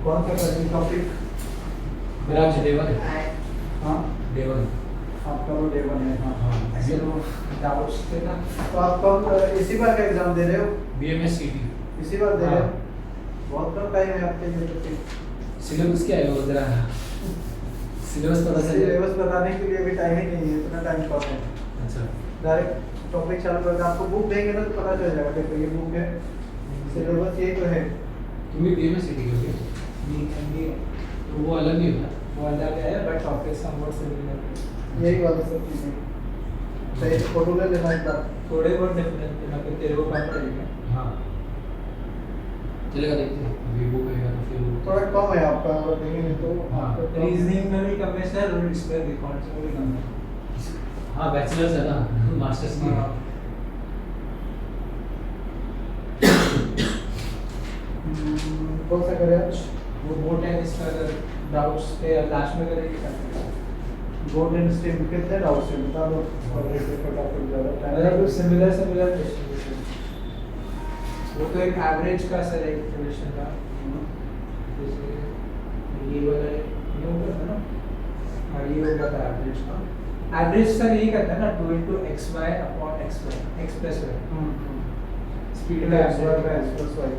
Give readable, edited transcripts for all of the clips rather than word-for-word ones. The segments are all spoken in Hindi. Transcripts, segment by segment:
कौन सा करनी टॉपिक? मेरा आज डे 1 है। हाँ डे 1 आपका वो डे 1 है। हाँ हाँ ऐसे वो डाउट्स थे ना, तो आप कब इसी बार का एग्जाम दे रहे हो? BMS CT इसी बार दे रहे हो? हाँ। बहुत कम टाइम है आपके लिए तो फिर। सिलेबस क्या है वो जरा सिलेबस पता चल जाए। सिलेबस बताने के लिए भी टाइम ही नहीं है, इतना टाइम कम है। अच्छा डायरेक्ट टॉपिक चालू करके आपको बुक देंगे ना तो पता चल जाएगा कि ये बुक है, सिलेबस ये तो है। तुम भी BMS CT के हो ये तो वो अलग ही होगा। वो अलग है बट टॉपिक समवट सिमिलर, यही वाला सब चीजें। सही से फोटो ले लेना एक बार। थोड़े बहुत डिफरेंस है ना, फिर तेरे को कम पड़ेगा। हाँ चलेगा, देखते हैं अभी बुक आएगा तो फिर थोड़ा कम है आपका, और देखेंगे तो हाँ। रीजनिंग में भी कम है सर, और इस पर रिकॉर्ड्स में भी कम है। हाँ बैचलर्स है ना, मास्टर्स की हाँ। कौन सा करें आज? वो बोट एंड इसका अगर डाउट्स थे लास्ट में करेंगे क्या? बोट एंड स्ट्रीम कितने डाउट्स हैं बता दो, और रेट पे फटाफट ज़्यादा टाइम। अगर कुछ सिमिलर क्वेश्चन, वो तो एक एवरेज का सर एक क्वेश्चन था, जैसे ये वाला ये होगा ना, हाँ ये होगा था एवरेज का। एवरेज सर यही करता है ना, 2 into xy upon xy, x plus y। Speed का x plus y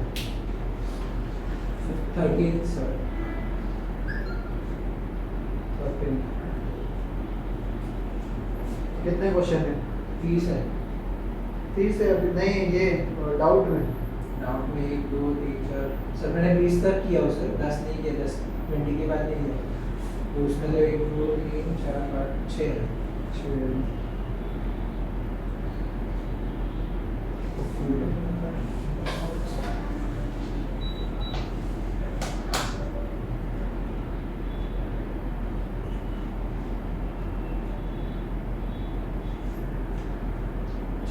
13 सर 13। कितने क्वेश्चन है? 30 है। 30 है अभी नहीं, ये डाउट में 1 2 3 4 सर मैंने 20 तक किया उसे, 10 नहीं किया, 10 20 के बाद नहीं किया, तो उसमें तो 1 2 3 4 5 6 है।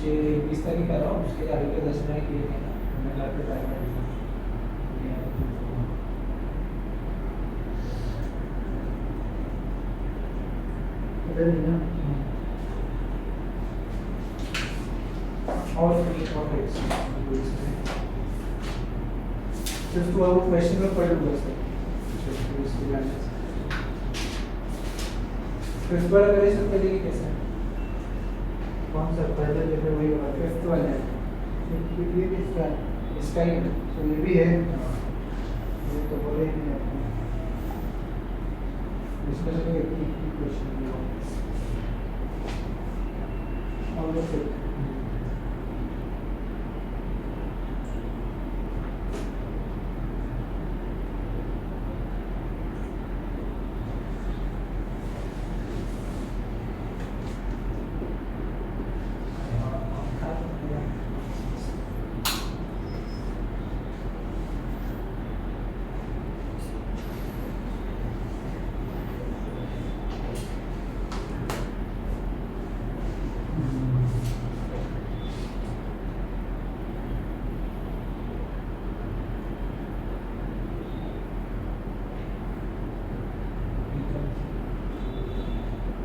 6 20 तक ही कर रहा हूँ, उसके आगे के 10 मिनट किए थे ना, मैं घर पे टाइम और सिर्फ तो वो क्वेश्चन में पढ़ लूँगा सर, फिफ्थ वाला करे सर, पहले कैसे? कौन सा पहले जैसे वही वाला फिफ्थ वाला है, ये भी इसका ही है, तो ये भी है, ये तो बोले ही नहीं आपने, इसका तो एक ही क्वेश्चन है और फिर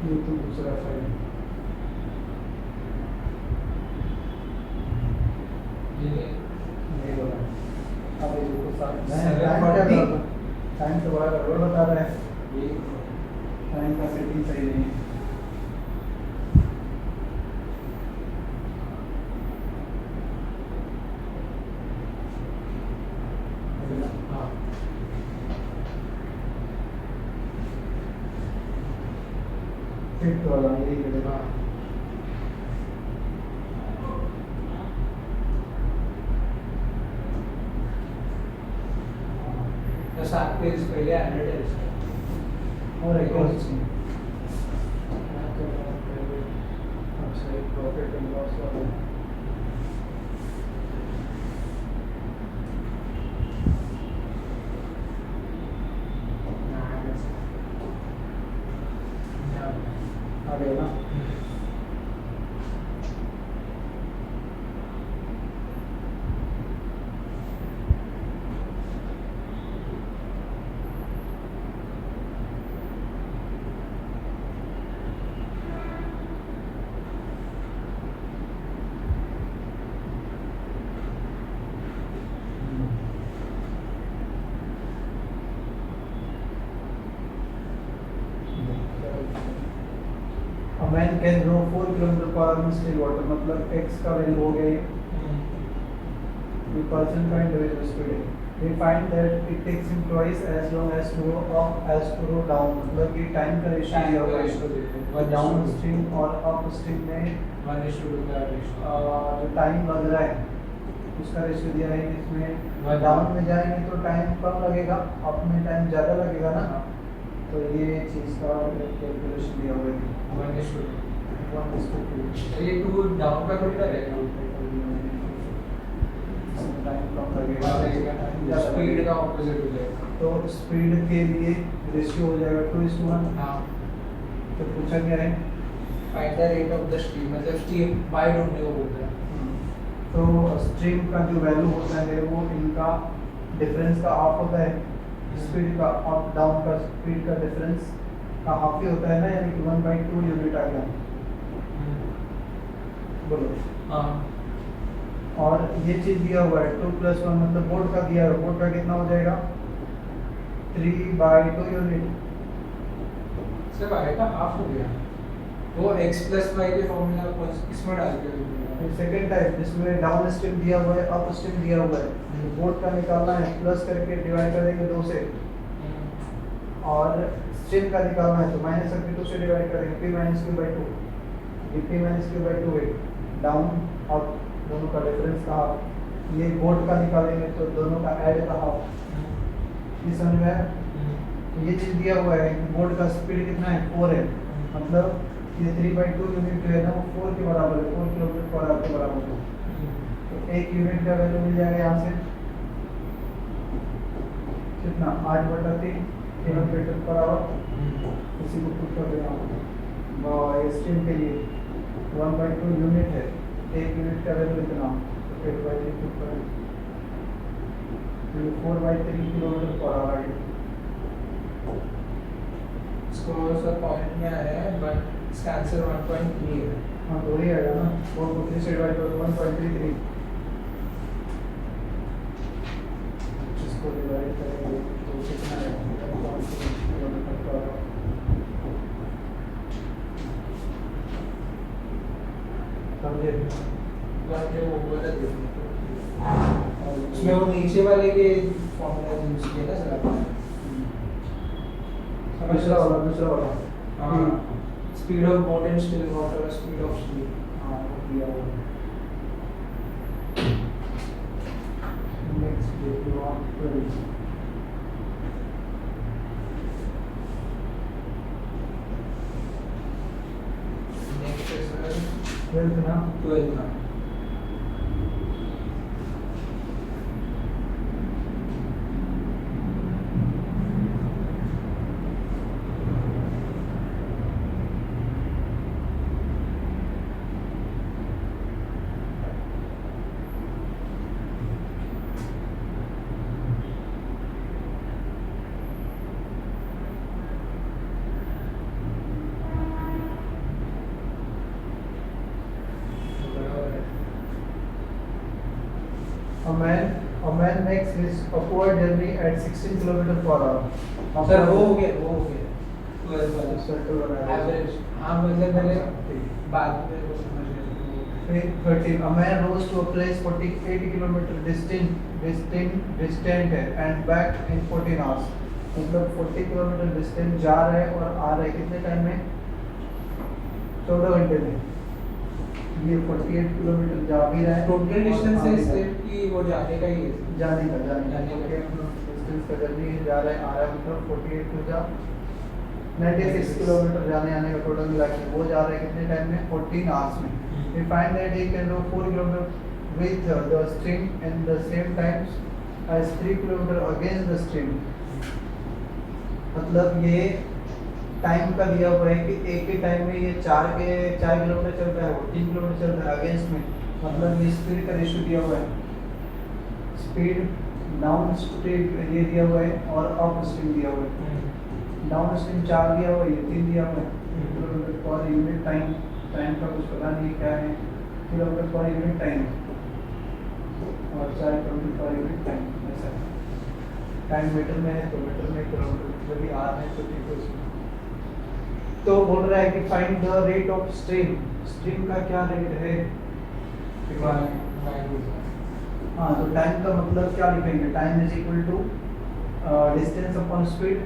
ये तो दूसरा फाइल ये वाला, अब ये देखो टाइम तो बड़ा गड़बड़ बता रहा है, ये टाइम का सेटिंग सही नहीं है। हाँ फिफ्थ वाला यही करेगा। तो 7 पेज पहले 100 है इसका, और एक और चीज़ अच्छा, एक प्रॉफिट एंड लॉस वाला आ गया ना। Can row 4 kilometre per hour in still water, मतलब x का वैल्यू हो गया ये पर्सन का इंडिविजुअल स्पीड है। We find that it takes him twice as long as to go up as to go down, मतलब कि टाइम का रेशियो दिया हुआ है डाउन स्ट्रीम और अप स्ट्रीम में 1:2 का रेशियो। जो टाइम लग रहा है उसका रेशियो दिया है, इसमें डाउन में जाएंगे तो टाइम कम लगेगा, अप में टाइम ज़्यादा लगेगा ना, तो ये चीज़ का कैलकुलेशन दिया हुआ है 1:2। ये 2 डाउन का थोड़ी ना रहेगा, टाइम कम लगेगा, स्पीड का ऑपोजिट हो जाएगा। तो स्पीड के लिए रेशियो हो जाएगा 2:1। हाँ, तो पूछा क्या है, find the rate of the stream, मतलब स्ट्रीम वाइड होने को बोलता है। तो स्ट्रीम का जो वैल्यू होता है वो इनका डिफरेंस का हाफ होता है, स्पीड का अप डाउन का स्पीड का डिफरेंस का हाफ ही होता है ना, यानी कि 1/2 यूनिट आ गया। बोलो। हाँ, और ये चीज़ दिया हुआ है 2 + 1, मतलब बोर्ड का दिया है, बोर्ड का कितना हो जाएगा 3/2 यूनिट। सिर्फ y का हाफ हो गया, वो x + y के फॉर्मूला को इसमें डाल के सेकेंड टाइप जिसमें डाउन स्ट्रीम दिया हुआ है, अप स्ट्रीम दिया हुआ है, तो बोर्ड का निकालना है, प्लस करके डिवाइड करेंगे 2 से, और स्ट्रीम का निकालना है तो माइनस करके 2 से डिवाइड करेंगे, p-q/2, ये p-q/2 है, डाउन अप दोनों का डिफरेंस का हाफ। ये बोर्ड का निकालेंगे तो दोनों का ऐड का हाफ। ये समझ में आया? तो ये चीज़ दिया हुआ है कि बोर्ड का स्पीड कितना है 4 है, मतलब ये 3/2 यूनिट जो है ना वो 4 के बराबर है, 4 किलोमीटर पर आवर के बराबर है। तो 1 यूनिट का वैल्यू मिल जाएगा यहाँ से कितना 8/3 किलोमीटर पर आवर। इसी को पुट कर देना और स्ट्रीम के लिए 1/2 यूनिट है, 1 यूनिट का वैल्यू इतना, तो 8/3 पुट करें तो 4/3 किलोमीटर पर आवर है। इसको सब पॉइंट में आया है, बट इसका आंसर 1.3 है। हाँ तो वही आएगा ना, 4 को 3 से डिवाइड करो तो 1.33, इसको डिवाइड करेंगे तो कितना आएगा 1.3 किलोमीटर पर आवर। समझे? जो वो बोला उसमें वो नीचे वाले के फॉर्मूला यूज किया ना सर आपने। दूसरा वाला हाँ, speed of boat in still water, speed of sleep. हाँ वो दिया हुआ है। नेक्स्ट देखो आप 12। नेक्स्ट है सर 12 ना 12 ना। A man makes his upward journey at 16 kilometre per our. Sir वो हो गया 12 वाला सर्कल बनाया एवरेज। हाँ मतलब मैंने बाद में वो समझ गया। फिर 13 A man rose to a place 80 kilometre distant है and back in 14 hours, मतलब 40 किलोमीटर डिस्टेंस जा रहे हैं और आ रहे कितने टाइम में 14 घंटे में। ये 48 किलोमीटर जा भी रहा है, टोटल डिस्टेंस है और इससे कि वो जाने का ही है। जाने का जाने का। डिस्टेंस का जर्नी जा रहा है आ रहा है, मतलब 48 टू जा 96 किलोमीटर जाने आने का टोटल मिला के वो जा रहा है कितने टाइम में 14 आवर्स में। We find that he can do 4 kilometer with the stream in the same times as 3 kilometer against the stream। मतलब ये टाइम का दिया हुआ है कि एक ही टाइम में ये 4 किलोमीटर चलता है, वो 3 किलोमीटर चलता है अगेंस्ट में, मतलब ये स्पीड का रेशियो दिया हुआ है। स्पीड डाउन स्ट्रीम ये दिया हुआ है और अप स्ट्रीम दिया हुआ है। डाउन स्ट्रीम 4 दिया हुआ है, ये 3 दिया हुआ है kilometre per unit time. Time का कुछ पता नहीं क्या है, किलोमीटर पर यूनिट टाइम और 4 किलोमीटर पर यूनिट टाइम। ऐसा टाइम मीटर में है तो मीटर में, किलोमीटर जब भी आर है तो ठीक है उसमें। तो बोल रहा है कि find the rate of stream, stream का क्या रेट है। हाँ, तो टाइम का मतलब क्या लिखेंगे, time is equal to distance upon speed,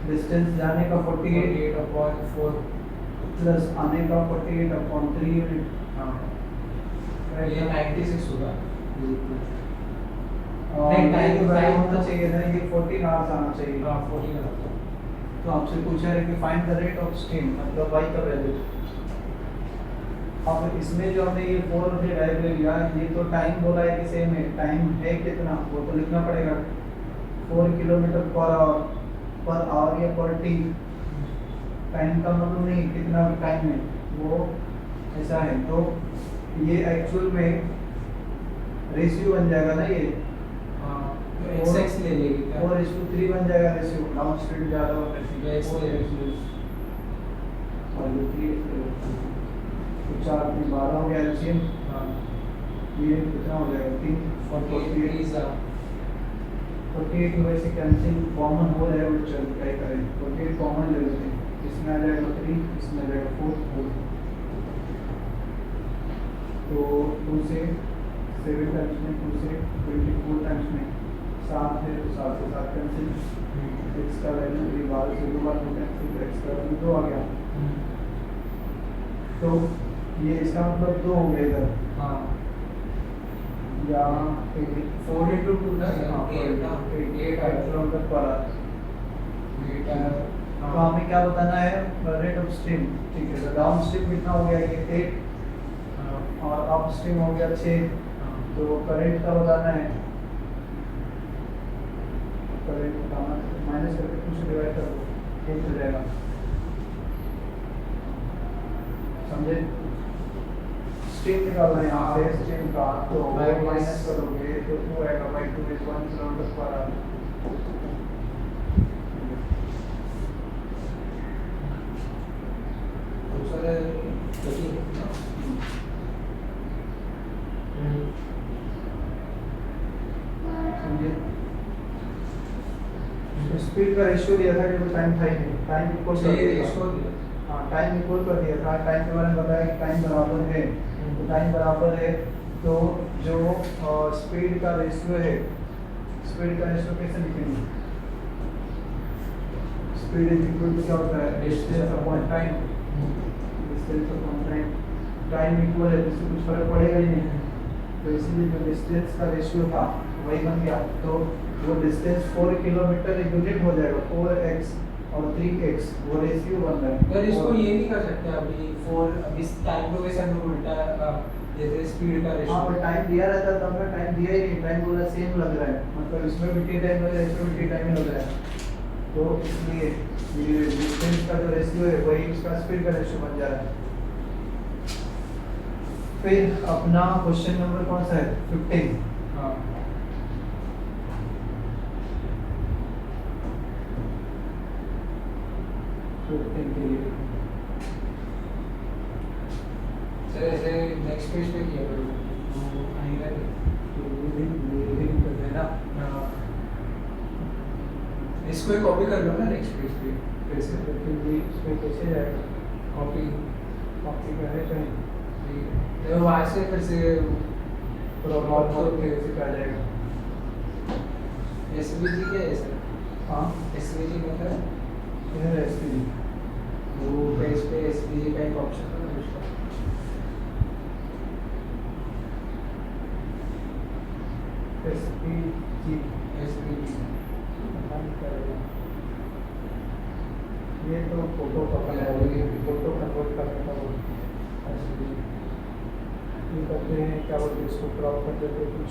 distance जाने का 48 अपॉन 4 प्लस आने का 48 अपॉन 3 यूनिट। ये 96 होगा। नहीं, टाइम के बराबर होना चाहिए ना, ये 14 आवर्स आना चाहिए। 14 होगा। तो आपसे पूछा है कि find the rate of stream, मतलब y का वैल्यू। अब इसमें जो हमने ये 4 वैल्यू लिया, ये तो टाइम बोला है कि सेम है, टाइम है कितना वो तो लिखना पड़ेगा, 4 किलोमीटर पर आवर या पर टी। टाइम का मतलब नहीं कितना टाइम है, वो ऐसा है। तो ये एक्चुअल में रेशियो बन जाएगा ना, ये एक्स ले लेगी क्या? 4:3 बन जाएगा रेशियो, डाउन स्पीड ज़्यादा होता है Yes, रेशियो। और ये 3 तो 4 में 12 हो गया एलसीएम, ये कितना हो जाएगा 3 48 में से कैंसिल कॉमन हो जाएगा, चल क्या करें 48 कॉमन ले लेते हैं, इसमें आ जाएगा 3, इसमें आ जाएगा 4, तो 2 से 7 टाइम्स में, 2 से 24 टाइम्स में 7 है, तो 7 से 7 कैंसिल, x का वैल्यू 12 से 2 बार कैंसिल, x का वैल्यू 2 आ गया। तो ये इसका मतलब 2 हो गया इधर, या 4 into 2 ना, 8 किलोमीटर पर आवर। तो हमें क्या बताना है, रेट ऑफ स्ट्रीम। ठीक है, तो डाउन स्ट्रीम कितना हो गया, ये 8 और अप स्ट्रीम हो गया 6। तो करंट का बताना है, करंट बताना माइनस करके 2 से डिवाइड कर दो, 8 हो जाएगा, समझे। स्ट्रीम निकालना है यहाँ से, स्ट्रीम का तो माइनस करोगे तो 2 आएगा, by 2 is 1 kilometre per our. Speed का रेशियो दिया था कि टाइम था ही नहीं, टाइम इक्वल कर दिया था। हाँ, टाइम इक्वल कर दिया था, टाइम के बारे में बताया कि टाइम बराबर है, तो टाइम बराबर है, तो जो स्पीड का रेशियो है, स्पीड का रेशियो कैसे लिखेंगे, स्पीड इज इक्वल टू क्या होता है, distance upon time, distance upon time, time equal है, इससे कुछ फर्क पड़ेगा ही नहीं, तो इसीलिए जो डिस्टेंस का रेशियो था वही बन गया। तो वो डिस्टेंस 4 किलोमीटर यूनिट हो जाएगा, 4x और 3x, वो रेशियो बन रहा है। पर इसको ये नहीं कर सकते अभी 4, अभी टाइम को वैसे हम लोग उल्टा जैसे स्पीड का रेशियो। हाँ, पर टाइम दिया रहता तो हमने टाइम दिया ही नहीं, टाइम पूरा सेम लग रहा है, मतलब इसमें भी टी टाइम लग रहा है, इसमें भी टी टाइम ही लग रहा है, तो इसलिए ये डिस्टेंस का जो रेशियो है वही उसका स्पीड का रेशियो बन जा रहा है। फिर अपना क्वेश्चन नंबर कौन सा है, 15। हाँ, के लिए सर ऐसे नेक्स्ट पेज पे किया करो, कर देना। इसको कॉपी कर लो ना नेक्स्ट पेज पे फिर से, इसमें कैसे जाएगा, कॉपी कॉपी करे कहीं तो वहाँ से फिर से प्रॉब्लम कैसे आ जाएगा। एसवीजी क्या है सर? हाँ, एसवीजी मतलब यह एसपीजी, वो पेज पे एसवीजी का एक ऑप्शन है ना उसका, एसपीजी, एसवीजी ये तो फोटो पकड़ना होगा, फोटो कन्वर्ट करने का वो एसपीजी ये करते हैं, क्या बोलते हैं इसको, क्रॉप कर देते हैं, कुछ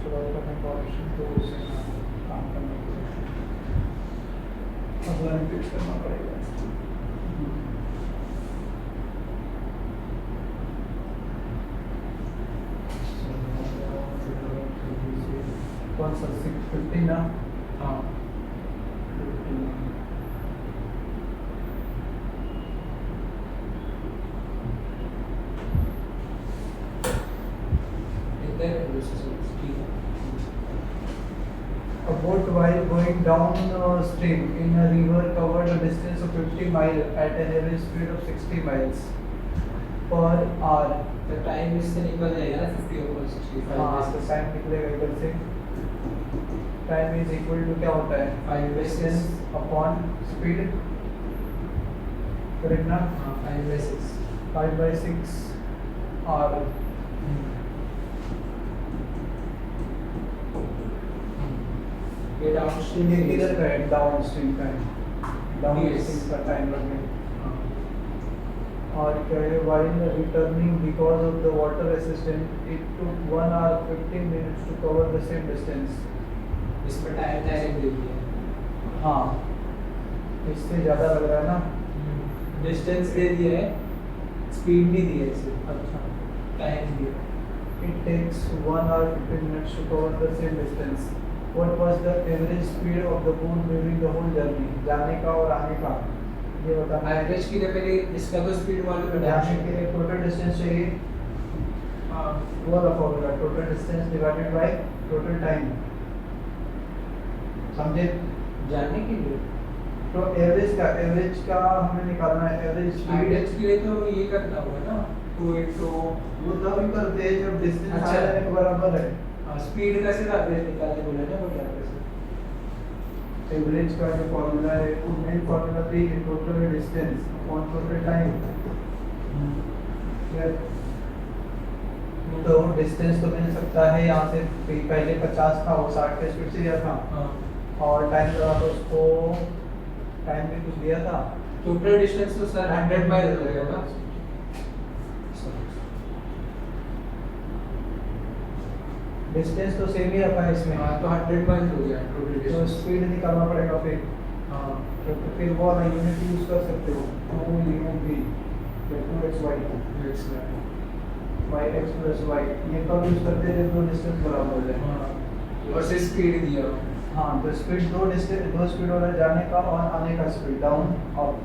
क्रॉप करने का ऑप्शन, तो उससे काम करने के लिए अगला फिक्स करना पड़ेगा। कौन सा 615 ना, हाँ इधर ठीक है। A boat while going downstream in a river covered a distance of 50 miles at an average speed of 60 miles per hour. तो टाइम इससे निकल जाएगा ना 50 और 65 हाँ तो टाइम निकलेगा इधर से. टाइम इज इक्वल टू क्या होता है? 5 डिस्टेंस अपॉन स्पीड. करेक्ट ना? हाँ 5/6 5/6 आर. ये डाउनस्ट्रीम ये किधर का है? डाउनस्ट्रीम का है. डाउनस्ट्रीम का टाइम लगेगा. और क्या है? while returning because of the water resistance it took 1 hour 15 minutes to cover the same distance. इसमें टाइम डायरेक्ट दे दिया हाँ इससे ज़्यादा लग रहा है ना. है. डिस्टेंस दे दिया है, स्पीड नहीं दी है इसे. अच्छा. टाइम दिया. It takes 1 hour 15 minutes to cover the same distance. What was the average speed of the boat during the whole journey? जाने का और आने का ये बताना है. एवरेज के लिए पहले इसका तो स्पीड मालूम है. जाने के लिए टोटल डिस्टेंस चाहिए. हाँ वो वाला formula total distance divided by total time. समझे? जाने के लिए तो एवरेज का हमें निकालना है. एवरेज स्पीड एवरेज के लिए तो ये करना होगा ना 2 into वो तब ही करते हैं जब डिस्टेंस अच्छा. आने के बराबर है. स्पीड का से एवरेज निकालने बोला ना वो क्या कैसे. एवरेज का जो फॉर्मूला है वो मेन फॉर्मूला पे ही total distance upon total time. तो डिस्टेंस तो मिल सकता है यहाँ से. पहले 50 था वो 60 के स्पीड से गया था हाँ और टाइम लगा तो उसको टाइम भी कुछ दिया था. टोटल डिस्टेंस तो सर 100 माइल हो गया था. डिस्टेंस तो सेम ही रखा है इसमें. हाँ तो 100 माइल हो गया टोटल तो डिस्टेंस. स्पीड निकालना पड़ेगा फिर. हाँ तो फिर वो वाला यूनिट यूज कर सकते हो. 2 यूनिट भी 2xy yx plus y ये कब यूज करते हैं जब दो डिस्टेंस बराबर हो जाए. हाँ और से स्पीड दिया. हाँ तो स्पीड दो स्पीड वाला जाने का और आने का स्पीड डाउन अप.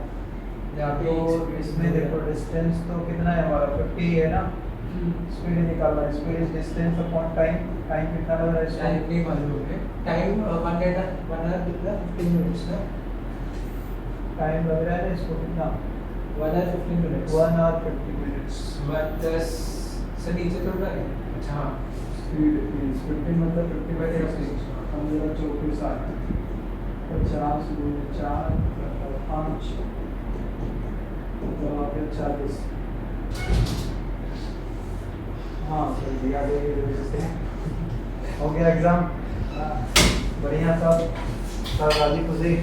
यहाँ पे तो इसमें देखो डिस्टेंस तो कितना है हमारा 50 है ना. स्पीड निकालना है. Speed is distance upon time. Time कितना लग रहा है इसमें? टाइम नहीं मालूम है. टाइम 1 hour कितना 15 मिनट्स ना. टाइम लग रहा है ना इसको कितना? 1 hour 15 मिनट्स. 1 hour 50 minutes. 10 से नीचे तो ना है. अच्छा हाँ स्पीड मींस 15 मतलब 50/6 15 24 60 50 गुणे 4 5 तो 40. हाँ सर दिया दे से हो गया एग्जाम. बढ़िया सब राजी खुशी.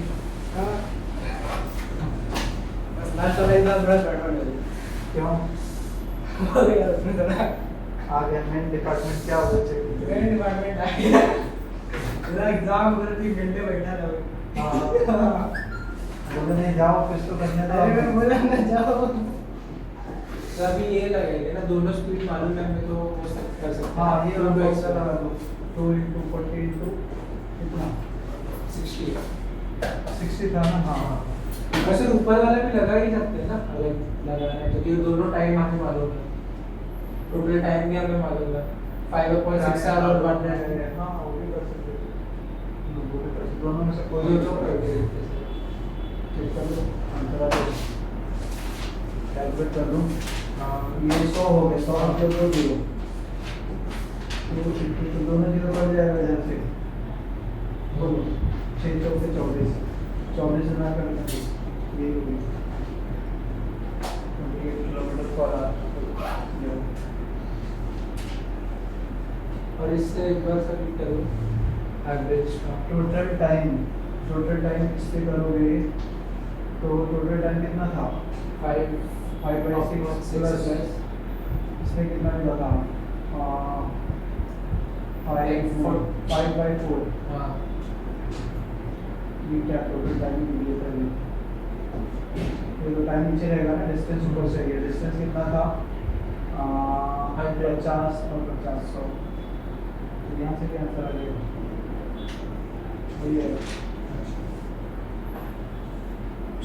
लास्ट वाला एग्जाम बड़ा गड़बड़ है. क्यों हो गया उसमें जरा आगे मेन डिपार्टमेंट क्या हो मेरे डिपार्टमेंट आ गया. मेरा एग्जाम उधर 3 घंटे बैठा था. हाँ बोले नहीं जाओ कुछ तो करने दो. अरे मैं बोला ना जाओ. तो अभी ये लगेगा ना दोनों स्पीड मालूम है हमें तो वो सब कर सकते हैं. हाँ ये दोनों वाला एक्स्ट्रा लगा दो. 2 into 40 into कितना 60. 60 था ना. हाँ वैसे ऊपर वाला भी लगा ही सकते हैं ना अलग लगाना है तो ये दोनों टाइम हमें मालूम है. टोटल टाइम भी हमें मालूम है 5.6 आवर और 1 मिनट. हाँ वो भी कर सकते हो. वो भी कर सकते हो. दोनों में से कोई जो जो करके देखते हैं. चेक कर लो. अंतरा कैलकुलेट कर लो. हाँ ये 100 हो गए. 100 के 2 जीरो तो दोनों जीरो पड़ जाएगा इधर से. बोलो 6 चौके 24 24 ना करना ये हो गई 28 किलोमीटर पर आवर. और इससे एक बार सर करो एवरेज का. टोटल टाइम इससे करोगे तो टोटल टाइम कितना था? 5/6 प्लस इसमें कितना मिला था? 5/4. हाँ ये क्या टोटल टाइम मिली था? ये तो टाइम नीचे रहेगा ना. डिस्टेंस ऊपर से गया. डिस्टेंस कितना था? 50 और 50 100. तो यहाँ से क्या आंसर आ जाएगा? वही है.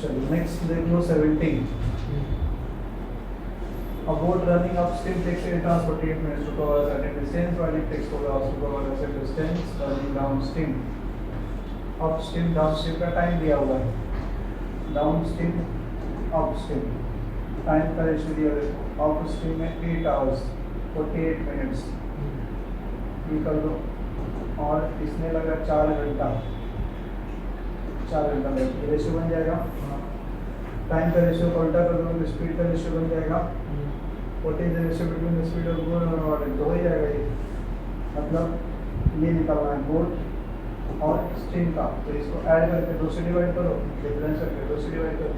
चलो नेक्स्ट देख लो 17. A boat running upstream takes 8 hours 48 minutes to cover a certain distance, while it takes 4 hours to cover a certain distance running downstream. Up stream down stream का टाइम दिया हुआ है, down stream up stream time का रेशियो दिया हुआ है। अप स्ट्रीम में 8 आवर्स 48 मिनट्स ये कर दो, और इसमें लगा 4 घंटा, 4 घंटा में रेशियो बन जाएगा। टाइम का रेशियो को उल्टा कर दो तो स्पीड का रेशियो बन जाएगा। What is the ratio between the speed of boat और वाटर, तो हो जाएगा ये, मतलब ये निकालना है बोट और स्ट्रीम का, तो इसको ऐड करके 2 से डिवाइड करो, डिफरेंस करके 2 से डिवाइड करो।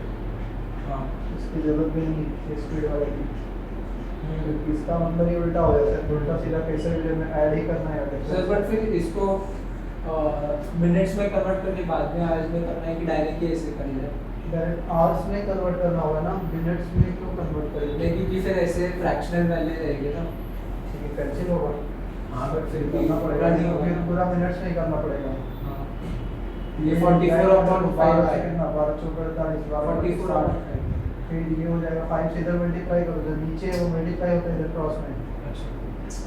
इसकी जरूरत भी नहीं है स्पीड वाले की, क्योंकि इसका मतलब ये उल्टा हो जाता है, उल्टा सीधा कैसे भी में ऐड ही करना है। सर बट फिर इसको मिनट्स में कन्वर्ट करके बाद में आवर्स में करना है कि डायरेक्टली ऐसे कर लिया डायरेक्ट आवर्स में कन्वर्ट करना होगा ना, मिनट्स में क्यों कन्वर्ट करेंगे? लेकिन कि फिर ऐसे फ्रैक्शनल वैल्यू रहेगी ना। ठीक है, कैंसिल होगा। हाँ बट फिर भी करना पड़ेगा, नहीं होगा। फिर पूरा मिनट्स में ही करना पड़ेगा। ये 44 upon 5 से कितना 12 चौक 48 44 upon 5। फिर ये हो जाएगा 5 से इधर मल्टीप्लाई करो, जो नीचे है वो मल्टीप्लाई होता है इधर क्रॉस में, अच्छा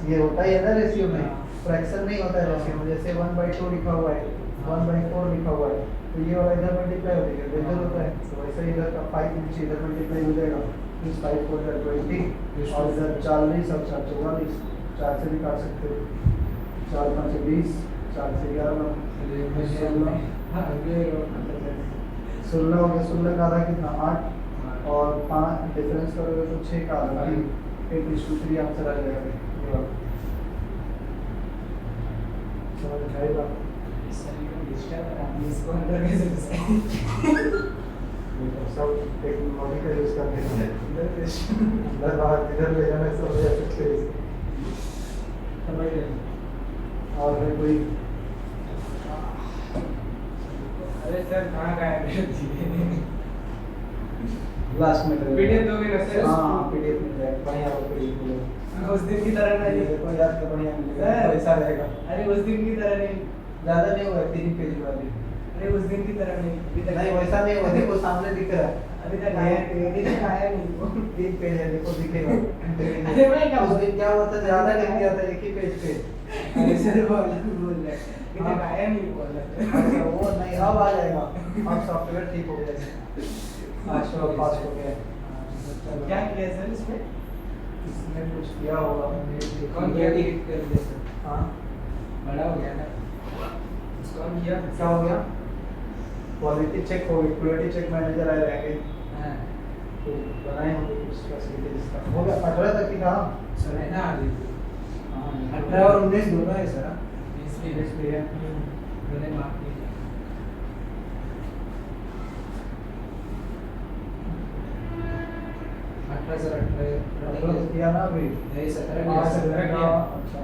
ये होता ही है ना रेशियो में, हाँ। फ्रैक्शन नहीं होता है रेशियो में। जैसे 1/2 लिखा हुआ है, 1/4 लिखा हुआ है, तो ये वाला इधर मल्टीप्लाई हो जाएगा, इधर होता है, तो वैसे ही इधर का 5 नीचे इधर मल्टीप्लाई हो जाएगा। इस 5 को इधर 20 और इधर 40 और 4 44, 4 से निकाल सकते हो, 4 5 20, 4 से 11 16 हो गया, 16 का आधा कितना 8 और 5 डिफरेंस करोगे तो 6 का आधा 8:3 आंसर आ जाएगा। ये वाला समझ में आएगा? इसको अंदर कैसे सब टेक्नोलॉजी का यूज करते हैं, इधर बाहर इधर ले जाने से हो सकते हैं। समझ गए? और फिर कोई अरे सर कहाँ गए? लास्ट में PDF दोगे ना सर? हाँ PDF मिल जाएगा, बढ़िया वो PDF मिलेगा। उस दिन की तरह नहीं। देखो यार तो बढ़िया मिलेगा, सर। पैसा रहेगा। अरे उस दिन की तरह नहीं। ज़्यादा नहीं हुआ 3 पेज वाली, अरे उस दिन की तरह नहीं। अभी तक नहीं वैसा नहीं हुआ, देखो सामने दिख रहा है, अभी तक आया नहीं। अभी तक आया नहीं वो। 3 पेज है, देखो दिखेगा। अरे मैं क्या उस दिन क्या हुआ था, ज़्यादा लिख दिया था एक ही पेज पे। अरे सर वो अलग बोल रहा है। अभी तक आया नहीं वो अलग। अच्छा वो नहीं, अब आ जाएगा, अब सॉफ्टवेयर ठीक हो गया, आज तो पास हो गया। क्या किया सर इसमें? इसने कुछ किया होगा, कौन किया? डिलीट कर दिया सर। हाँ बड़ा हो गया ना। कौन किया? क्या हो गया? क्वालिटी चेक हो गई, क्वालिटी चेक मैनेजर आए रहेंगे, हाँ तो बनाए होंगे कुछ फैसिलिटीज का। हो गया 18 तक ही था। सर है ना आगे। हाँ 18 और 19 दोनों है सर। इसलिए है। मैंने माफ नहीं किया। 18 सर 18 किया ना अभी? नहीं 17 हाँ, किया 17 किया। अच्छा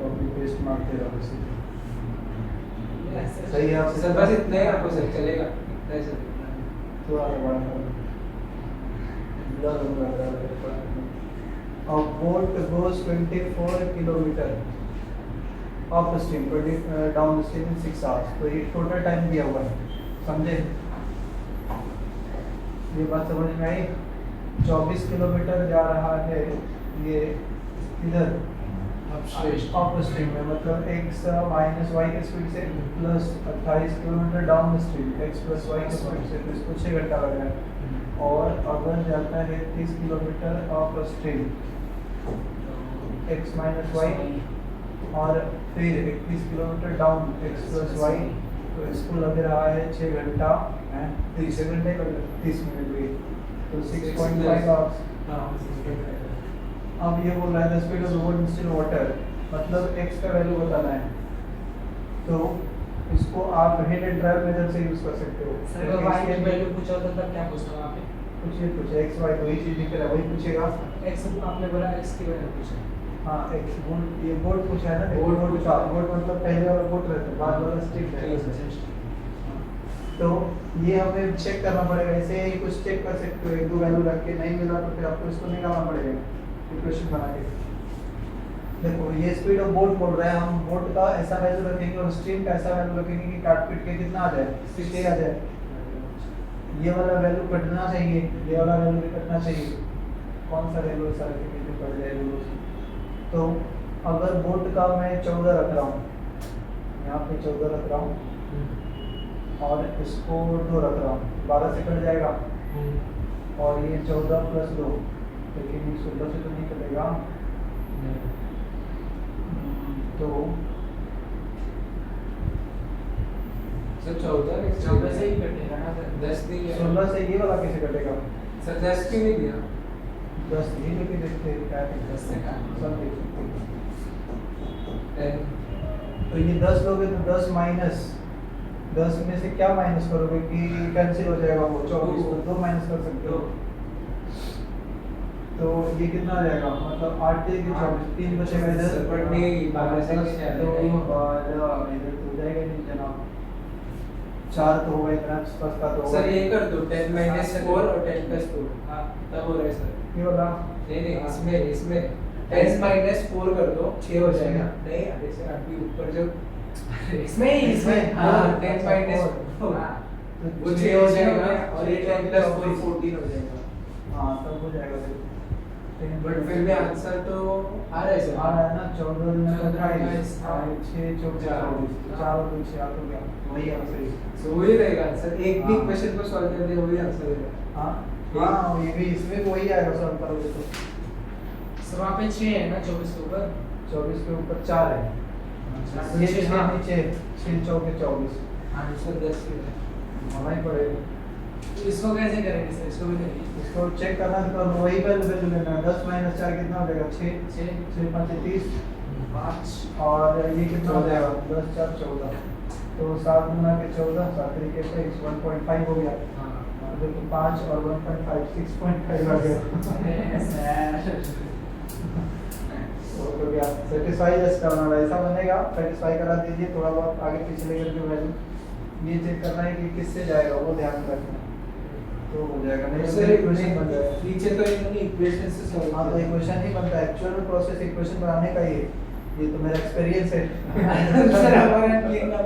कॉपी पेस्ट मारते रहो इसी पे। सही है आपसे। सर बस इतना ही आपको सर चलेगा इतना ही सर। थोड़ा सा बड़ा करो। बुरा लग रहा है। A boat goes 24 kilometre up stream, 20 down stream in 6 hours, तो ये टोटल टाइम दिया हुआ है, समझे? ये बात समझ में आई? 24 किलोमीटर जा रहा है ये इधर अप स्ट्रीम में, मतलब x माइनस वाई की स्पीड से plus 28 kilometre downstream x plus y की स्पीड से, तो इसको 6 घंटा लग रहा है। और अगर जाता है 30 kilometre upstream x minus y और फिर 31 kilometre down x plus y, तो इसको लग रहा है 6 घंटा 30 घंटे लग रहा है, 30 मिनट भी, तो 6.5 आवर्स। हाँ अब ये बोल रहा है the speed of boat in water, मतलब x का वैल्यू बताना है, तो इसको आप हेड एंड ड्राइव मेथड से यूज कर सकते हो। सर अगर y की वैल्यू पूछा होता तब क्या पूछता वहाँ पे? कुछ ये पूछे x y, वही चीज दिख रहा है, वही पूछेगा। x आपने बोला x की वैल्यू पूछा। हाँ x बोट, ये बोट पूछा है ना, बोट बोट का बोट मतलब पहले वाला बोट रहता है, बाद वाला स्टिक है। तो ये हमें चेक करना पड़ेगा, ऐसे ही कुछ चेक कर सकते हो, एक दो वैल्यू रख के, नहीं मिला तो फिर आपको इसको निकालना पड़ेगा इक्वेशन बना के। देखो ये स्पीड ऑफ बोट बोल रहा है, हम बोट का ऐसा वैल्यू रखेंगे और स्ट्रीम का ऐसा वैल्यू रखेंगे कि काट पीट के कितना आ जाए, 60 आ जाए। ये वाला वैल्यू कटना चाहिए, ये वाला वैल्यू भी कटना चाहिए, कौन सा रेलो सारे के पीछे पड़ जाए रेलो से। तो अगर बोट का मैं 14 रख रहा हूँ, यहाँ पे 14 रख रहा हूँ और इसको 2 रख रहा हूँ, 12 से कट जाएगा। और ये 14 + 2, लेकिन ये 16 से तो नहीं कटेगा। तो सर 14 से ही कटेगा ना सर, 10 नहीं है। 16 से ये वाला कैसे कटेगा? सर 10 क्यों नहीं दिया? 10 ये लेके देखते हैं क्या है। 10 से का सब देख सकते हैं। 10। तो ये 10 लोगे तो 10 माइनस 10 में से क्या माइनस करोगे कि कैंसिल हो जाएगा वो 24, तो 2 माइनस कर सकते हो। तो ये कितना आ जाएगा, मतलब 8 के 24, 3 बचेगा इधर। सर, but नहीं, 12 से कैसे आ तो जाएगा? 12 इधर तो हो जाएगा नहीं जनाब, 4 तो होगा इतना, फर्स्ट का तो होगा। सर ये कर दो 10 - 4 और 10 + 2। हाँ तब हो रहा है सर। ये वाला नहीं इसमें 10 - 4 कर दो 6 हो जाएगा। नहीं अरे सर अभी ऊपर जो इसमें हाँ 10 - 4 वो 6 हो जाएगा और ये 10 + 4 14 हो जाएगा। हाँ तब हो जाएगा फिर। बट फिर भी आंसर तो आ रहा है सर। आ रहा है ना, 14 में 28, हाँ। 6 4 4 और 2 6 हो गया, वही आंसर है। सो वही रहेगा आंसर, एक भी हाँ। क्वेश्चन को सॉल्व कर दिया वही आंसर रहेगा। हाँ हाँ, ये भी इसमें वही आएगा सॉल्व करोगे तो। सर वहाँ पे 6 है ना 24 के ऊपर। 24 के ऊपर 4 है, ये 6 हाँ। नीचे 6 चौके 24 आंसर 10 ही है। होना ही पड़ेगा। तो इसको कैसे करेंगे सर, इसको भी करिए। इसको चेक करना है तो वही वैल्यू लेना है। 10 - 4 कितना हो जाएगा, 6 6 6 5 30, 5 और ये कितना हो जाएगा 10 4 14, तो 7 गुना के 14, 7 तरीके से 1.5 हो गया। हाँ देखो 5 और 1.5 6.5 आ गया। तो क्या सेटिस्फाई जस्ट करना है, ऐसा बनेगा, सेटिस्फाई करा दीजिए, थोड़ा बहुत आगे पीछे लेकर के वैल्यू ये चेक करना है कि किससे जाएगा, वो ध्यान रखना तो हो जाएगा। नहीं तो सर इक्वेशन बन जाएगा। नीचे तो इन्होंने इक्वेशन से सॉल्व हाँ तो किया। इक्वेशन ही बनता है, एक्चुअल में प्रोसेस इक्वेशन बनाने का ही है। ये तो मेरा एक्सपीरियंस है सर हमारा ये ना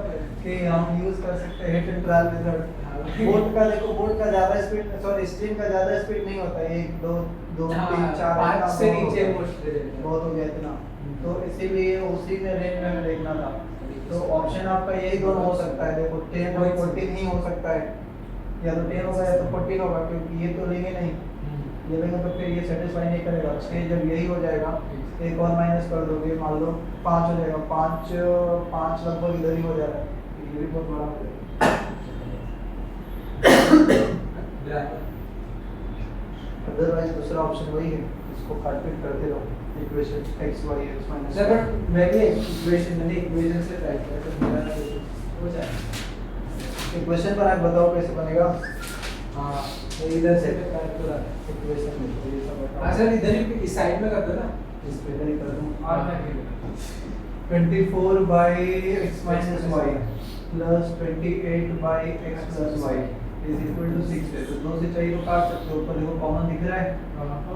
कि हम यूज कर सकते हैं hit and trial method. Board का देखो, बोर्ड का ज्यादा स्पीड, सॉरी स्ट्रीम का ज्यादा स्पीड नहीं होता है, 1 2 2 3 4 5 से नीचे मोस्ट बहुत हो गया इतना, तो इसीलिए उसी में रेंज में देखना था। तो ऑप्शन आपका यही दोनों हो सकता है, देखो 10 और 14 ही हो सकता है, या तो 10 होगा या तो 14 होगा, क्योंकि ये तो लेंगे नहीं, ये लेंगे तो फिर ये सेटिस्फाई नहीं करेगा। 6 जब यही हो जाएगा, एक और माइनस कर दोगे, मान लो 5 हो जाएगा, 5 लगभग इधर ही हो जा रहा है, ये भी बहुत बड़ा हो जाएगा। अदरवाइज दूसरा ऑप्शन वही है, इसको काटपीट करते रहो, equation x y x minus. Sir but मैंने इक्वेशन से ट्राई किया तो मेरा हो जाए। इक्वेशन पर आप बताओ कैसे बनेगा। हाँ तो इधर से मैं ट्राई करा। इक्वेशन में तो ये सब बताओ। हाँ सर इधर ही इस साइड में कर दो ना। इस पे इधर ही कर दूं। और मैं भी 24/x minus y plus 28/x plus y is equal to 6 है, तो 2 से चाहिए तो काट सकते हो, ऊपर देखो कॉमन दिख रहा है, तो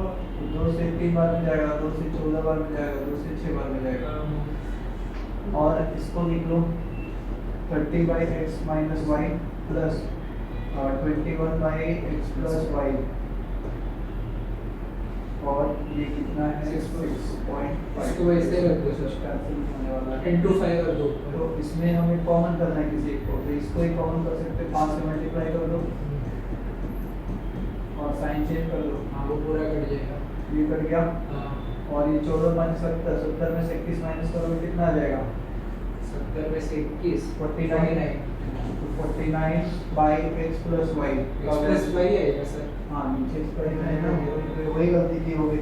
2 से 3 बार मिल जाएगा, 2 से 14 बार मिल जाएगा, 2 से 6 बार मिल जाएगा। और इसको लिख लो 30/x minus y plus 21/x plus y, और ये कितना है 6.5। इसको वैसे कर दो सर। कैंसिल होने वाला है। into 5 कर दो। तो इसमें हमें कॉमन करना है किसी को, तो इसको ही कॉमन कर सकते हैं, 5 से मल्टीप्लाई कर दो और साइन चेंज कर दो, हाँ वो पूरा कट जाएगा। ये कट गया। हाँ और ये 14 - 70, 70 में से 21 माइनस करोगे कितना आ जाएगा 70 में से 21 49। तो 49/x plus y x plus y आएगा सर। हाँ नीचे इसका ही है ना, तो वही गलती की होगी।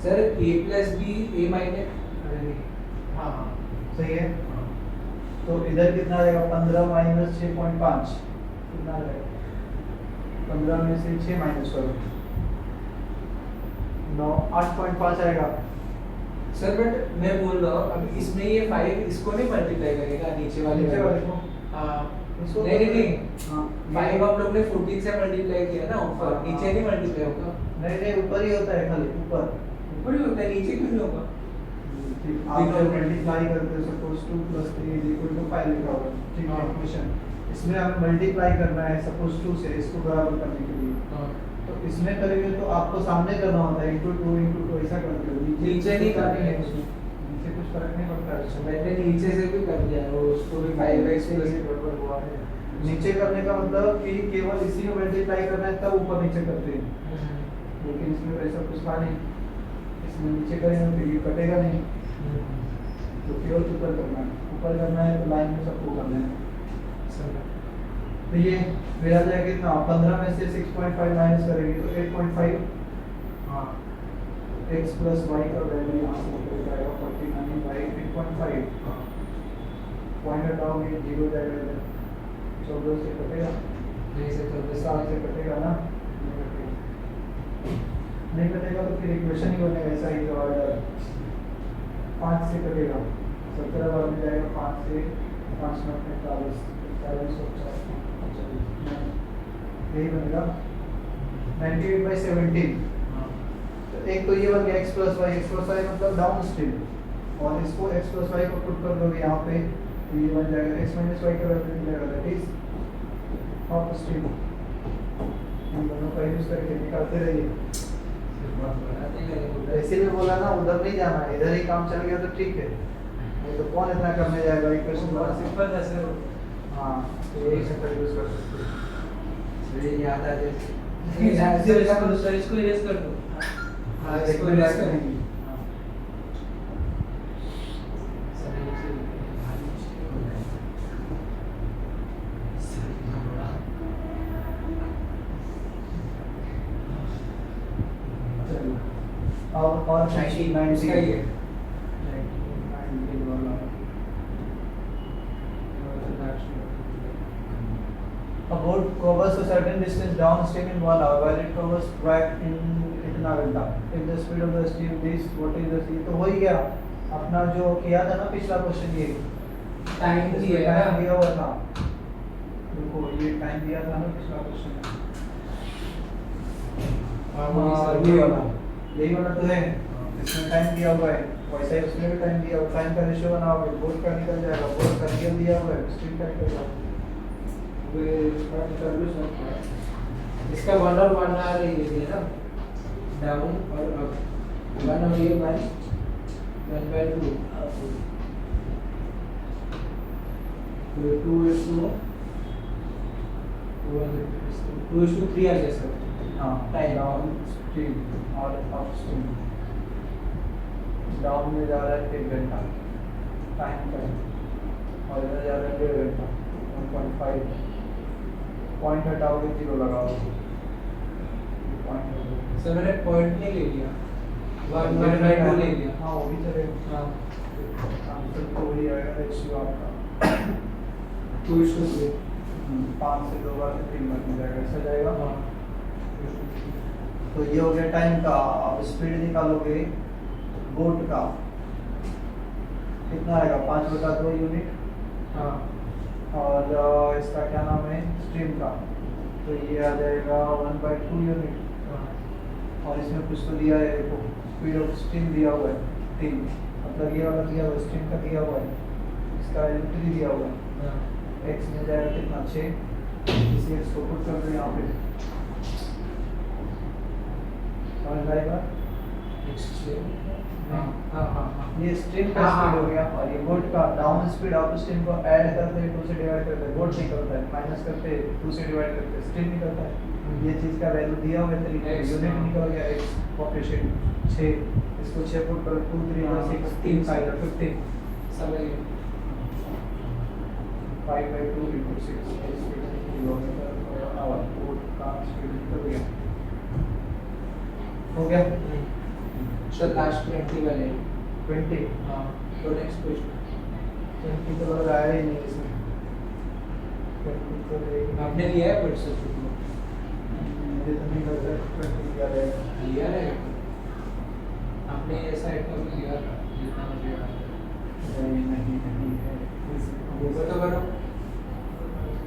Sir a plus b a minus अरे नहीं हाँ हाँ सही है। तो इधर कितना आ जाएगा 15 - 6.5 कितना आ जाएगा, 15 में से 6 माइनस करो 9 8.5 आएगा। सर बट मैं बोल रहा हूँ अब इसमें ये 5 इसको नहीं मल्टीप्लाई करेगा नीचे वाले नीचे वाले को हाँ इसको नहीं हाँ 5 हम लोग ने 14 से मल्टीप्लाई किया ना ऊपर, हाँ। नीचे नहीं मल्टीप्लाई होगा। नहीं ऊपर ही होता है, खाली ऊपर। ऊपर ही होता है, नीचे क्यों नहीं होगा? आप जब मल्टीप्लाई करते हो सपोज 2 + 3 = 5 लिखा होगा, ठीक है। इक्वेशन इसमें हमें मल्टीप्लाई करना है सपोज 2 से, इसको बराबर करने के लिए। हाँ तो इसमें करेंगे तो आपको सामने करना होता है *2 ऐसा करके नीचे नहीं करना है। नीचे कुछ फर्क नहीं पड़ता है। मैंने नीचे से भी कर दिया है, वो उसको भी 5x से ये गड़बड़ हुआ है। नीचे करने का मतलब कि केवल इसी में मल्टीप्लाई करना है तब ऊपर नीचे करते हैं, लेकिन इसमें ऐसा कुछ था नहीं। इसमें नीचे करेंगे तो ये कटेगा नहीं, तो केवल ऊपर करना है। ऊपर करना है तो लाइन में सबको करना है। तो ये मेरा जाएगा कितना, 15 में से 6.5 माइनस करेंगे तो 8.5। हाँ x प्लस y का वैल्यू यहाँ से निकल जाएगा 49 बाई 8.5। पॉइंट हटाओगे 0 जाएगा इधर, 14 से कटेगा, नहीं से तो 7 से कटेगा ना, नहीं कटेगा तो फिर इक्वेशन ही बनेगा ऐसा ही। तो ऑर्डर 5 से कटेगा, 17 बार में जाएगा 5 से, 5 में 45, 40 यही बनेगा 98/17। तो एक तो ये बन गया x प्लस वाई मतलब डाउन स्ट्रीम, और इसको x प्लस वाई को पुट कर दोगे यहाँ पे तो ये बन जाएगा x माइनस वाई का वैल्यू मिलेगा, दैट इज अप स्ट्रीम। इन दोनों का यूज करके निकालते रहिए। ऐसे भी बोला ना, उधर नहीं जाना है, इधर ही काम चल गया तो ठीक है, नहीं तो कौन इतना करने जाएगा इक्वेशन बड़ा बड़ा। सिंपल जैसे हाँ तो यही सिंपल यूज कर सकते हैं। मुझे याद आ जैसे इसको इरेज कर दो। हाँ इसको इसको रिलैक्स रिलैक्स करेंगे। करेंगे। और 90 उसका ही है। A boat covers a certain distance downstream in 1 hour while it covers back in इतना घंटा। If the speed of the stream is what is the speed, तो हो ही गया अपना जो किया था ना पिछला क्वेश्चन, ये टाइम इसमें दिया टाइम है दिया हुआ था। देखो ये टाइम दिया था ना पिछला क्वेश्चन में। ये वाला, यही वाला तो है, इसमें टाइम दिया हुआ है, वैसा ही उसमें भी टाइम दिया हुआ है। टाइम का रेशियो बनाओगे, बोट का निकल जाएगा, बोट का रियल दिया हुआ है, स्ट्रीम का निकल जाएगा। इसका 1 और 1 आ रही है ना, डाउन और अप, 1 और ये 1/2, तो 2:3 आ गया सर। हाँ टाइम डाउन स्ट्रीम और अप स्ट्रीम। डाउन में जा रहा है 1 घंटा टाइम का, और इधर जा रहा है 1.5 घंटा 1.5। पॉइंट हटाओगे 0 लगाओगे, पॉइंट सर मैंने पॉइंट नहीं ले लिया, 1/2 ले लिया। हाँ वो भी चलेगा। हाँ आंसर तो वही आएगा रेशियो आपका 2:3। 5 से 2 बार से 3 बार में जाएगा, ऐसा जाएगा। हाँ तो ये हो गया टाइम का। अब स्पीड निकालोगे बोट का, कितना आएगा 5/2 यूनिट, हाँ और इसका क्या नाम है स्ट्रीम का, तो ये आ जाएगा 1/2 यूनिट। और इसमें कुछ तो दिया है, देखो स्पीड ऑफ स्ट्रीम दिया हुआ है 3, मतलब ये वाला दिया हुआ है, स्ट्रीम का दिया हुआ है, इसका वैल्यू 3 दिया हुआ है। x में जाएगा कितना 6, इसी x को पुट कर दो यहाँ पे, समझ आएगा। हाँ हाँ हाँ ये स्ट्रीम का हाँ, हाँ। स्पीड हो गया, और ये बोट का डाउन स्पीड अप स्ट्रीम को ऐड करते हैं 2 से डिवाइड करते हैं, बोट निकलता है, माइनस करते हैं 2 से डिवाइड करते हैं, स्ट्रीम निकलता है। ये चीज का वैल्यू दिया हुआ है तरीके X, यूनिट हाँ। निकल गया x कोएफिशिएंट 6, इसको 6 पुट करो 2 3 6 3 5 15 समझ गए। 5/2 × 6 किलोमीटर पर आवर बोट का स्पीड निकल गया। हो गया सर लास्ट 20 वाले 20। हाँ तो नेक्स्ट क्वेश्चन 20 तो लग आया ही नहीं इसमें, 20 तो रहेगी। आपने लिया है बट सर मुझे तो नहीं लग रहा 20 क्या रहेगा। लिया है आपने ऐसा आइटम लिया था जितना मुझे याद है। नहीं है वो तो करो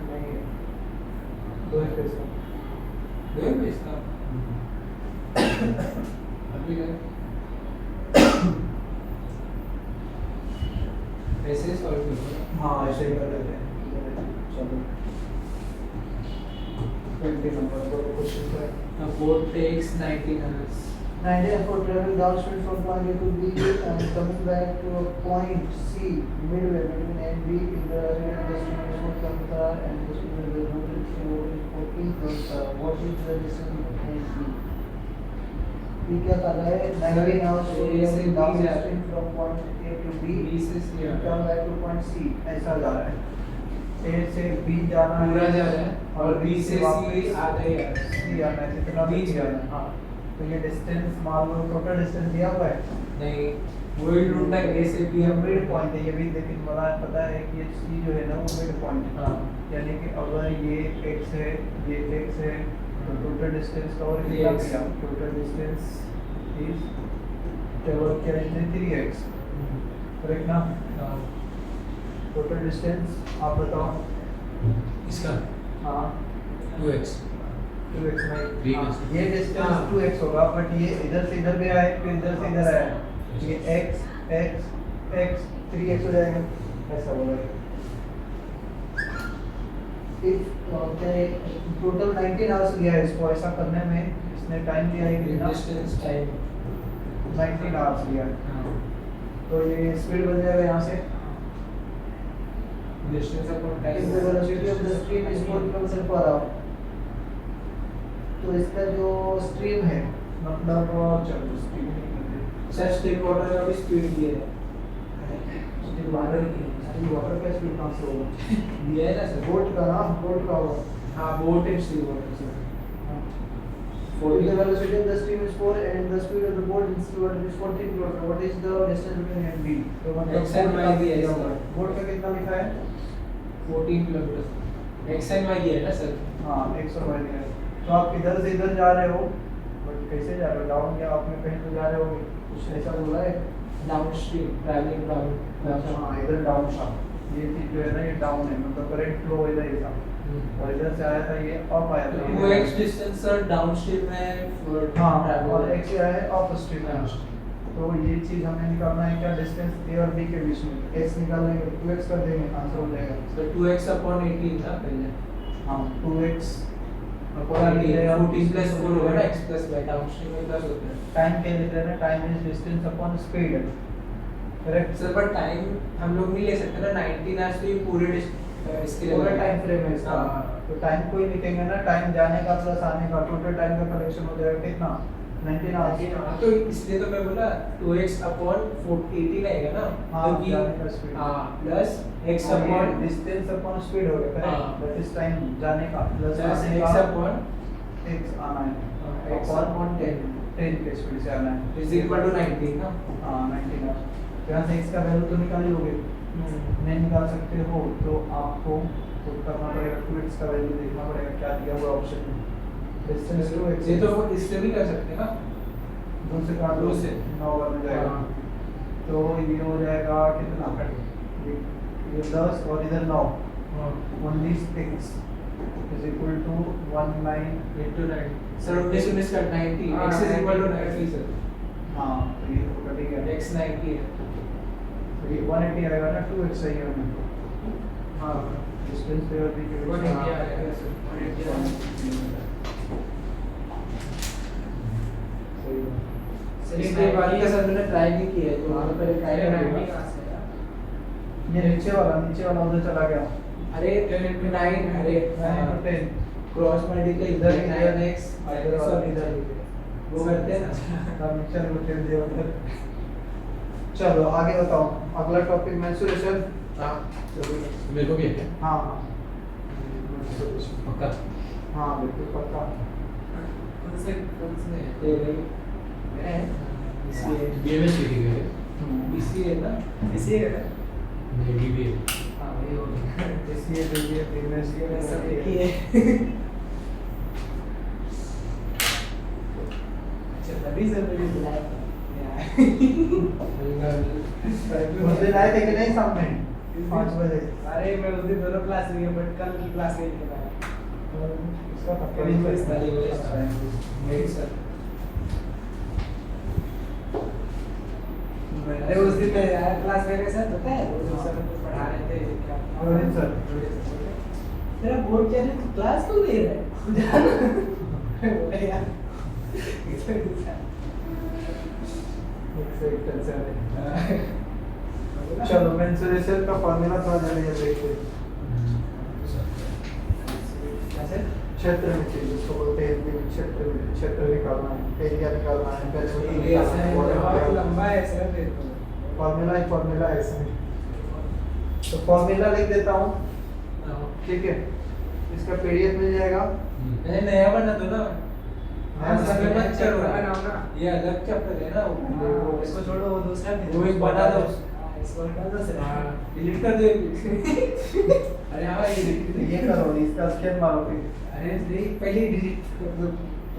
नहीं है, 2 है इसका। दो पेज का अभी गए ऐसे सॉल्व करो। हाँ ऐसे ही कर लेते हैं। चलो 20 नंबर को क्वेश्चन का है। A boat takes 19 hours. 19 for travel downstream from point A to B and coming back to a point C midway between A and B in the destination of Calcutta and destination of the route is 14 kilometer. What is the distance between A and B? B क्या कर रहा है? 19 hours for A से B downstream from point A to B B से C and आ रहा come back to point C ऐसा जा रहा है। A से B जाना है पूरा जा रहा है और B से C वापस आधा ही आ रहा है। C आना है कितना B B जाना है। हाँ तो ये डिस्टेंस मान लो टोटल डिस्टेंस दिया हुआ है। नहीं वही रूट है A से B ये हम मिड पॉइंट है ये भी, लेकिन मुझे पता है कि ये C जो है ना वो मिड पॉइंट है। हाँ। यानी कि अगर ये x है ये x है तो टोटल डिस्टेंस का और ये कितना x। किया? टोटल डिस्टेंस इज ट्रेवल किया इसने 3x करेक्ट ना? हाँ। टोटल डिस्टेंस आप बताओ। इसका हाँ 2x 2x नहीं, 3x। हाँ, ये डिस्टेंस हाँ। 2x होगा बट ये इधर से इधर गया है फिर इधर से इधर आया है ये x x x 3x हो जाएगा ऐसा बोला है। इफ टोटल 19 आवर्स लिया है इसको ऐसा करने में, इसने टाइम लिया है कितना? डिस्टेंस टाइम 19 आवर्स लिया है हाँ तो ये स्पीड बन जाएगा यहाँ से। Distance upon If the velocity of the stream is 4 kilometer per hour तो इसका जो स्ट्रीम है मतलब चलो स्ट्रीम सर स्टिल वाटर का भी स्पीड दिया है स्ट्रीम वाटर का स्पीड कहाँ से होगा? दिया है ना सर बोट का ना, बोट का होगा। हाँ boat and still water sir If the velocity of the stream is 4 and the speed of the boat in still water is 14 kilometer, what is the distance between A and B? तो मतलब X and बोट Y का दिया है दिया इसका। हुआ है। बोट का कितना लिखा है? 14 किलोमीटर एक्स एंड वाई दिया है ना सर हाँ 100 माइल है। तो आप इधर से इधर जा रहे हो बट कैसे जा रहे हो? डाउन या आपने कहीं तो जा रहे हो कुछ ऐसा बोला है? डाउन स्ट्रीम ट्रैवलिंग डाउन हाँ इधर डाउन था, ये चीज जो है ना ये डाउन है मतलब करंट फ्लो इधर ही था और इधर से आया था ये अप आया था। 2x distance sir down stream में हाँ और x आया है अप स्ट्रीम में। तो ये चीज हमें निकालना है क्या? डिस्टेंस A और B के बीच में x निकालेंगे 2x कर देंगे आंसर हो जाएगा। सर 2x अपॉन 18 था पहले हाँ 2x अपॉन 14 प्लस 4 होगा ना x plus y down stream में प्लस होता है टाइम क्या लिख रहे हैं? Time is distance upon speed correct. Sir पर टाइम हम लोग नहीं ले सकते ना 19 आवर्स तो ये पूरे इसके लिए पूरा टाइम फ्रेम है इसका। हाँ। तो टाइम कोई लिखेंगे ना, टाइम जाने का प्लस आने का टोटल टाइम का कलेक्शन हो जाएगा कितना? 19 आवर्स। तो इसलिए तो मैं बोला 2x अपॉन 18 आएगा ना हाँ, क्योंकि जाने का speed। हाँ प्लस x और ये अपॉन डिस्टेंस अपॉन स्पीड हो गया हाँ। करेक्ट। दैट इज टाइम जाने का प्लस प्लस आने x का अपॉन x आना है x अपॉन 10 10 के स्पीड से आना है इज इक्वल टू 19 ना हाँ 19 आवर्स। तो यहाँ से x का वैल्यू तो निकाल ही लोगे, नहीं निकाल सकते हो तो आपको तो करना पड़ेगा 2x का वैल्यू देखना पड़ेगा क्या दिया हुआ ऑप्शन में। डिस्टेंस 2x ये तो इससे भी कर सकते हैं ना 2 से काट दो दो से। 9 बन जाएगा। हाँ। तो ये हो जाएगा कितना? ये 10 और इधर 9 only 6 is equal to 19 into 9 sir 19 का 90 हाँ, x is equal to 90 90 sir हाँ तो ये तो कट ही गया। x 90 है तो ये 180 आएगा ना 2x सही है हमें। हाँ डिस्टेंस पे और भी के बीच में। 180 आएगा सर 180 आएगा सही है। इसके बाद का सर मैंने ट्राई नहीं किया है तो वहाँ पर ट्राई करना ये नीचे वाला उधर चला गया। अरे 9 अरे 9 to 10 क्रॉस मल्टीप्लाई इधर इधर इधर 9x और इधर वो करते हैं ना मिक्सचर रोटेट दिया उधर। चलो आगे बताओ अगला टॉपिक मेंसुरेशन। हाँ मेरे को भी है क्या? हाँ पक्का हाँ बिल्कुल पक्का। कौन से ये नहीं है इसलिए बीएमएस लिखेंगे इसलिए ना इसलिए है नहीं बीबीए हाँ ये हो गया इसलिए देखिए प्रीवियस ये सब लिखिए अच्छा तभी से मुझे बुलाया मुझे लाए थे कि नहीं सामने 5 बजे। अरे मैं उस दिन दोनों क्लास लिए बट कल की क्लास नहीं किया इसका पक्का इंग्लिश वाली मेरी सर अरे उस दिन मैं आया क्लास में सर पता है वो जो सर कुछ पढ़ा रहे थे क्या रोहित सर। तेरा बोर्ड क्या है क्लास क्यों ले रहा है बोले यार चलो मेंसुरेशन का फॉर्मूला थोड़ा जल्दी जल्दी देखते हैं। कैसे क्षेत्र में चाहिए उसको बोलते हैं हिंदी में क्षेत्र निकालना है, एरिया निकालना है, पेरीमीटर ये निकालना है, बहुत वॉल्यूम लंबा है सर फॉर्मूला है इसमें। तो फॉर्मूला लिख देता हूँ, ठीक है। इसका पीडीएफ मिल जाएगा। मैंने नया बना दो ना हाँ, सर इसमें मत चैप्टर करो बनाओ ना ये अलग चैप्टर है ना वो इसको छोड़ो, वो दूसरा वो एक बना दो इसको हटा दो सर। डिलीट कर दो अरे हाँ ये करो, इसका स्कैन मारो फिर। अरे नहीं पहले डिलीट कर दो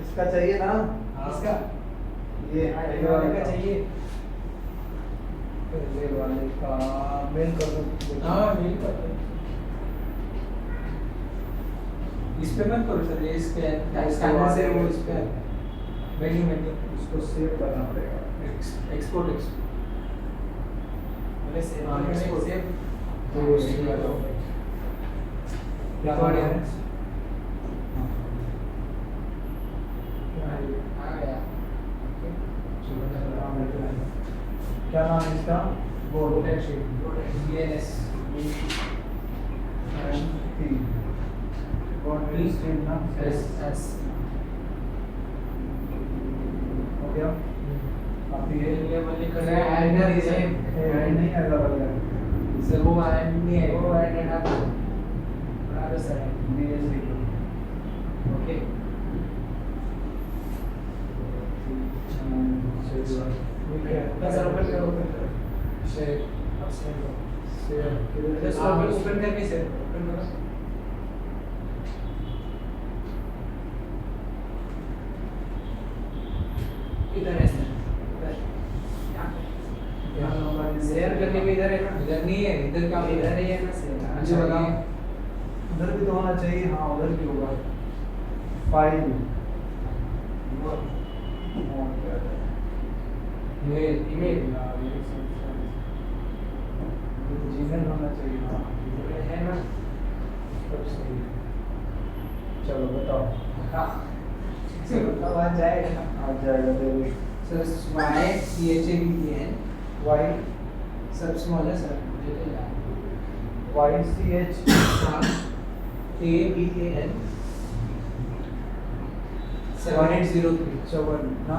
इसका चाहिए ना, इसका ये ये वाले का चाहिए ये वाले का मेल कर दो। हाँ मेल कर दो इस पे मत करो सर ये स्कैनर से वो इस पे मेन्यू इसको सेव करना पड़ेगा। एक्सपोर्ट बोले सेव सेव तो सेव करो। रिकॉर्ड है आ गया क्या नाम है इसका? बोर्ड DNS स्ट्रीम ना S हो गया। आप ये वाली कर रहे हैं ऐड नहीं सेम ऐड नहीं आएगा वाला सर वो ऐड नहीं है वो ऐड है ना बराबर sir DSC okay sir open करो शेयर अब शेयर करो जस्ट ओपन करके शेयर ओपन करो इधर है सर शेयर करने में इधर है ना इधर नहीं है इधर क्या इधर ही है ना शेयर मुझे बताओ, उधर भी तो होना चाहिए। हाँ उधर भी होगा। फाइल ईमेल जीमेल होना चाहिए। हाँ है ना सब सही है। चलो बताओ। अब आ जाएगा आ जाएगा। देखो सर YCHAVEN वाई सब स्मॉल है सर YCH AVAN 7803 चवन ना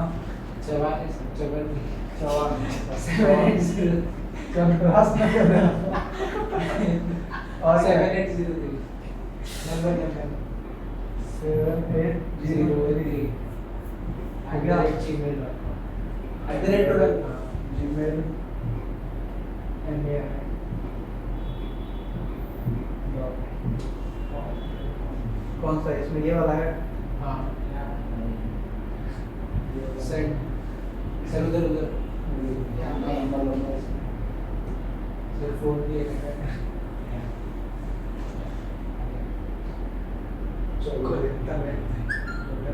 जवान है सर जवान चवन 7803 कब क्लास में कर रहे और 7803 नंबर 7803 हो गया। जीमेल कौन सा इसमें ये वाला है? हाँ सेंड सर उधर उधर सर फोन दिए चलो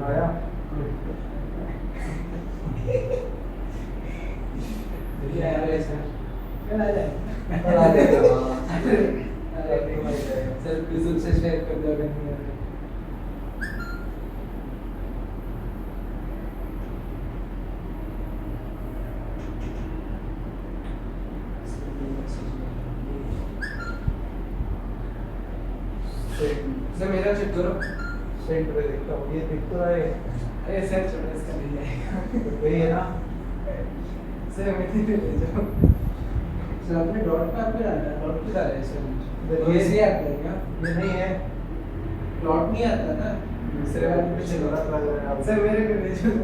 आया। सर प्लीज उससे शेयर कर दो अगर नहीं है सर मेरा चेक करो सेंट पे देखता हूँ, ये दिख तो रहा है। अरे सर छोटा इसका नहीं जाएगा वही है ना? सर मैं ले जाओ सर आपने डॉट पे आपने डाला डॉट पे डाला है सर ये से आता है क्या ये नहीं है। डॉट नहीं आता ना दूसरे वाले पे चलो गलत लग रहा है आपको। सर मेरे को ले जाओ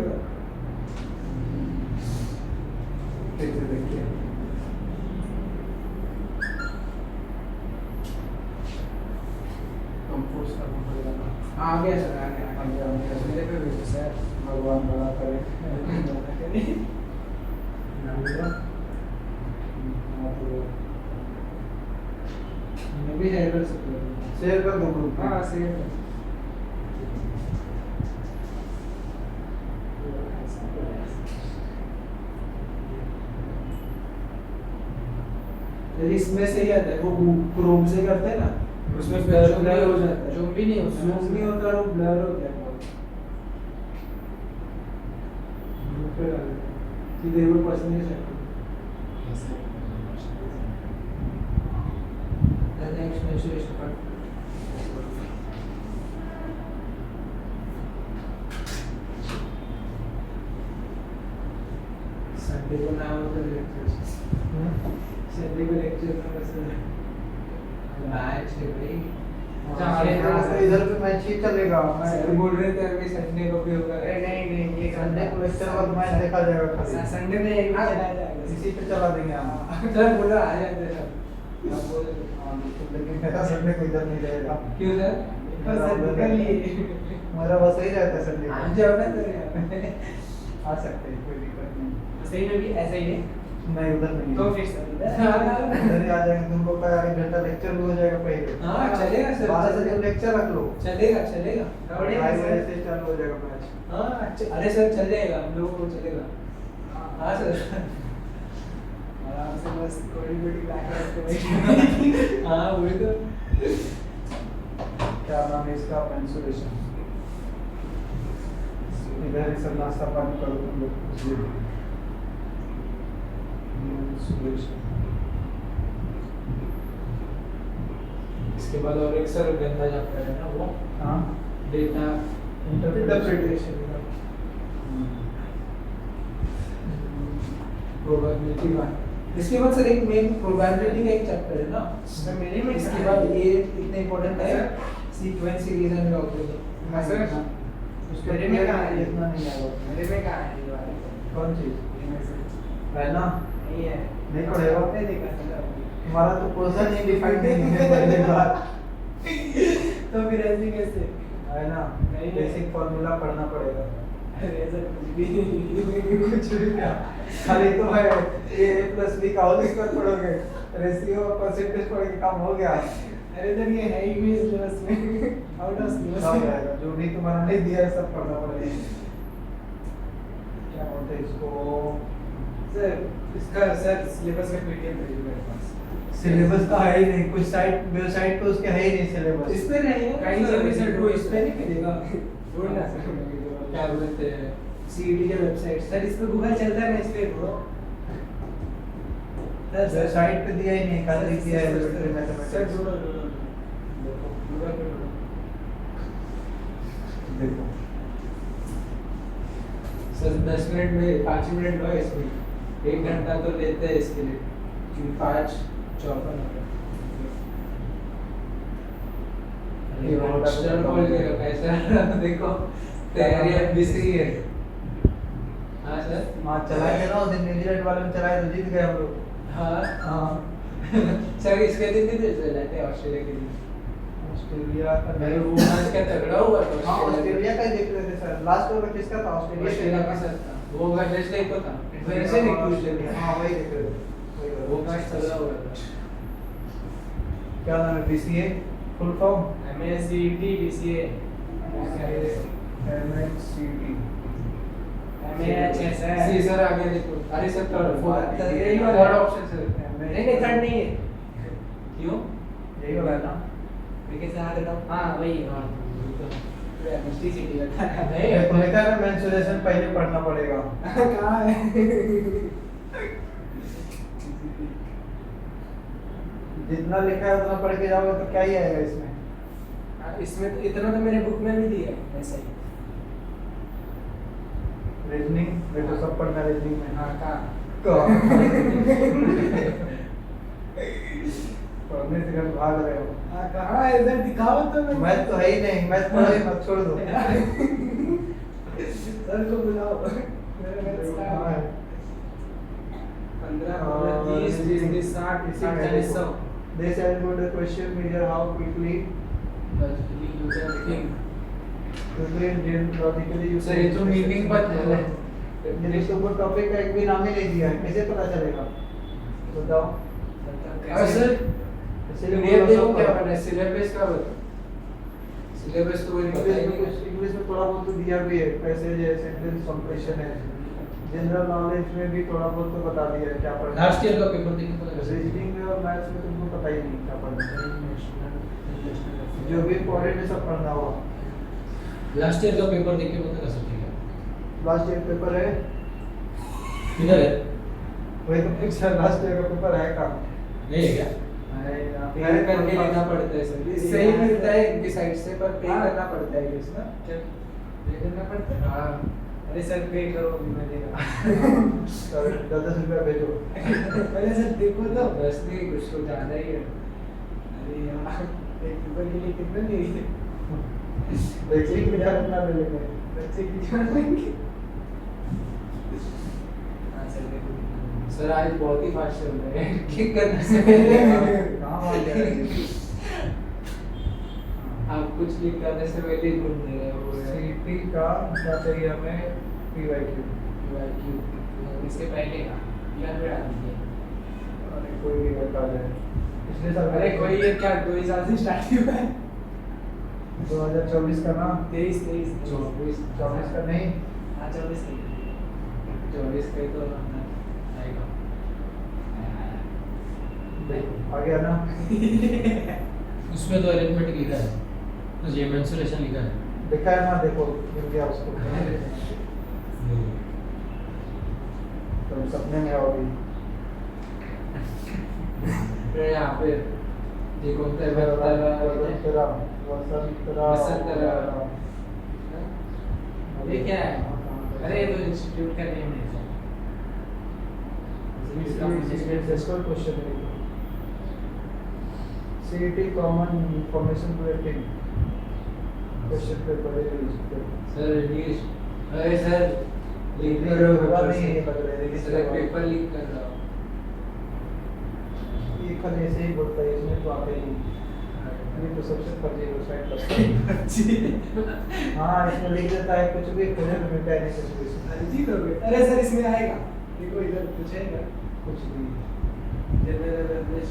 ठीक है देखिए। कंपोज करना पड़ेगा ना। आ गया सर आ गया मेरे पे भेजो सर भगवान भला करे। मैं भी शेयर कर सकता हूँ शेयर कर दो ग्रुप में। हाँ शेयर कर यदि इसमें से ही आता है वो क्रोम से करते हैं ना उसमें ब्लर हो जाता है ज़ूम भी नहीं होता ज़ूम नहीं होता और ब्लर हो जाता है फिर आ जाएगा सीधे वो परसेंटेज रखो नेक्स्ट मेंसुरेशन पार्ट संडे को ना हो तो लेक्चर संडे को लेक्चर में बस मैच है भाई इधर पे मैच ही चलेगा सर बोल रहे थे अभी संडे को भी होगा नहीं ये संडे को लेक्चर और मैच देखा जाएगा खाली संडे में एक भी चला जाएगा इसी पे चला देंगे हम सर बोला आ जाते सब आप बोल लेकिन मेरा संडे को इधर नहीं रहेगा क्यों सर मेरा बस ही रहता है संडे आ जाओ ना सर यार आ सकते हैं कोई दिक्कत नहीं सही में भी ऐसा ही है नहीं उधर नहीं तो फिर सर इधर ही आ जाएंगे तुमको का 1 घंटा लेक्चर भी हो जाएगा पहले हाँ चलेगा सर 12 से तुम लेक्चर रख लो चलेगा चलेगा 2:30 बजे से चालू हो जाएगा मैच हाँ अरे सर चल जाएगा हम लोगों को चलेगा हाँ सर आराम से बस कोई बड़ी हाँ वही तो क्या नाम है इसका मेंसुरेशन इधर ही सब नाश्ता पानी करो तुम लोग मेंसुरेशन इसके बाद और एक सर गंदा चैप्टर है ना वो हाँ डेटा इंटरप्रिटेशन प्रोबेबिलिटी का इसके बाद सर एक मेन प्रोबेबिलिटी का एक चैप्टर है ना मेरे में इसके बाद ये इतना इम्पोर्टेंट है सीक्वेंस सीरीज एंड लॉगरिथम हाँ सर उसके मेरे में कहाँ है? इतना नहीं आएगा मेरे में कहाँ है ये वाला? कौन चीज ये में से है ना नहीं है नहीं पढ़ेगा आपने देखा था तुम्हारा तो क्वेश्चन ही डिफाइंड नहीं है पहले बार तो फिर ऐसे कैसे है ना नहीं। बेसिक फार्मूला पढ़ना पड़ेगा अरे ऐसा कुछ भी नहीं कुछ भी नहीं खाली तो है a प्लस b का होल स्क्वायर पढ़ोगे रेशियो परसेंटेज पढ़ के काम हो गया अरे सर ये है ही नहीं सिलेबस में आउट ऑफ सब सिलेबस आएगा जो भी तुम्हारा नहीं दिया है सब पढ़ना पड़ेगा क्या बोलते हैं इसको सर इसका सर सिलेबस का पीडीएफ भेजो मेरे पास सिलेबस का है ही नहीं कुछ साइट वेबसाइट पे उसके है ही नहीं सिलेबस इस पे नहीं है कहीं से भी सर वो इस पे नहीं मिलेगा ढूंढ ना सर क्या बोलते हैं सीईडी के वेबसाइट सर इस पे गूगल चलता है मैं इस पे ब्रो वेबसाइट पे दिया ही नहीं खाली दिया है सर मैथमेटिक्स ढूंढो ढूंढो गूगल पे ढूंढो देखो सर 10 मिनट में 5 मिनट लो इसमें 1 घंटा तो लेते हैं इसके लिए 5 54 ये बहुत मास्टर बोल के कैसा देखो तैयारी एमबीसी है हाँ सर हाँ चलाए थे ना उस दिन न्यूजीलैंड वाले में चलाए तो जीत गए हम लोग हाँ हाँ सर इसके दिन कितने चले थे ऑस्ट्रेलिया के दिन ऑस्ट्रेलिया का मेरे वो मैच क्या तगड़ा हुआ था हाँ ऑस्ट्रेलिया का ही देख रहे थे सर लास्ट ओवर किसका था ऑस्ट्रेलिया का सर था वो वेडनेसडे को था वेडनेसडे नहीं ट्यूसडे हाँ वही देख रहे थे वो मैच तगड़ा हुआ था क्या नाम है BCA full form MSCET BCA MHCT MHS है सी सर आगे देखो अरे सर थर्ड यही वाला थर्ड ऑप्शन सर नहीं नहीं थर्ड नहीं है क्यों यही वाला है ना विकेट से हाथ हटाओ हाँ वही हाँ एमएससीईटी नहीं तो लिखा है मेंसुरेशन पहले पढ़ना पड़ेगा कहाँ है जितना लिखा है उतना पढ़ के जाओगे तो क्या ही आएगा इसमें इसमें तो इतना तो मेरे बुक में भी दिया है ऐसा ही रीजनिंग देखो सब पढ़ना रीजनिंग में हाँ कहाँ पढ़ने से घर भाग रहे हो हाँ कहाँ है इधर दिखाओ तो मैथ तो है ही नहीं मैथ पढ़ो ही मत छोड़ दो सर को बुलाओ मेरे मैथ्स का हाँ। 15 20 30 60 इसी में 40 100 This and the question measure how quickly quickly and logically you sir ये तो मीटिंग पर है ये तो टॉपिक का एक भी नाम ही नहीं दिया है कैसे पता चलेगा बताओ और सर इसलिए ये बोला देखो सब क्या पढ़ो। बना है सिलेबस का बता सिलेबस तो वही पता ही नहीं इंग्लिश में थोड़ा बहुत तो दिया भी है पैसेज है सेंटेंस कंप्लीशन है जनरल नॉलेज में भी थोड़ा बहुत तो बता दिया है क्या पढ़ना लास्ट ईयर का पेपर देख के पता चला रीजनिंग में और मैथ्स में तुमको पता ही नहीं क्या पढ़ना है जो भी इम्पोर्टेंट है सब पढ़ना होगा लास्ट ईयर का पेपर देख के पता कर सकते हैं लास्ट ईयर पेपर है किधर है? वही तो पिक्चर लास्ट ईयर का पेपर है काम। नहीं है क्या? पे करके लेना पड़ता है सर, सही मिलता है इनकी साइड से, पर पे करना पड़ता है इसका। क्या पे करना पड़ता है? हाँ अरे सर पे करो मैं देगा। 10 रुपया भेजो। पहले सर देखो तो। बस नहीं, कुछ तो ज्यादा ही है। अरे यार एक पेपर के लिए कितना देंगे? देखिए कितना कितना ले लेंगे। बच्चे की जान लेंगे। हाँ सर देखो कितना देंगे। सर आज बहुत ही फास्ट चल रहा है, क्लिक करने से पहले कहाँ आ गया ये? आप कुछ क्लिक करने से पहले ही ढूंढ ले रहे हो। सीटी का क्या चाहिए हमें? PYQ। इसके पहले का या फिर आगे। अरे कोई भी बता जाए। पिछले साल अरे कोई ये क्या 2000 से स्टार्ट हुआ है? 2024 का ना? 23 24 का नहीं? हाँ 24 नहीं 24 का ही तो आएगा। आ गया ना? उसमें तो अरिथमेटिक लिखा है, तो ये मेंसुरेशन लिखा है। देखा है ना, देखो मिल गया उसको। तुम सपने में आओगी। फिर यहाँ पे देखो ये क्या है? अरे ये तो इंस्टीट्यूट का नेम है सर। क्वेश्चन है। CET common information rating question paper है। सर रिलीज, अरे सर लिख कर रहे हो होगा पेपर नहीं से। लग रहा है सर पेपर लीक कर रहा हूँ। ये खाली ऐसे ही बोलता है, इसमें तो आते ही नहीं। ये तो सबसे फर्जी वेबसाइट लगता है। हाँ इसमें लिख देता है कुछ भी, खोजने में मिलता है नहीं कुछ भी। जीत हो गए। अरे सर इसमें आएगा देखो इधर पूछेगा कुछ भी जनरल अवेयरनेस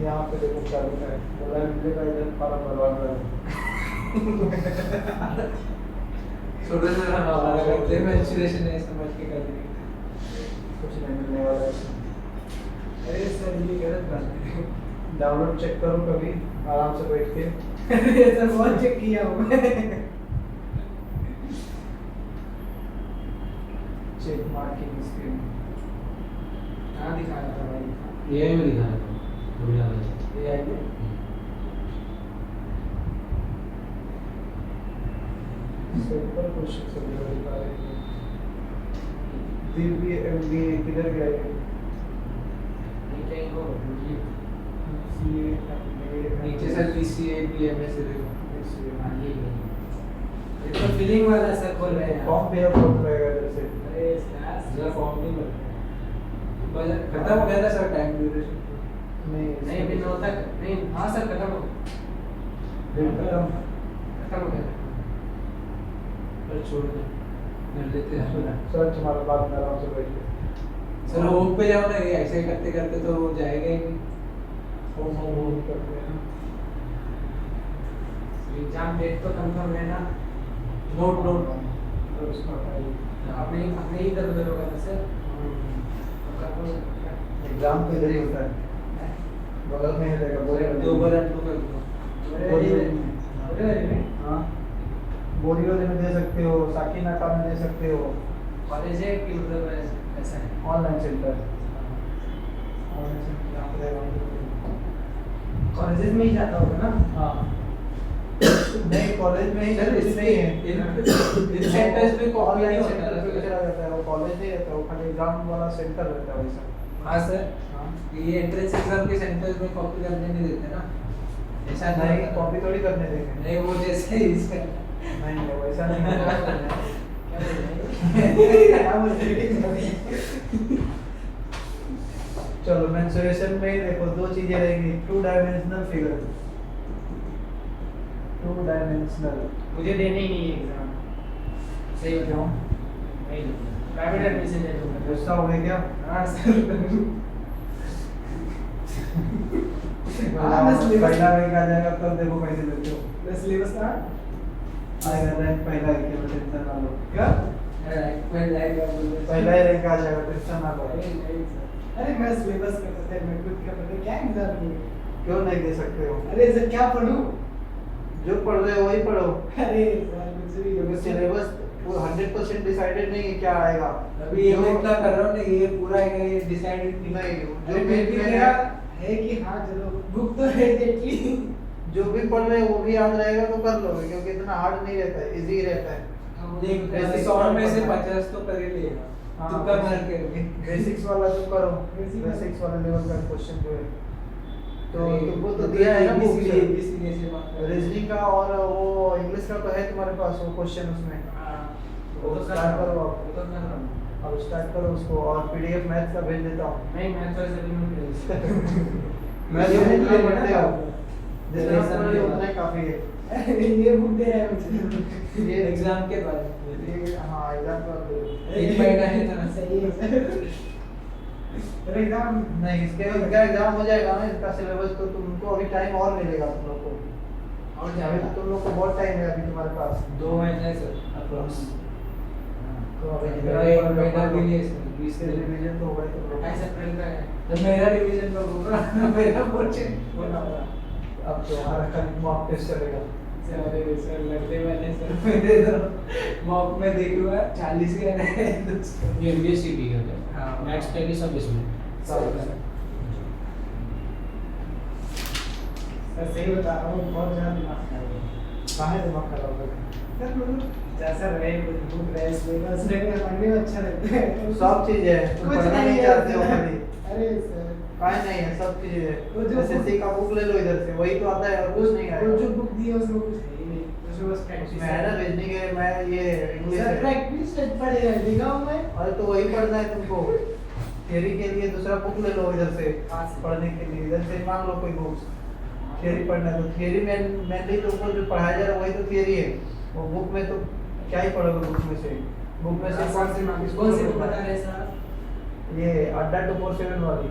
यहाँ पे देखो क्या लिखा है, बोला है मिलेगा इधर फॉर्म भरवा रहा है। छोटे से हमारा करते हैं, मेंस्ट्रुएशन है समझ के कर देंगे। कुछ नहीं मिलने वाला है इसमें। अरे सर ये गलत बात है। डाउनलोड चेक करो कभी आराम से बैठ के। अरे सर बहुत चेक किया हूँ मैं। चेक मार्किंग स्क्रीन हाँ दिखा रहा था भाई। ये में लिखा है तो बढ़िया है। ये आई है। सिंपल क्वेश्चन सब लिखा है। दिव्य एमबी किधर गया है? कहीं हो सीए नीचे सर BCA BMS देखो। हाँ ये ये तो फीलिंग वाला सर खोल रहे हैं। फॉर्म पे अब खोल रहेगा जैसे। अरे यार जरा फॉर्म नहीं भर बजट खत्म हो गया था सर, टाइम ड्यूरेशन नहीं अभी 9 तक नहीं। हाँ सर खत्म हो दिन खत्म। हो गया। पर छोड़ दो, कर देते हैं। सर तुम्हारा बात में आराम से बैठ के। सर होम पे जाओ ना, ये ऐसे करते करते तो जाएगा ही नहीं। होम करते हैं ना। एग्जाम डेट तो कंफर्म है ना? नोट और उसका फाइल आपने आपने ही इधर उधर होगा ना सर? एग्जाम तो इधर ही होता है, बगल में ही रहेगा। दो बार अनडू कर दो। हाँ बोरी वाले में दे सकते हो, साकीनाका में दे सकते हो। कॉलेज है कि मतलब ऐसा है? ऑनलाइन सेंटर ऑनलाइन सेंटर यहाँ पे रहेगा। कॉलेजेस में ही जाता होगा ना? हाँ नहीं कॉलेज में ही सर कुछ इसमें नहीं है। इन सेंटर्स में कॉपी ऑनलाइन नहीं सेंटर पे होता चला जाता है, वो कॉलेज नहीं रहता, वो खाली एग्जाम वाला सेंटर रहता है वैसा। हाँ सर, हाँ ये एंट्रेंस एग्जाम के सेंटर्स में कॉपी करने नहीं देते ना, ऐसा नहीं कॉपी थोड़ी करने देंगे। नहीं वो जैसे इसका नहीं वैसा नहीं होगा। क्या बोल रहे हैं? चलो मेंसुरेशन में ही देखो दो चीजें रहेंगी, 2 डायमेंशनल फिगर। 2 डायमेंशनल मुझे देने ही नहीं है एग्जाम। सही बताऊं? नहीं प्राइवेट एडमिशन ले लूंगा। गुस्सा हो गया क्या? हाँ सर। हाँ, बस सिलेबस पहला रैंक आ जाएगा तब देखो कैसे देते हो। सिलेबस का आएगा रैंक पहला ही, केवल टेंशन ना लो। क्या? पहला ही रैंक आ जाएगा, टेंशन ना लो। अरे मैं सिलेबस का पता है, मैं खुद का पता है, क्या एग्जाम दूँ? क्यों नहीं दे सकते हो? अरे सर क्या पढ़ूं? जो पढ़ रहे हो वही पढ़ो, अरे सर कुछ भी क्योंकि सिलेबस वो 100% डिसाइडेड नहीं है क्या आएगा। अभी ये मैं इतना कर रहा हूँ ना, ये पूरा है ये डिसाइडेड नहीं, अरे फिर भी मेरा है कि हाँ चलो बुक तो है देखी। जो भी पढ़ रहे हैं वो भी याद रहेगा तो कर लोगे, क्योंकि इतना हार्ड नहीं रहता है, इजी रहता है। देख Basics 100 में वाला से पढ़ना। 50 तो कर ही लेगा। हाँ, तुक्का मार के बेसिक्स वाला जो करो, Basic बेसिक्स वाला लेवल का क्वेश्चन जो है तो अरे, तुमको तो दिया है ना बुक ABCD ABCD से बात कर। रीजनिंग का, और वो इंग्लिश का तो है तुम्हारे पास वो क्वेश्चन उसमें। वो तो स्टार्ट करो आप। वो तो कर रहा हूँ। अब स्टार्ट करो उसको, और पीडीएफ मैथ्स का भेज देता हूँ। नहीं मैं तो सप्लीमेंट मैं ये नहीं बुक ले पढ़ते लेना। हो, जितना पढ़ोगे उतना ही काफी है। ये बुक दे रहा है मुझे। ये एग्जाम के बाद ये हाँ एग्जाम का तो एक महीना है ना। सही है सर। अरे एग्जाम नहीं, इसका एग्जाम हो जाएगा ना, इसका सिलेबस तो तुमको अभी टाइम और मिलेगा तुम लोग को। और अभी जाएगा तो तुम लोग को बहुत टाइम है अभी तुम्हारे पास। 2 महीने सर अप्रॉक्स। तो अभी मेरा एक महीना भी नहीं है सर, 20 इसके दिन। रिवीजन तो हो गए तुम लोग। 28 अप्रैल का है। तो मेरा रिवीजन का होगा, मेरा क्वेश्चन होना होगा। अब तो हमारा कल मॉक टेस्ट चलेगा। अरे सर लगने वाले सर, मेरे तो मॉक में देखूंगा 40 के रहे ये एमबीएससीटी का है। हाँ। मैथ्स टैली सब इसमें। सर सही बता रहा हूँ, बहुत ज्यादा दिमाग खराब है। कहाँ दिमाग खराब हो गया? सर मतलब जैसा रहे कुछ बुक रहे सिलेबस रहे पढ़ने में अच्छा लगता है। सब चीज है, तुम कुछ पढ़ना नहीं है चाहते हो सर। खाली। अरे सर काहे नहीं है, सब चीज है। वो जो एसएससी का बुक ले लो इधर से, वही तो आता है और कुछ नहीं वो जो आएगा। बुक दी है उसमें कुछ है ही नहीं, उसमें बस प्रैक्टिस उसमें है ना रीजनिंग है, मैं ये इंग्लिश सर है। प्रैक्टिस पढ़े दिखाऊं मैं। अरे तो वही पढ़ना है तुमको। थियरी के लिए दूसरा बुक ले लो इधर से, कहाँ से? पढ़ने के लिए इधर से मांग लो कोई बुक्स। थियरी पढ़ना है तो थियरी में मेनली तुमको जो पढ़ाया जा रहा है वही तो थियरी है। वो बुक में तो क्या ही पढ़ोगे बुक में से। बुक में से कौन सी बुक बता रहे हैं सर आप? ये अड्डा 247 वाली।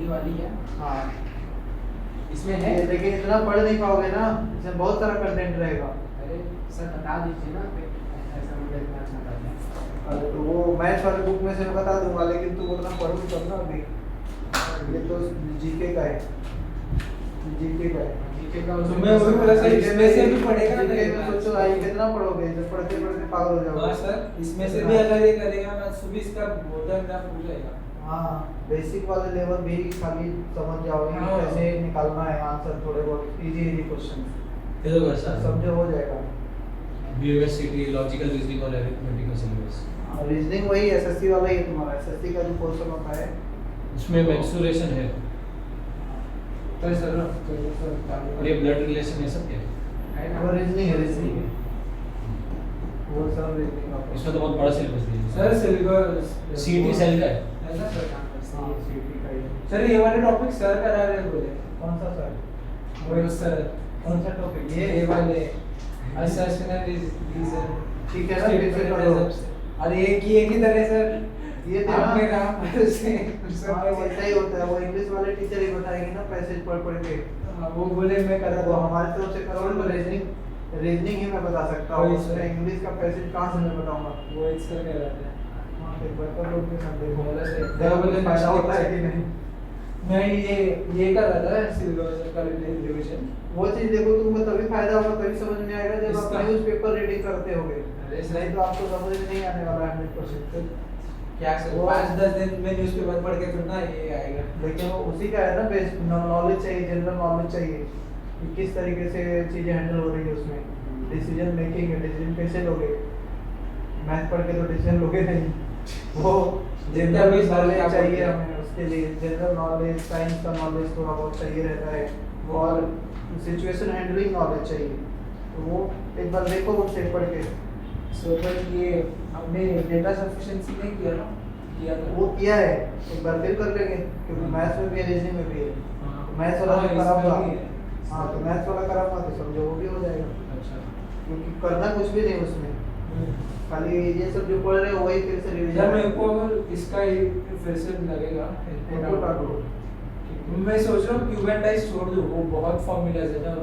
ये वाली क्या? हाँ इसमें है? लेकिन इतना पढ़ नहीं पाओगे ना, इसमें बहुत सारा कंटेंट रहेगा। अरे सर बता दीजिए ना, फिर ऐसा मुझे इतना अच्छा करना है। अरे तो वो मैथ्स वाले बुक में से मैं बता दूंगा, लेकिन तुम उतना पढ़ोगे तब ना अभी। ये तो जीके का है, जीके का है। जीके का तो मैं वही बोला सर, इसमें से भी पढ़ेगा ना जीके एक में बार। सोचो आई कितना पढ़ोगे, जब पढ़ते पढ़ते पागल हो हाँ जाओगे। सर, इसमें से भी अगर ये करेगा मैं सुबह इसका बोर्डर ग्राफ हो जाएगा। हाँ बेसिक वाले लेवल भी खाली समझ जाओगे कि हाँ। कैसे निकालना है आंसर, थोड़े बहुत इजी इजी क्वेश्चन ये तो कैसा है? समझो हो जाएगा। बीएससीटी लॉजिकल रीजनिंग और अरिथमेटिक का सिलेबस। रीजनिंग वही एसएससी वाला ही है तुम्हारा, एसएससी का जो पोर्शन होता है। इसमें मेंसुरेशन है तो सर और ये ब्लड रिलेशन है सब क्या है? है ना? वो रीजनिंग है, रीजनिंग है वो सब रीजनिंग का इसमें तो बहुत बड़ा सिलेबस दिया है। सर सिलेबस सीटी सेल का है। है ना सर? हाँ सीटी का ही है। सर ये वाले टॉपिक सर करा रहे हैं बोले। कौन सा सर? वो सर कौन सा टॉपिक? ये वाले असर्शनल रीजन ठीक है ना, फिर से कर लो। अरे एक ही तरह सर ये तो आपने ना- कहा से हाँ, वैसा ही होता है, वो इंग्लिश वाले टीचर ही बताएंगे ना पैसेज पढ़ पढ़ के। वो बोले मैं कर वो रहा हूँ हमारे तरफ से करो तो रीजनिंग ही मैं बता सकता हूँ, वही उसमें सर। इंग्लिश का पैसेज कहाँ से मैं बताऊंगा। वो एक्सर कर रहा था। हाँ, एक बार कर लो फिर हम देखो बोला से- देखो बोले फायदा next होता है कि नहीं। मैं ये कर रहा था सिलेबस का रिवीजन। वो चीज देखो तुमको तभी फायदा होगा, तभी समझ में आएगा जब आप इसका- न्यूज़पेपर रीडिंग करते होगे। अरे सर। नहीं तो आपको समझ में नहीं आने वाला 100%। क्या सर वो- 5-10 दिन में न्यूज़पेपर पढ़ के थोड़ा ये आएगा। लेकिन वो उसी का है ना, बेस नॉलेज चाहिए, जनरल नॉलेज चाहिए कि किस तरीके से चीजें हैंडल हो रही है उसमें। डिसीजन मेकिंग है, डिसीजन कैसे लोगे। मैथ पढ़ के तो डिसीजन लोगे नहीं। वो जितना जनरल भी सर नॉलेज क्या चाहिए बोलते हैं। हमें, उसके लिए जनरल नॉलेज, साइंस का नॉलेज थोड़ा बहुत चाहिए रहता है, और सिचुएशन हैंडलिंग नॉलेज चाहिए। तो वो एक बार देखो वो चेक पढ़ के। सो पर ये हमने डेटा सफिशिएंसी नहीं किया ना, किया था वो किया है, एक बार फिर कर लेंगे, क्योंकि मैथ्स में भी है, रीजनिंग में भी है। मैथ्स वाला हाँ, जो इसमें कराऊंगा, भी है। हाँ तो मैथ्स वाला कराऊंगा तो समझो वो भी हो जाएगा, अच्छा क्योंकि करना कुछ भी नहीं उसमें, खाली ये सब जो पढ़ रहे हो वही फिर से यार रिवीजन। मेरे को अगर इसका एक प्रोफेसर लगेगा इनपुट आउटपुट मैं सोच रहा हूँ क्यूब एंड डाइस छोड़ दूँ, वो बहुत फॉर्मूलाज है ना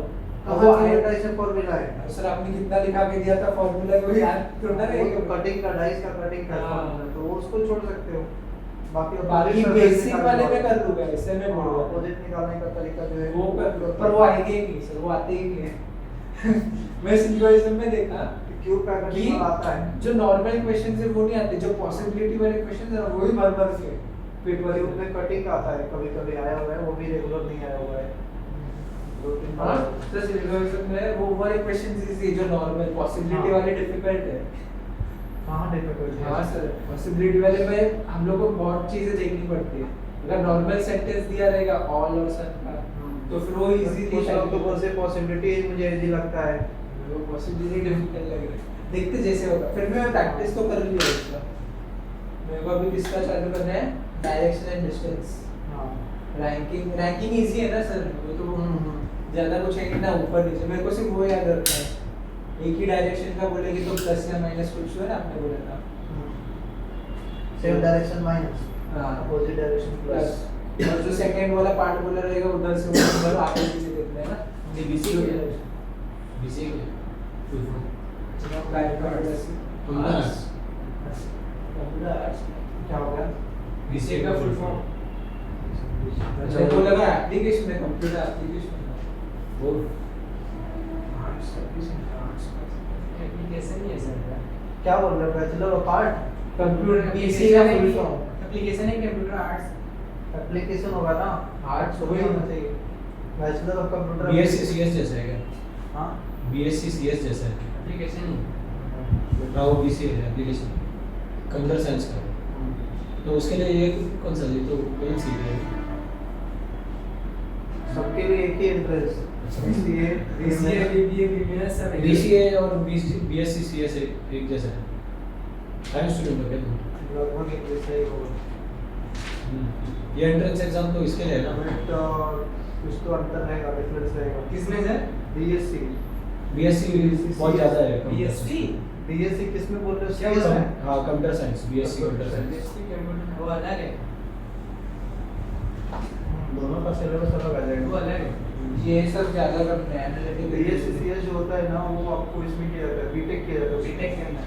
कहाँ वो से आए ऐसे फॉर्मूला है। सर आपने कितना लिखा के दिया था फॉर्मूला को याद तो ना वो रहेगा तो कटिंग का, डाइस का कटिंग का हाँ। formula, तो वो उसको छोड़ सकते हो। बाकी बाकी बेसिक वाले में कर लूंगा, इससे मैं बोलूंगा अपोजिट निकालने का तरीका जो है वो कर लो, पर वो आएंगे ही नहीं सर, वो आते ही नहीं है मैं सिचुएशन में देखा क्यूब फैकल्टी में आता है। जो नॉर्मल क्वेश्चन है वो नहीं आते, जो पॉसिबिलिटी वाले क्वेश्चन है वो ही भर के पेपर क्यूब में कटिंग आता है, कभी कभी आया हुआ है, वो भी रेगुलर नहीं आया हुआ है। दो तीन हाँ बार तो सिलेबस में वो वाले क्वेश्चन इजी, जो नॉर्मल पॉसिबिलिटी हाँ। वाले डिफिकल्ट है। हाँ डिफिकल्ट है। हाँ सर, पॉसिबिलिटी वाले में हम लोग को बहुत चीजें देखनी पड़ती है। अगर नॉर्मल सेंटेंस दिया रहेगा ऑल और सम का, तो फिर वो इजीली कुछ लोग तो बोलते पॉसिबिलिटी मुझे इजी लगता है। वो पॉसिबिलिटी डिफिकल्ट लग रहा है, देखते जैसे होगा। फिर मैं प्रैक्टिस तो कर लिया इसका, मेरे को अभी किसका चालू करना है, डायरेक्शन एंड डिस्टेंस। हाँ रैंकिंग इजी है ना सर, वो तो ज्यादा कुछ है नहीं ना, ऊपर नीचे। मेरे को सिर्फ वो याद रखना है, एक ही डायरेक्शन का बोलेंगे तो प्लस या माइनस कुछ है ना, आपने बोला था। सेम डायरेक्शन माइनस, हाँ अपोजिट डायरेक्शन प्लस। प्लस, और जो सेकंड वाला पार्ट बोला रहेगा उधर से उधर आगे पीछे देखना है ना। BC BC full form computer arts. क्या हो गया? बीसीए का फुल फॉर्म अच्छा वो लगा एप्लीकेशन है, कंप्यूटर एप्लीकेशन वो एप्लीकेशन ही है सर। क्या बोल रहे हो? Bachelor of art computer BC का का फुल फुल फॉर्म एप्लीकेशन है कंप्यूटर आर्ट्स। एप्लीकेशन होगा ना, आर्ट्स वही होना चाहिए। Bachelor of computer BSc CS जैसा है क्या? हाँ बीएससी सीएस जैसा है एप्लीकेशन ही हाँ, वो बीसीए है एप्लीकेशन कंप्यूटर साइंस का। तो उसके लिए ये कौन सा, ये तो कौन सी है? सबके लिए एक ही एंट्रेंस, इसलिए बीसीए बीबीए बीबीएस सब बीसीए और बीएससी सीएस एक जैसा है। साइंस स्टूडेंट हो क्या तुम? लगभग एक जैसा ही होगा। ये एंट्रेंस एग्जाम तो इसके लिए है ना? बट कुछ तो अंतर रहेगा, डिफरेंस रहेगा। किसमें सर? बीएससी बीएससी बहुत ज़्यादा है बीएससी बीएससी किस में बोल रहे हो? क्या CS बोल रहे में? हैं? हाँ computer science, BSc computer science. BSc computer वो अलग है, दोनों का सिलेबस अलग आ वो जाएगा। अलग है। ये सब ज्यादा करते हैं एनालिटिकल। बीएससी सीएस जो होता है ना, वो आपको इसमें किया जाता है, बीटेक किया जाता है बीटेक के अंदर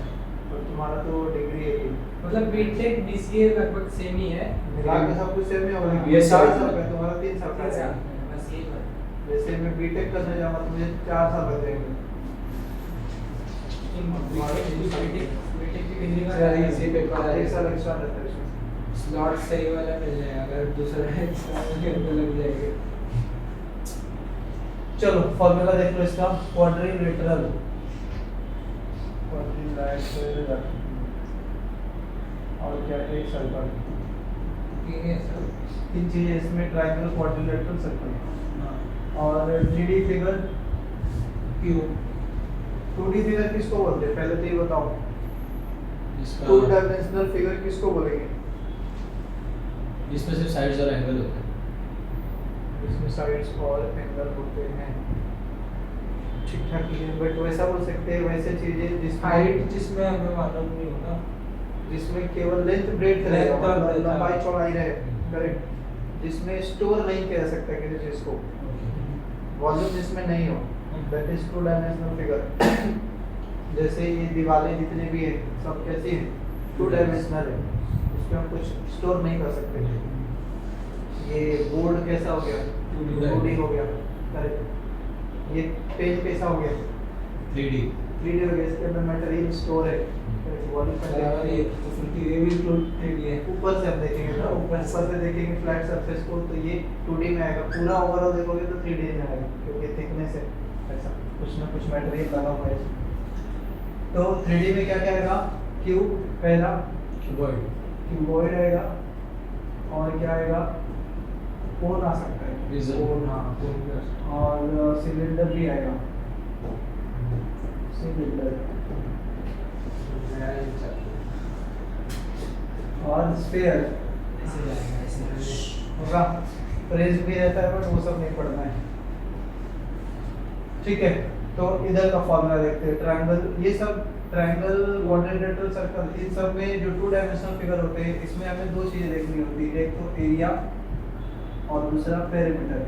और तुम्हारा तो डिग्री है ये। मतलब बीटेक बीसीए लगभग सेम ही है। मिला के सब कुछ सेम ही होगा। BSc 4 साल का, तुम्हारा 3 साल का है। बस यही बात है। जैसे मैं बीटेक करने जाऊंगा तो मुझे 4 साल लग जाएंगे। बीटेक की डिग्री का सर इसी पेपर एक साल एक्स्ट्रा रहता है इसमें। स्लॉट सही वाला मिल जाएगा, अगर दूसरा एग्जाम के अंदर लग जाएगा। चलो फॉर्मूला देख लो इसका, क्वाड्रिलेटरल क्वाड्रिलेटरल और क्या है, एक सर्कल। ठीक है सर। 3 चीजें इसमें, ट्रायंगल, क्वाड्रिलेटरल, सर्कल। और 3D figure cube. 2D figure किसको बोलते हैं पहले तो ये बताओ? इसका 2 डायमेंशनल फिगर किसको बोलेंगे? इसमें सिर्फ साइड्स और एंगल होते हैं। इसमें साइड्स और एंगल होते हैं, ठीक ठाक ही है। बट वैसा बोल सकते हैं, वैसे चीजें जिसमें हाइट जिसमें हमें मालूम नहीं होगा, जिसमें केवल लेंथ ब्रेड Length और मतलब breadth, लंबाई हाँ। चौड़ाई रहे, करेक्ट। जिसमें स्टोर नहीं किया जा सकता किसी चीज को, वॉल्यूम जिसमें नहीं हो, दैट इज 2 डायमेंशनल फिगर। जैसे ये दीवारें जितने भी है सब कैसी है? 2 डायमेंशनल है, इसमें हम कुछ स्टोर नहीं कर सकते। ये बोर्ड कैसा हो गया? 2D हो गया, करेक्ट। ये पेज कैसा हो गया? 3D 3D हो गया, इसके अंदर मटेरियल स्टोर है, वॉल्यूम बराबर ये तो फिर ये भी इंक्लूड है। ऊपर से हम देखेंगे ना, ऊपर से देखेंगे फ्लैट सरफेस को, तो ये 2D में आएगा। पूरा ओवरऑल देखोगे तो 3D में आएगा, क्योंकि थिकनेस है, ऐसा कुछ ना कुछ मटेरियल लगा हुआ है इसमें। तो 3D में क्या क्या आएगा? क्यूब पहला, क्यूबॉइड क्यूबॉइड आएगा, और क्या आएगा? कोन आ सकता है, Prism। कोन, हाँ कोन, और सिलेंडर भी आएगा, सिलेंडर, और स्फीयर ऐसे जाएगा ऐसे। होगा। प्रेस भी रहता है, बट वो सब नहीं पढ़ना है, ठीक है। तो इधर का फॉर्मूला देखते हैं। ट्रायंगल, ये सब ट्रायंगल, क्वाड्रिलेटरल, सर्कल, इन सब में जो 2 डायमेंशनल फिगर होते हैं, इसमें हमें 2 चीजें देखनी होती है, एक तो एरिया और दूसरा पेरीमीटर।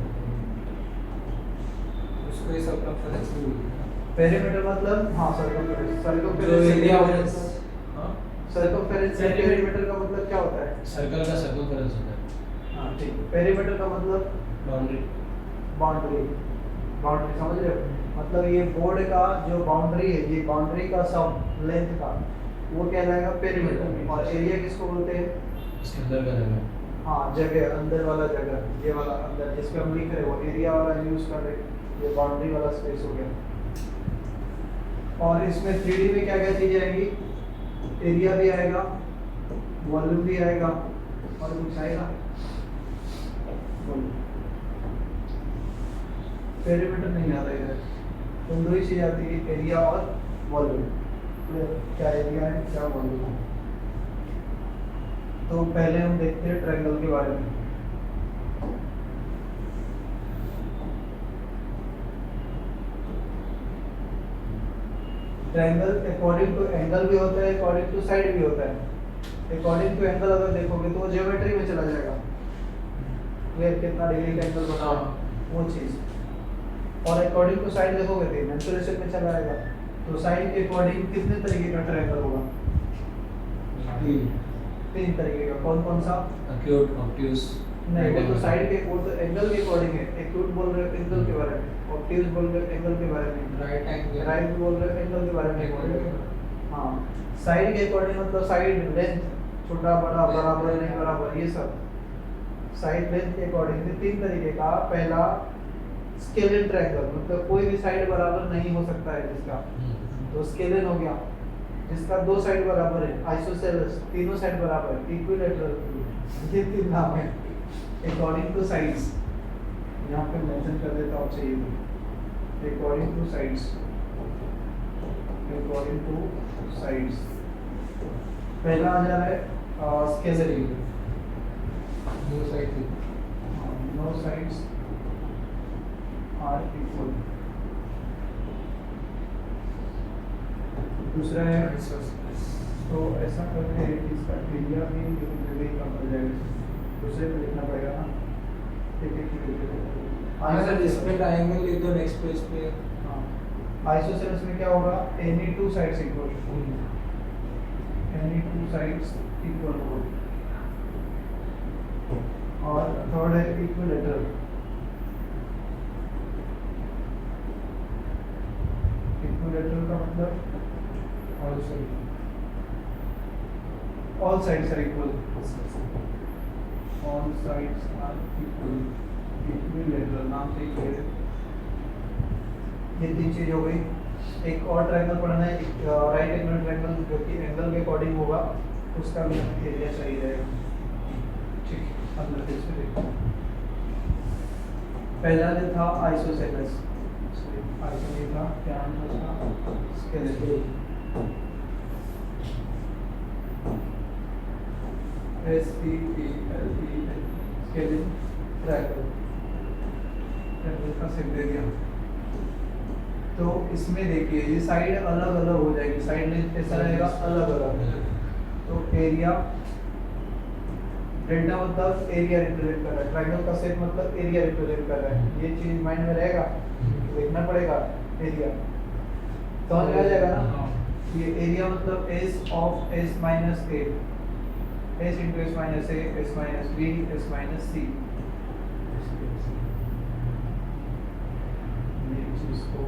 उसको ये सर्कमफरेंस भी बोलते हैं। पेरीमीटर मतलब हाँ सर्कमफेरेंस, जो सर्कमफेरेंस एरिया एरिया होता है। हाँ सर्कमफेरेंस से पेरीमीटर का मतलब क्या होता है? सर्कल का सर्कमफेरेंस होता है। हाँ ठीक है। पेरीमीटर का मतलब बाउंड्री बाउंड्री, बाउंड्री समझ रहे हो? मतलब ये बोर्ड का जो बाउंड्री है, ये बाउंड्री का सम लेंथ का वो कहलाएगा पेरीमीटर। और एरिया किसको बोलते हैं? इसके अंदर का जगह। हाँ, जगह, अंदर वाला जगह, ये वाला अंदर जिस पे हम लिख रहे हैं वो एरिया वाला यूज कर रहे हैं, ये बाउंड्री वाला स्पेस हो गया। और इसमें 3D में क्या क्या चीजें आएंगी? एरिया भी आएगा, वॉल्यूम भी आएगा, और कुछ आएगा? पेरीमीटर नहीं आता इधर, तो दो ही चीज आती है, एरिया और वॉल्यूम। क्या एरिया है, क्या वॉल्यूम है। तो पहले हम देखते हैं ट्रायंगल के बारे में। ट्रायंगल अकॉर्डिंग टू एंगल भी होता है, अकॉर्डिंग टू साइड भी होता है। अकॉर्डिंग टू एंगल अगर देखोगे तो वो ज्योमेट्री में चला जाएगा, क्लियर, कितना डिग्री का एंगल बना है वो चीज। और अकॉर्डिंग टू साइड देखोगे तो मेंसुरेशन में चला जाएगा। तो साइड के अकॉर्डिंग कितने तरीके का ट्रायंगल होगा? तीन तरीके का। कौन कौन सा? Acute, obtuse. नहीं, वो तो साइड के, वो तो एंगल के अकॉर्डिंग है। एक्यूट बोल रहे हो एंगल के बारे में, ऑब्ट्यूज बोल रहे हो एंगल के बारे में, राइट एंगल, राइट बोल रहे हो एंगल के बारे में बोल रहे हो। हाँ, साइड के अकॉर्डिंग मतलब साइड लेंथ, छोटा बड़ा, बराबर नहीं बराबर, ये सब साइड लेंथ के अकॉर्डिंग से तीन तरीके का। पहला स्केलेन ट्रायंगल, मतलब कोई भी साइड बराबर नहीं हो सकता है जिसका, तो स्केलेन हो गया। जिसका दो साइड बराबर है, आइसोसेलेस, तीनों साइड बराबर, इक्विलैटरल, ये तीन नाम है अकॉर्डिंग टू साइड्स। यहाँ पे मेंशन कर देता हूँ, चाहिए according to sides, according to sides. पहला आ जा रहा है स्केलेन, दो साइड थी। No sides are equal. दूसरा है, तो ऐसा करते हैं कि इसका एरिया भी कम हो जाएगा, दूसरे पे लिखना पड़ेगा ना, एक एक अगर इसमें ट्रायंगल लिख दो नेक्स्ट पेज पे। हाँ, आइसोसेलेस में क्या होगा? Any two sides equal, any two sides equal होगा। और थर्ड है इक्विलैटरल, इक्विलैटरल का मतलब all sides are equal, all sides are equal, equilateral नाम से ही है। ये तीन चीज हो गई। एक और ट्रायंगल पढ़ना है, राइट एंगल ट्रायंगल, जो कि एंगल के अकॉर्डिंग होगा, उसका भी एरिया सही रहेगा। ठीक है, अब मैं इस पे देखते हैं। पहला जो था आइसोसेलेस, आइसोसेलेस था, क्या नाम था उसका? Scalene, SCALEN, scalene triangle, triangle का सेम दे दिया। तो इसमें देखिए ये साइड अलग अलग हो जाएगी, साइड लेंथ कैसा रहेगा? अलग अलग। तो एरिया, डेल्टा मतलब एरिया रिप्रेजेंट कर रहा है, ट्रायंगल का सेट मतलब एरिया रिप्रेजेंट कर रहा है। ये चीज माइंड में रहेगा, देखना पड़ेगा एरिया, समझ में आ जाएगा ना? ये एरिया मतलब S of S minus A, S into S minus A, S minus B, S minus C। ये चीज को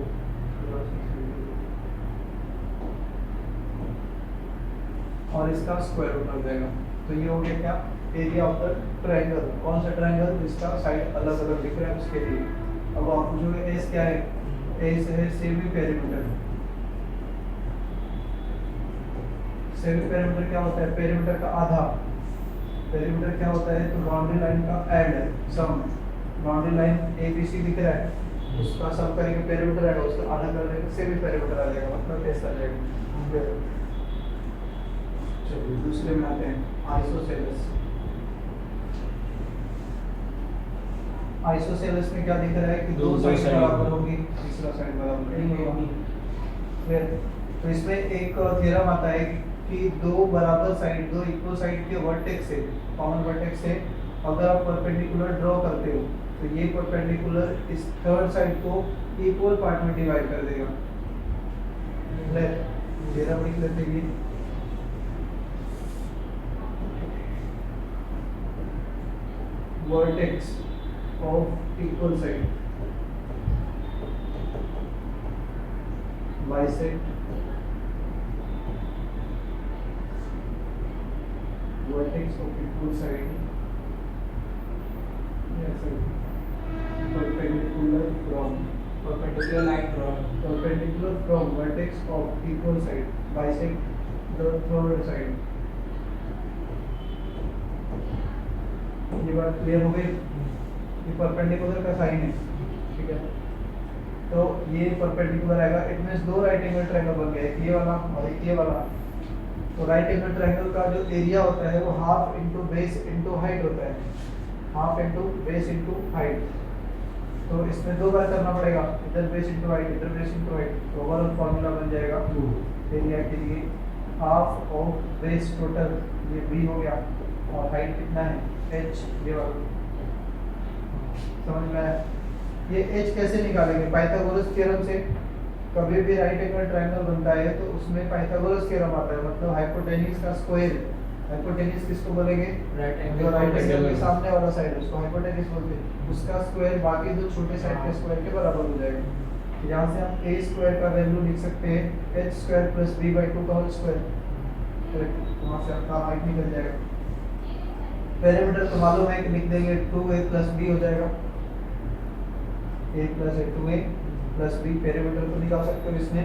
और इसका स्क्वायर रूट लग जाएगा। तो ये हो गया क्या? Area of the triangle. कौन सा ट्रायंगल? जिसका साइड अलग अलग दिख रहा है उसके लिए। अब आप पूछोगे एस क्या है? एस है सेमी पेरीमीटर। सेमी पेरीमीटर क्या होता है? पेरीमीटर का आधा। पेरीमीटर क्या होता है? तो बाउंड्री लाइन का ऐड है, सम। बाउंड्री लाइन ABC दिख रहा है, उसका सम करेंगे पेरीमीटर ऐड, उसका आधा कर देंगे सेमी पेरीमीटर आ जाएगा, मतलब ऐसा आ जाएगा। चलिए दूसरे में आते हैं, आइसोसेलेस। आइसोसेलेस में क्या दिख रहा है कि दो साइड बराबर होगी, तीसरा साइड बराबर नहीं होगी। तो इसमें एक थ्योरम आता है कि दो बराबर साइड, दो इक्वल साइड के वर्टेक्स से, कॉमन वर्टेक्स से अगर आप परपेंडिकुलर ड्रॉ करते हो तो ये परपेंडिकुलर इस थर्ड साइड को इक्वल पार्ट में डिवाइड कर देगा। थ्योरम लिख लेते हैं, vertex of equal side bisect vertex of equal side, yes, perpendicular from perpendicular line drawn. perpendicular from vertex of equal side, bisect the third side. ये बात क्लियर हो गई? ये परपेंडिकुलर का साइन है, ठीक है? तो ये परपेंडिकुलर आएगा, इट मींस दो राइट एंगल ट्रायंगल बन गया, एक ये वाला और एक ये वाला। तो राइट एंगल ट्रायंगल का जो एरिया होता है वो half into base into height होता है, half into base into height. तो इसमें दो बार करना पड़ेगा, इधर बेस इंटू हाइट, इधर बेस इंटू हाइट। तो ओवरऑल फॉर्मूला बन जाएगा एरिया के लिए हाफ ऑफ बेस टोटल, ये बी हो गया, और हाइट कितना है h, ये वाला। समझ में आया? ये h कैसे निकालेंगे? पाइथागोरस थ्योरम से। कभी भी राइट एंगल ट्रायंगल बनता है तो उसमें पाइथागोरस थ्योरम आता है, मतलब हाइपोटेन्यूज का स्क्वायर। हाइपोटेन्यूज किसको बोलेंगे? जो राइट एंगल के सामने वाला साइड है उसको हाइपोटेन्यूज बोलते हैं। उसका स्क्वायर बाकी दो छोटे साइड के स्क्वायर के बराबर हो जाएगा। यहाँ से हम a स्क्वायर का वैल्यू लिख सकते हैं h स्क्वायर प्लस b/2 का होल स्क्वायर। करेक्ट? वहाँ से आपका हाइट निकल जाएगा। पैरामीटर तो मालूम है कि लिख देंगे 2a प्लस b हो जाएगा, a plus a 2a plus b। Parameter को निकाल सकते हो इसमें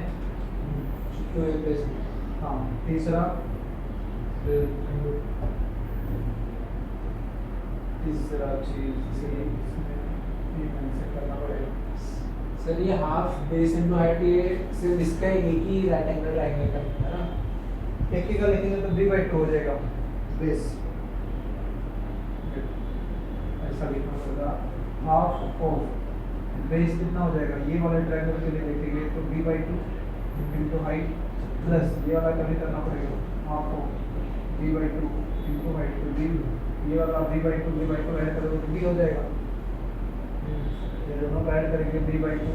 2a plus b। हाँ, तीसरा चीज इसमें मेंशन करना पड़ेगा। सर ये हाफ बेस इनटू हाइट, ये सिर्फ इसका एक ही राइट एंगल ट्रायंगल का है ना? एक ही का लिखेंगे तो b/2 हो जाएगा बेस। ऐसा लिखना पड़ेगा, हाफ ऑफ बेस कितना हो जाएगा? ये वाले ट्रायंगल के लिए लिखेंगे तो b/2 इंटू हाइट प्लस ये वाला कभी करना पड़ेगा half of b/2 into height. तो b, ये वाला b/2 ऐड करोगे तो b हो जाएगा। ये दोनों का ऐड करेंगे b/2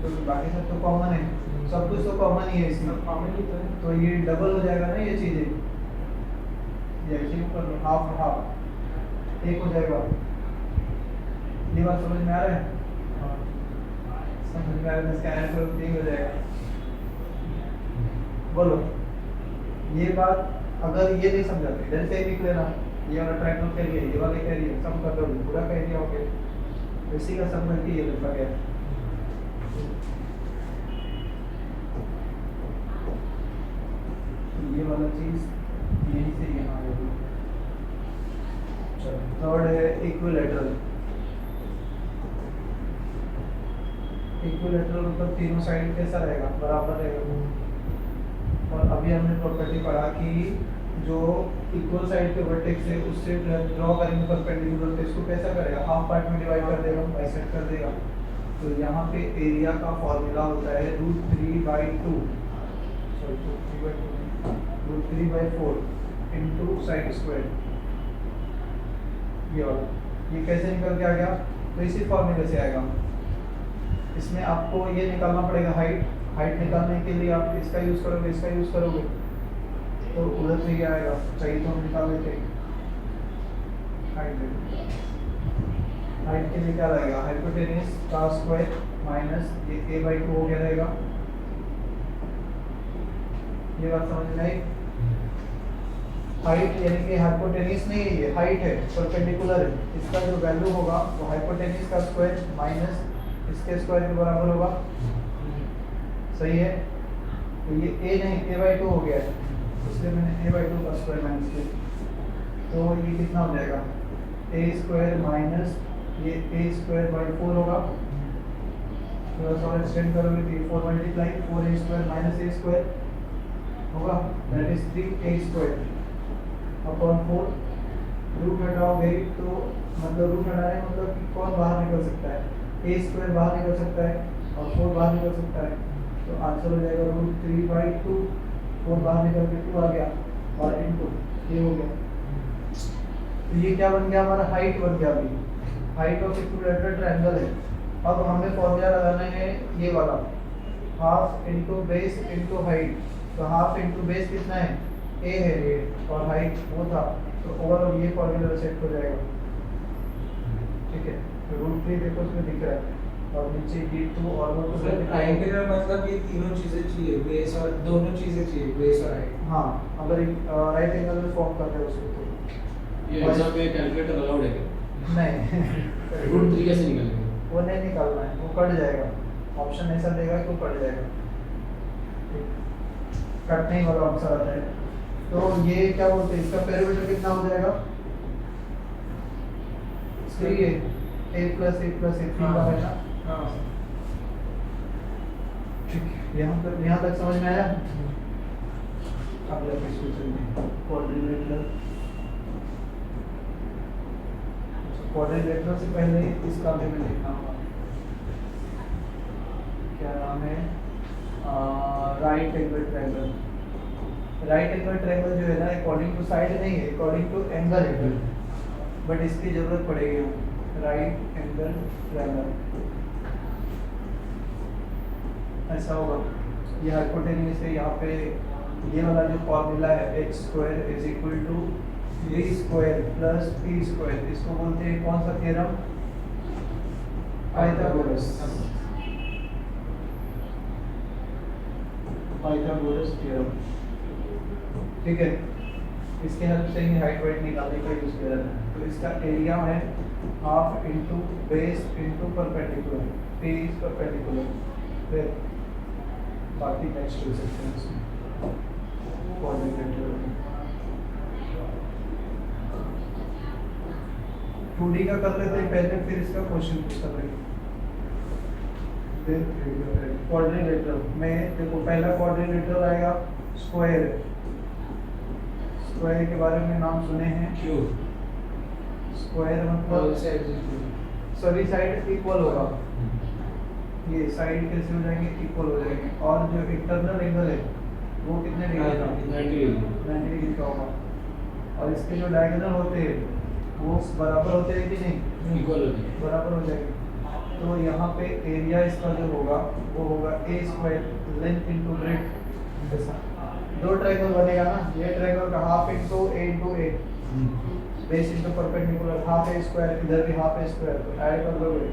तो बाकी सब तो कॉमन है, सब कुछ तो कॉमन ही है इसमें, कॉमन ही तो है। तो ये डबल हो जाएगा ना ये चीजें, ये ऐसे ऊपर हाफ हाफ एक हो जाएगा। ये बात समझ में आ रहा है? समझ में आ रहा है? इसका ऐड करो तो हो जाएगा। बोलो, ये बात अगर ये नहीं समझाते इधर से ही लिख लेना, ये वाला ट्रायंगल के लिए ये वाले के लिए सम कर दो, पूरा का एरिया हो गया। इसी का सम करके ये लिखा गया। ये वाला चीज यहीं से यहाँ आ गई। थर्ड है इक्विलैटरल। इक्विलैटरल मतलब तीनों साइड कैसा रहेगा? बराबर रहेगा। और अभी हमने प्रॉपर्टी पढ़ा कि जो इक्वल साइड के वर्टेक्स है उससे ड्रॉ करेंगे परपेंडिकुलर, तो इसको कैसा करेगा? हाफ पार्ट में डिवाइड कर देगा, बाइसेक्ट कर देगा। तो यहाँ पे एरिया का फॉर्मूला होता है √3/2 √3/4 इंटू साइड स्क्वायर। ये वाला, ये कैसे निकल के आ गया? तो इसी फॉर्मूले से आएगा। इसमें आपको ये निकालना पड़ेगा हाइट निकालने के लिए आप इसका यूज करोगे, इसका यूज करोगे तो उधर से ये आएगा। चाहिए तो हम निकाल लेते हैं हाइट के लिए क्या रहेगा? हाइपोटेन्यूज का स्क्वायर माइनस ये a/2 हो गया रहेगा। ये बात समझ में आई? हाइट यानी कि हाइपोटेन्यूज नहीं है, ये हाइट है, परपेंडिकुलर है। इसका जो वैल्यू होगा वो हाइपोटेन्यूज का स्क्वायर माइनस इसके स्क्वायर के बराबर होगा। सही है? तो ये a नहीं a/2 हो गया है, इसलिए मैंने a/2 का स्क्वायर माइनस किया। तो ये कितना हो जाएगा? a स्क्वायर माइनस ये a²/4 होगा। थोड़ा सा एक्सटेंड करोगे तो ये 4 मल्टीप्लाई 4a² माइनस a² होगा, that is 3a² upon 4। Root हटाओगे तो मतलब रूट हटाने मतलब कि कौन बाहर निकल सकता है? a² बाहर निकल सकता है और 4 बाहर निकल सकता है। तो आंसर हो जाएगा √3/2। 4 बाहर निकल के 2 आ गया और इनटू ये हो गया। तो ये क्या बन गया? हमारा हाइट बन गया। अभी हाइट ऑफ इक्विलैटरल ट्रायंगल है। अब हमें फॉर्मूला लगाना है ये वाला, half into base into height. तो हाफ इंटू बेस कितना है? a है और हाइट वो था, तो ओवरऑल ये फॉर्मूला सेट हो जाएगा। ठीक है, तो √3 देखो उसमें दिख रहा है। और नीचे B2 और वो तो ट्रायंगल में मतलब ये तीनों चीजें चाहिए, बेस और दोनों चीजें चाहिए, बेस और हाइट। हाँ, अगर राइट एंगल में फॉर्म कर रहे हो उसको तो ये एग्जाम में कैलकुलेटर अलाउड है क्या? नहीं रूट तरीके से निकालेंगे। वो नहीं निकालना है, वो कट जाएगा। ऑप्शन ऐसा देगा कि वो कट जाएगा, कटने ही वाला ऑप्शन आता है। तो ये क्या बोलते हैं, इसका पेरीमीटर कितना हो जाएगा? 3a, a plus a plus a 3 का है ना। हाँ ठीक है, यहाँ तक समझ में आया। अगला क्वेश्चन चलिए, क्वाड्रिलेटरल। क्वाड्रिलेटरल से पहले इसका भी मैं देखना होगा, क्या नाम है, right angle triangle. Right angle triangle जो है ना, अकॉर्डिंग टू साइड नहीं है, अकॉर्डिंग टू एंगल है, बट इसकी जरूरत पड़ेगी हमें। राइट एंगल ट्रायंगल ऐसा होगा, ये हाइपोटेन्यूज है। यहाँ पे ये वाला जो फॉर्मूला है x square is equal to b square plus p square, इसको बोलते हैं कौन सा थ्योरम? Pythagoras theorem. ठीक है, इसके हेल्प से ही हाइट वाइट निकालने का यूज किया जाता है। तो इसका एरिया है half into base into perpendicular, p is perpendicular. फिर बाकी नेक्स्ट हो सकते हैं इसमें क्वाड्रिलेटरल। 2D का कर लेते हैं पहले, फिर इसका क्वेश्चन पूछा करेंगे। क्वाड्रिलेटरल में देखो, पहला क्वाड्रिलेटरल आएगा स्क्वायर। स्क्वायर के बारे में नाम सुने हैं? क्यूब। स्क्वायर ऑल मतलब साइड्स इक्वल। सभी साइड इक्वल होगा। ये साइड कैसे हो जाएंगे? इक्वल हो जाएंगे। और जो इंटरनल एंगल है वो कितने डिग्री का? 90 डिग्री का होगा। और इसके जो डायगोनल होते हैं वो बराबर होते हैं कि नहीं? इक्वल होते हैं। बराबर हो जाएंगे। तो यहाँ पे एरिया इसका जो होगा वो होगा a square length into breadth. ऐसा दो ट्रायंगल बनेगा ना, ये ट्रायंगल का half into a into a, base into perpendicular, half a square, इधर भी हाफ a स्क्वायर, तो ऐड कर दोगे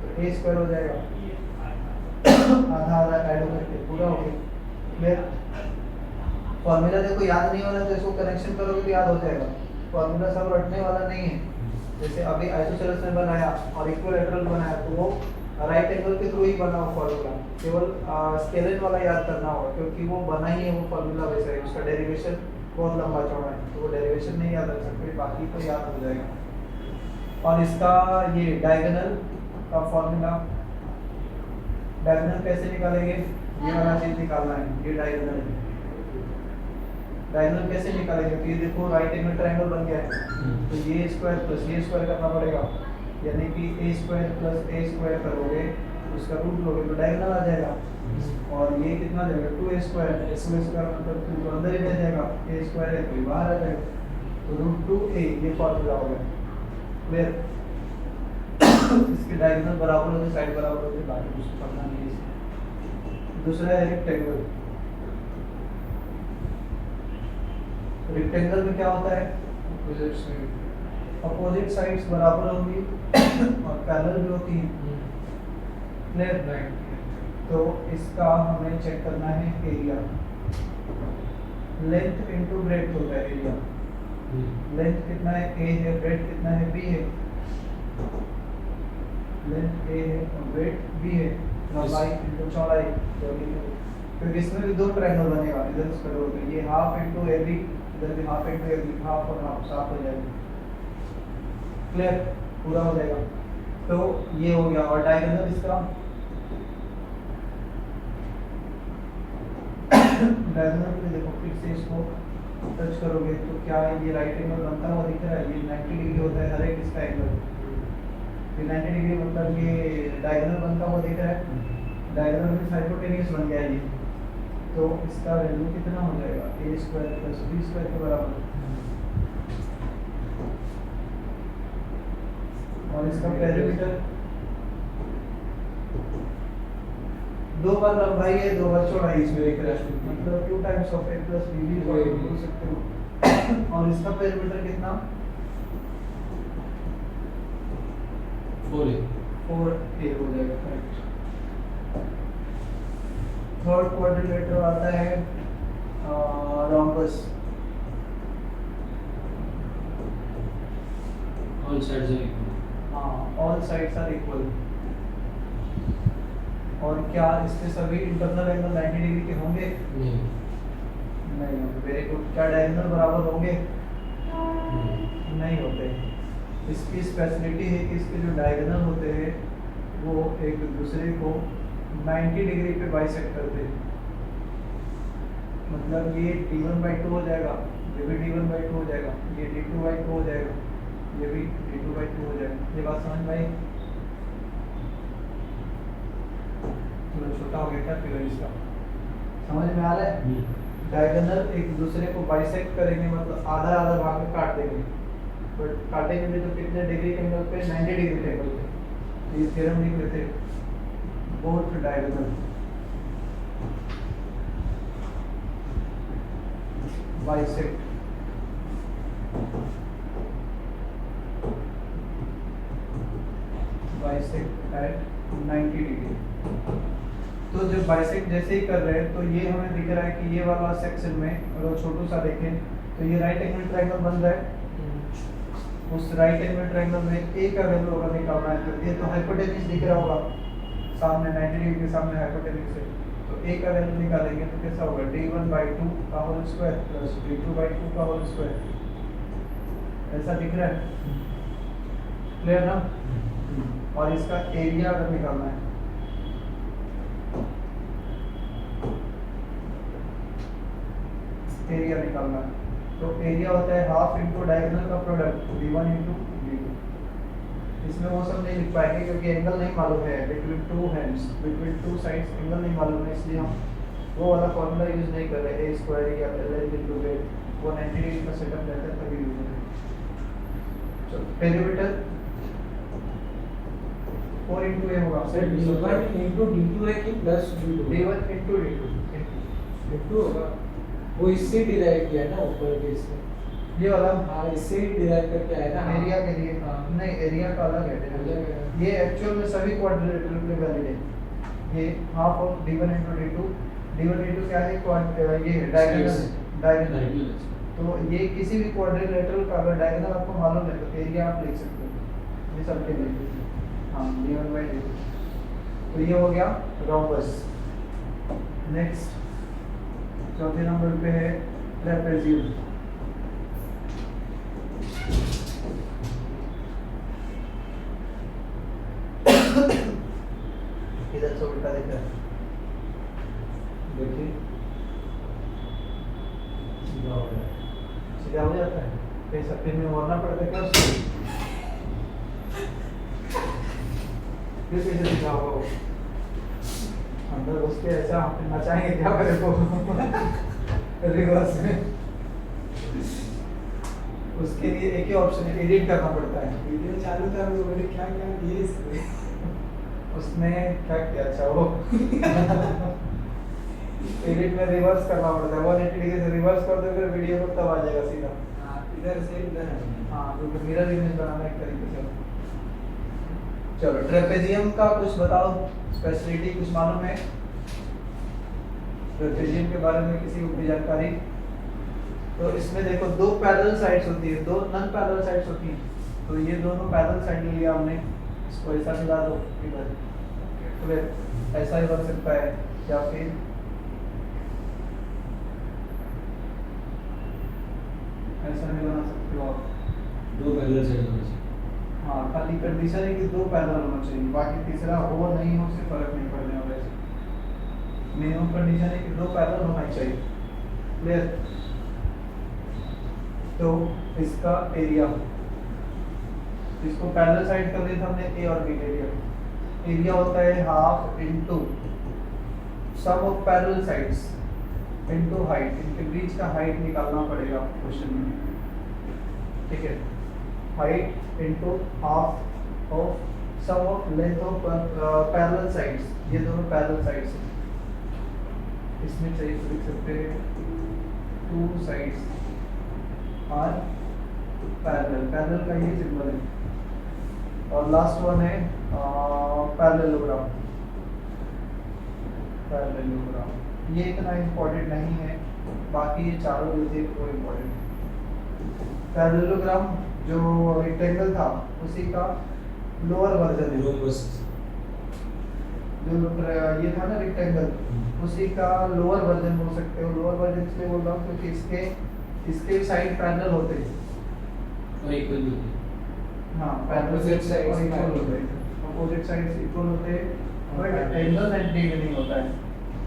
तो a स्क्वायर हो जाएगा। आधा आधा ऐड करके पूरा हो गया। फिर फॉर्मूला देखो याद नहीं होना तो इसको कनेक्शन करोगे तो याद हो जाएगा। फॉर्मूला सब रटने वाला नहीं है। जैसे अभी आइसोसेलेस में बनाया और इक्विलैटरल बनाया तो वो राइट एंगल के थ्रू ही बना हुआ फॉर्मूला, केवल स्केलेन वाला याद करना होगा क्योंकि वो बना ही है वो फॉर्मूला वैसा है, उसका डेरिवेशन बहुत लंबा चौड़ा है तो वो डेरिवेशन नहीं याद रख सकते, बाकी तो याद हो जाएगा। और इसका ये डायगोनल का फॉर्मूला, डायगोनल कैसे निकालेंगे? ये वाला चीज निकालना है, ये डायगोनल है। डायगोनल कैसे निकालेंगे? तो ये देखो राइट एंगल ट्रायंगल बन गया है, तो ये स्क्वायर प्लस ये स्क्वायर करना पड़ेगा, यानी कि a square plus a square करोगे उसका रूट लोगे तो डायगोनल आ जाएगा। और ये कितना आ जाएगा? 2a स्क्वायर, 2a स्क्वायर मतलब 2 तो अंदर ही रह जाएगा, a स्क्वायर है तो बाहर आ जाएगा, तो रूट 2a ये फॉर्मूला हो गया। फिर इसके डायगोनल बराबर होते, साइड बराबर होते, बाकी कुछ पढ़ना नहीं है इसमें। दूसरा है रेक्टेंगल। रेक्टेंगल में क्या होता है? अपोजिट साइड्स बराबर होंगी और पैरेलल भी होती हैं। क्लियर? तो इसका हमें चेक करना है एरिया। लेंथ इनटू ब्रेड्थ होता है एरिया। लेंथ कितना है? a है, ब्रेड्थ कितना है? b है। लेंथ a है और ब्रेड्थ b है, लंबाई इनटू चौड़ाई। क्योंकि इसमें भी दो ट्रायंगल बनेगा, इधर से करो तो ये हाफ इनटू ab, इधर भी हाफ इनटू ab, हाफ और हाफ साफ हो जाएगा। क्लियर? पूरा हो जाएगा। तो ये हो गया। और डायगोनल इसका डायगोनल पे देखो, फिर से इसको टच करोगे तो क्या है? ये राइट एंगल बनता हुआ दिख रहा है, ये 90 डिग्री होता है हर एक इसका एंगल। ये 90 डिग्री मतलब ये डायगोनल बनता हुआ दिख रहा है, डायगोनल में हाइपोटेन्यूज बन गया ये, तो इसका वैल्यू कितना हो जाएगा? a square plus b square के बराबर। और इसका पेरीमीटर दो बार लंबाई है, दो बार चौड़ाई, इसमें एक मतलब 2 times of a plus b भी बोल सकते हो। और इसका पेरीमीटर कितना? 4a 4a हो जाएगा करेक्ट। थर्ड क्वाड्रिलेटरल आता है rhombus. All sides are equal. हाँ, ऑल साइड्स आर इक्वल। और क्या इसके सभी इंटरनल एंगल 90 डिग्री के होंगे? नहीं। नहीं होंगे। Very good. क्या डायगोनल बराबर होंगे? नहीं होते। इसकी स्पेशलिटी है कि इसके जो डायगोनल होते हैं वो एक दूसरे को 90 डिग्री पे बाइसेक्ट करते हैं। मतलब ये d1/2 हो जाएगा, ये भी d1/2 हो जाएगा, ये d2/2 हो जाएगा, ये भी d2/2 हो जाएगा। ये बात समझ में आई? थोड़ा छोटा हो गया क्या फिगर इसका? समझ में आ रहा है? डायगोनल एक दूसरे को बाइसेक्ट करेंगे, मतलब आधा आधा भाग में काट देंगे। बट काटेंगे भी तो कितने डिग्री के एंगल पे? 90 डिग्री के एंगल पे। तो ये थ्योरम लिख लेते हैं, both diagonal bisect at 90 degree. तो जब बाइसेक्ट जैसे ही कर रहे हैं तो ये हमें दिख रहा है कि ये वाला सेक्शन में अगर छोटू सा देखें तो ये राइट एंगल ट्रायंगल बन रहा है। उस राइट एंगल ट्रायंगल में ए का वैल्यू अगर निकालना है तो ये तो हाइपोटेन्यूज दिख रहा होगा सामने, 90 डिग्री के सामने हाइपोटेन्यूज है। तो ए का वैल्यू निकालेंगे तो कैसा होगा? d1/2 का होल स्क्वायर प्लस d2/2 का होल स्क्वायर। ऐसा दिख रहा है? क्लियर ना? और इसका एरिया अगर निकालना है तो एरिया होता है हाफ इंटू डायगोनल का प्रोडक्ट d1 इंटू d2। इसमें वो सब नहीं लिख पाएंगे क्योंकि एंगल नहीं मालूम है, between two hands, between two sides angle नहीं मालूम है, इसलिए हम वो वाला फॉर्मूला यूज नहीं कर रहे। a स्क्वायर या ln इंटू वेट वो 90 डिग्री का सेटअप रहता है तभी यूज होता है। चलो पेरीमीटर 4 इंटू ए होगा सर d1 इंटू d2 है कि plus d2? d1 into d2 d2 होगा। वो इससे डिराइव किया है ना ऊपर के इसमें। ये वाला हाँ, इससे ही डिराइव करके आया ना एरिया के लिए। हाँ। नहीं, एरिया का अलग है। अलग है। ये एक्चुअल में सभी क्वाड्रिलेटरल के लिए वैलिड है। ये half of d1 into d2, d1 d2 क्या है? ये डायगोनल। तो ये किसी भी क्वाड्रिलेटरल का अगर डायगोनल आपको मालूम है तो एरिया आप लिख सकते हो। ये सब के लिए हाँ d1/d2। तो ये हो गया रोम्बस। नेक्स्ट चौथे नंबर पे है ट्रेपेजियम। इधर से उल्टा दिख रहा है, देखिए सीधा हो जाता है। कहीं सफेद में मोड़ना पड़ता है क्या उसको? फिर कैसे सीधा होगा वो? अंदर घुस के ऐसा नचाएंगे क्या मेरे को रिवर्स में? उसके लिए एक ही ऑप्शन है, एडिट करना पड़ता है। वीडियो चालू था हम लोगों ने क्या क्या दिए इसमें। उसने क्या किया? अच्छा वो एडिट में रिवर्स करना पड़ता है, 180 डिग्री से रिवर्स कर दो फिर वीडियो को तब आ जाएगा सीधा। हाँ, इधर से इधर है। हाँ, तो मिरर इमेज बनाना एक तरीके से। चलो ट्रेपेजियम का कुछ बताओ, स्पेशलिटी कुछ मालूम है ट्रेपेजियम के बारे में? किसी को भी जानकारी? तो इसमें देखो दो पैरेलल साइड्स होती है, दो नॉन पैरेलल साइड्स होती हैं। तो ये दोनों पैरेलल साइड लिया हमने, इसको ऐसा मिला दो इधर, तो फिर ऐसा ही बन सकता है या फिर ऐसा नहीं बना सकते हो आप। दो पैरेलल साइड होना चाहिए। हाँ, खाली कंडीशन है कि दो पैरेलल होना चाहिए, बाकी तीसरा हो नहीं हो से फर्क नहीं पड़ने वाला है। मिनिमम कंडीशन है कि दो पैरेलल होना चाहिए। क्लियर? तो इसका एरिया, इसको पैरेलल साइड कर दिया था हमने, ए और बी ले लिया। एरिया होता है half into sum of parallel sides into height. इनके बीच का हाइट निकालना पड़ेगा क्वेश्चन में, ठीक है? Height into half of sum of length of parallel sides. ये दोनों पैरेलल साइड्स हैं। इसमें चाहिए तो लिख सकते हैं two sides are parallel. Parallel का ये सिंबल है, और लास्ट वन है पैरेललोग्राम। पैरेललोग्राम ये इतना इम्पोर्टेंट नहीं है, बाकी ये चारों जो थे वो इम्पोर्टेंट। पैरेललोग्राम जो रेक्टेंगल था उसी का लोअर वर्जन है। जो ये था ना रेक्टेंगल, उसी का लोअर वर्जन बोल सकते हो। लोअर वर्जन इसलिए बोल रहा हूँ क्योंकि इसके साइड पैरेलल होते हैं और इक्वल भी होती है। हाँ, पैरेलल Opposite sides और इक्वल parallel। होते हैं। अपोजिट साइड्स इक्वल होते हैं, बट एंगल 90 नहीं होता है।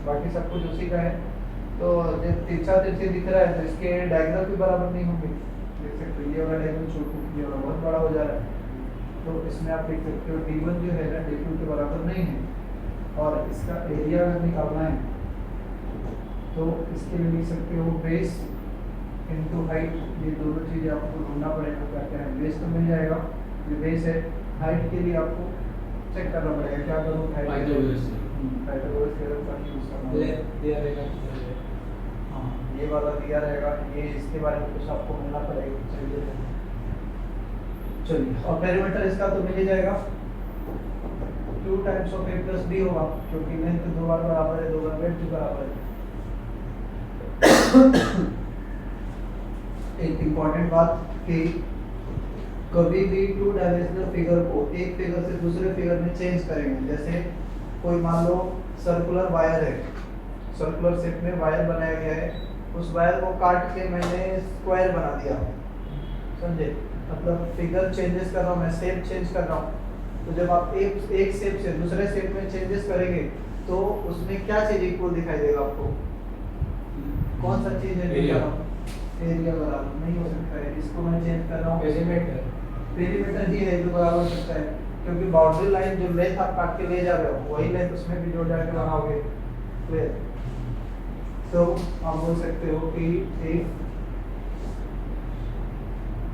बाकी सब कुछ उसी का है। तो जब तिरछा तिरछी दिख रहा है तो इसके डायगोनल भी बराबर नहीं होंगे। देख सकते हो ये वाला डायगोनल छोटा, ये वाला बहुत बड़ा हो जा रहा है। तो इसमें आप देख सकते हो D1 जो है ना D2 के बराबर नहीं है, और इसका एरिया अगर निकालना है तो इसके लिए लिख सकते हो बेस इनटू हाइट। ये दोनों चीज़ें आपको ढूंढना पड़ेगा। क्या क्या है, बेस तो मिल जाएगा, ये बेस है। हाइट के लिए आपको चेक करना पड़ेगा क्या करूँ, पाइथागोरस पाइथागोरस थ्योरम का यूज़ करना ले पड़ेगा। दिया रहेगा। हाँ, ये वाला दिया रहेगा, ये इसके बारे में कुछ आपको मिलना पड़ेगा। चलिए और पेरीमीटर इसका तो मिल ही जाएगा। 2 times of a plus b होगा, क्योंकि लेंथ 2 बार बराबर है, 2 बार ब्रेड्थ भी बराबर है। एक इम्पॉर्टेंट बात कि कभी भी 2 डायमेंशनल फिगर को एक फिगर से दूसरे फिगर में चेंज करेंगे। जैसे कोई मान लो सर्कुलर वायर है, सर्कुलर शेप में वायर बनाया गया है, उस वायर को काट के मैंने स्क्वायर बना दिया, समझे? मतलब फिगर चेंजेस कर रहा हूँ मैं, शेप चेंज कर रहा हूँ। तो जब आप एक शेप से दूसरे शेप में चेंजेस करेंगे तो उसमें क्या चीज इक्वल दिखाई देगा आपको? कौन सा चीज है? एरिया। एरिया बराबर नहीं हो सकता है। इसको मैं चेंज कर रहा हूँ, पेरीमीटर पेरीमीटर ही है जो बराबर हो सकता है, क्योंकि बाउंड्री लाइन जो लेंथ आप काट के ले जा रहे हो वही लेंथ उसमें भी जोड़ जाके बनाओगे। क्लियर? तो आप बोल सकते हो कि एक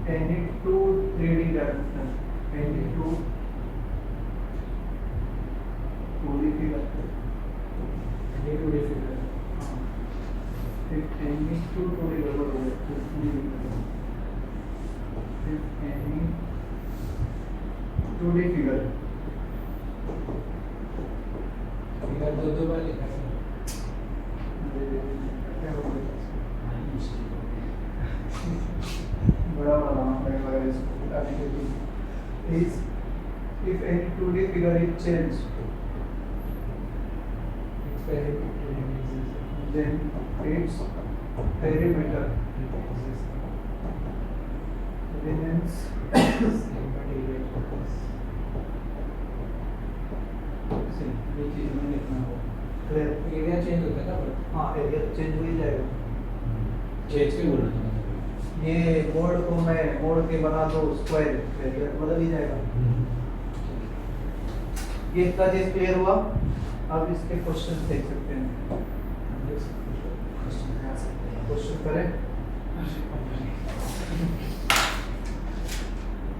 any two 3D dimension, any two 2D figure, ये 2D figure if any two 2D double हो गए, 2D figure, if any 2D figure, figure दो बार लिखा है। क्या हो गया? बड़ा बनाना पड़ेगा इसको बताने के लिए। Is if any 2D figure is changed, then its perimeter remains same। ये चीज में लिखना होगा। क्लियर? एरिया चेंज होता है ना। हाँ, एरिया चेंज हो ही जाएगा। चेंज क्यों बोल रहा था? ये बोर्ड को मैं मोड़ के बना दो स्क्वायर, एरिया बदल ही जाएगा। ये इतना चीज क्लियर हुआ। अब इसके क्वेश्चन देख सकते हैं। क्वेश्चन करें?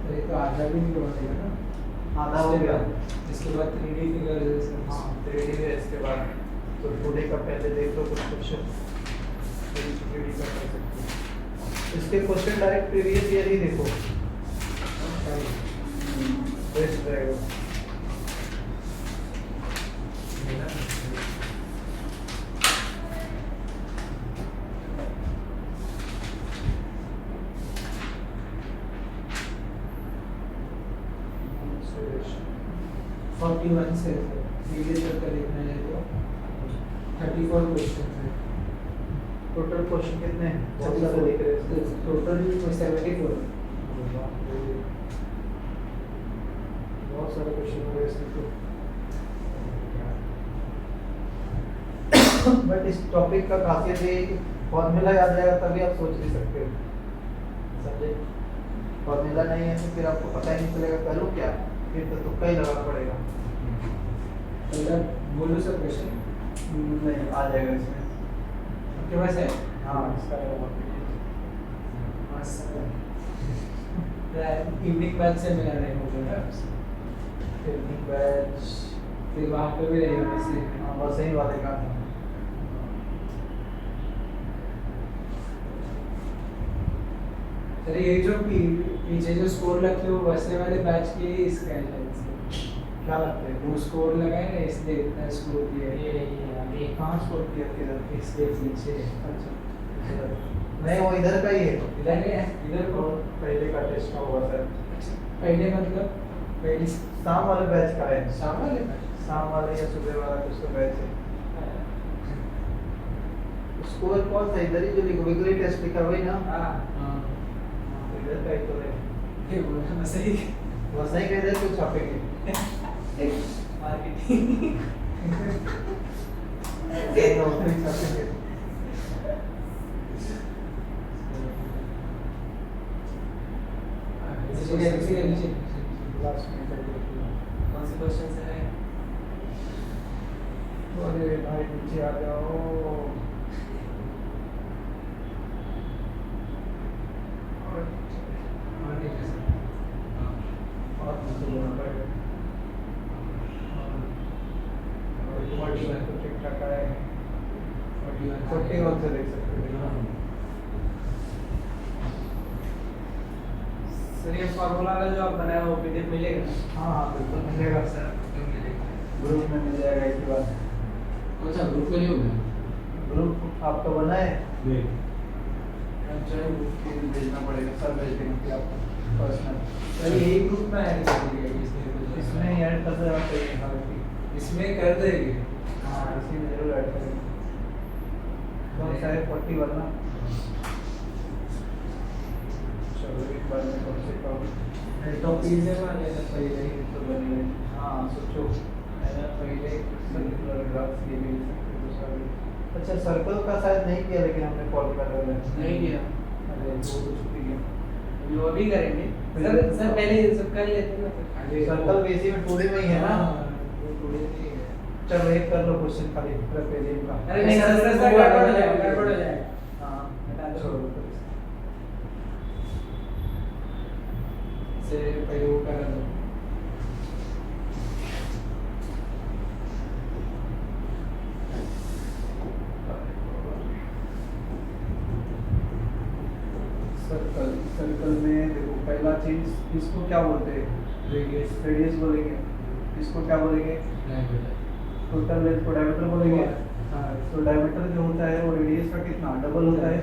तो ये तो आधा भी नहीं जोड़ देगा ना। आधा हो गया। इसके बाद 3D फिगर हाँ, 3D है इसके बाद। तो 2D का पहले देख लो कुछ क्वेश्चन, 3D का कर सकते हो। इसके क्वेश्चन डायरेक्ट प्रीवियस ईयर ही देखो, बेस्ट रहेगा। फोर्टी वन से प्रीवियस ईयर का देखना है तो 34 क्वेश्चन है। टोटल क्वेश्चन कितने हैं? बहुत 34 सारे दिख रहे हैं। टोटल 74। बहुत सारे क्वेश्चन हो गए इसमें तो। बट इस टॉपिक का खासियत है कि फॉर्मूला याद रहेगा तभी आप सोच नहीं सकते हो, समझे? फॉर्मूला नहीं है तो फिर आपको पता ही नहीं चलेगा करूँ क्या, फिर तो तुक्का ही लगाना पड़ेगा। मतलब बोलो सब क्वेश्चन नहीं आ जाएगा इसमें। आपके पास है? हाँ, इसका इवनिंग बैच से मिला नहीं होगा बैच फिर वहाँ पे भी रहेगा वैसे। बस यही बात है का। अरे ये जो पीछे जो स्कोर लगते हो वैसे वाले बैच के ही इसका है क्या लगता है वो स्कोर लगाए ना इसलिए इतना स्कोर दिया है ये अभी कहाँ स्कोर किया किधर इसके पीछे अच्छा नहीं वो इधर का ही है इधर है इधर को और पहले का टेस्ट का होगा सर पहले मतलब पहली शाम वाले बैच का है शाम वाले बैच शाम वाले या सुबह वाला कुछ तो बैच है स्कोर कौन सा इधर ही जो वीकली टेस्ट लिखा हुआ है ना हाँ तो इधर का ही तो है ये बोला सही वैसा ही का इधर क्यों छापेंगे मार्केटिंग छापेंगे नीचे लास्ट में कर दिया कौन से क्वेश्चन है अरे भाई नीचे आ जाओ और नीचे जाना पड़ेगा और तो ठीक ठाक है 41 से देख सकते हो सर ये फार्मूला का जो आप बनाया वो पीडीएफ मिलेगा हाँ हाँ बिल्कुल मिलेगा सर ग्रुप में मिल जाएगा इसके बाद कौन सा ग्रुप में नहीं हो गया ग्रुप आपका बना है नहीं चलो ग्रुप भेजना पड़ेगा सर भेज देंगे फिर आपको पर्सनल सर यही ग्रुप में ऐड कर दिया इसमें ऐड कर देना चाहिए हाँ इसमें कर देंगे हाँ इसी में जरूर ऐड करेंगे कौन सा है 41 ना चलो एक बार में कौन से काम तो पीछे वाले ना पहले ही तो बनेगा हाँ सोचो है पहले सर्कुलर ग्राफ्स ये भी लिख सकते हैं दूसरा भी अच्छा सर्कल का शायद नहीं किया लेकिन हमने कॉल कर रहे हैं नहीं किया अरे वो तो छुट्टी गया अभी वो भी करेंगे सर सर पहले ये सब कर लेते हैं ना सर्कल बेसिक में 2D में ही है ना वो थोड़ी नहीं है चलो एक कर लो क्वेश्चन खाली ट्रेपेजियम का अरे नहीं सर सर सर गड़बड़ हो जाएगा गड़बड़ हो जाएगा हाँ हटा दो। छोड़ो से पहले वो करा दो सर्कल सर्कल में देखो पहला चीज इसको क्या बोलते हैं रेडियस रेडियस बोलेंगे इसको क्या बोलेंगे टोटल लेंथ को डायमीटर बोलेंगे हाँ तो डायमीटर जो होता है वो रेडियस का कितना डबल होता है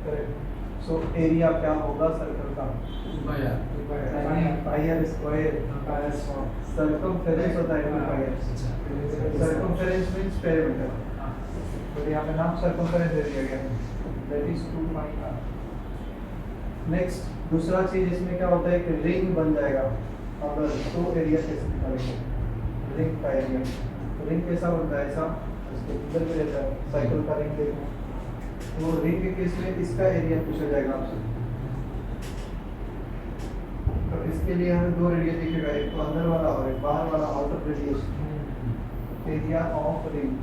करेक्ट सो एरिया क्या होगा सर्कल का पाई आर स्क्वायर सर्कमफेरेंस होता है pi r circumference means perimeter तो यहाँ पे नाम सर्कमफेरेंस दे दिया गया that is 2 pi r next दूसरा चीज इसमें क्या होता है कि रिंग बन जाएगा अगर तो एरिया कैसे निकालेंगे रिंग का एरिया तो रिंग कैसा बनता है ऐसा इसके इधर पे रहता है साइकिल का रिंग देखो तो रिंग के केस में इसका एरिया पूछा जाएगा आपसे तो इसके लिए हमें दो एरिया दिखेगा एक तो अंदर वाला और एक बाहर वाला outer radius area of ring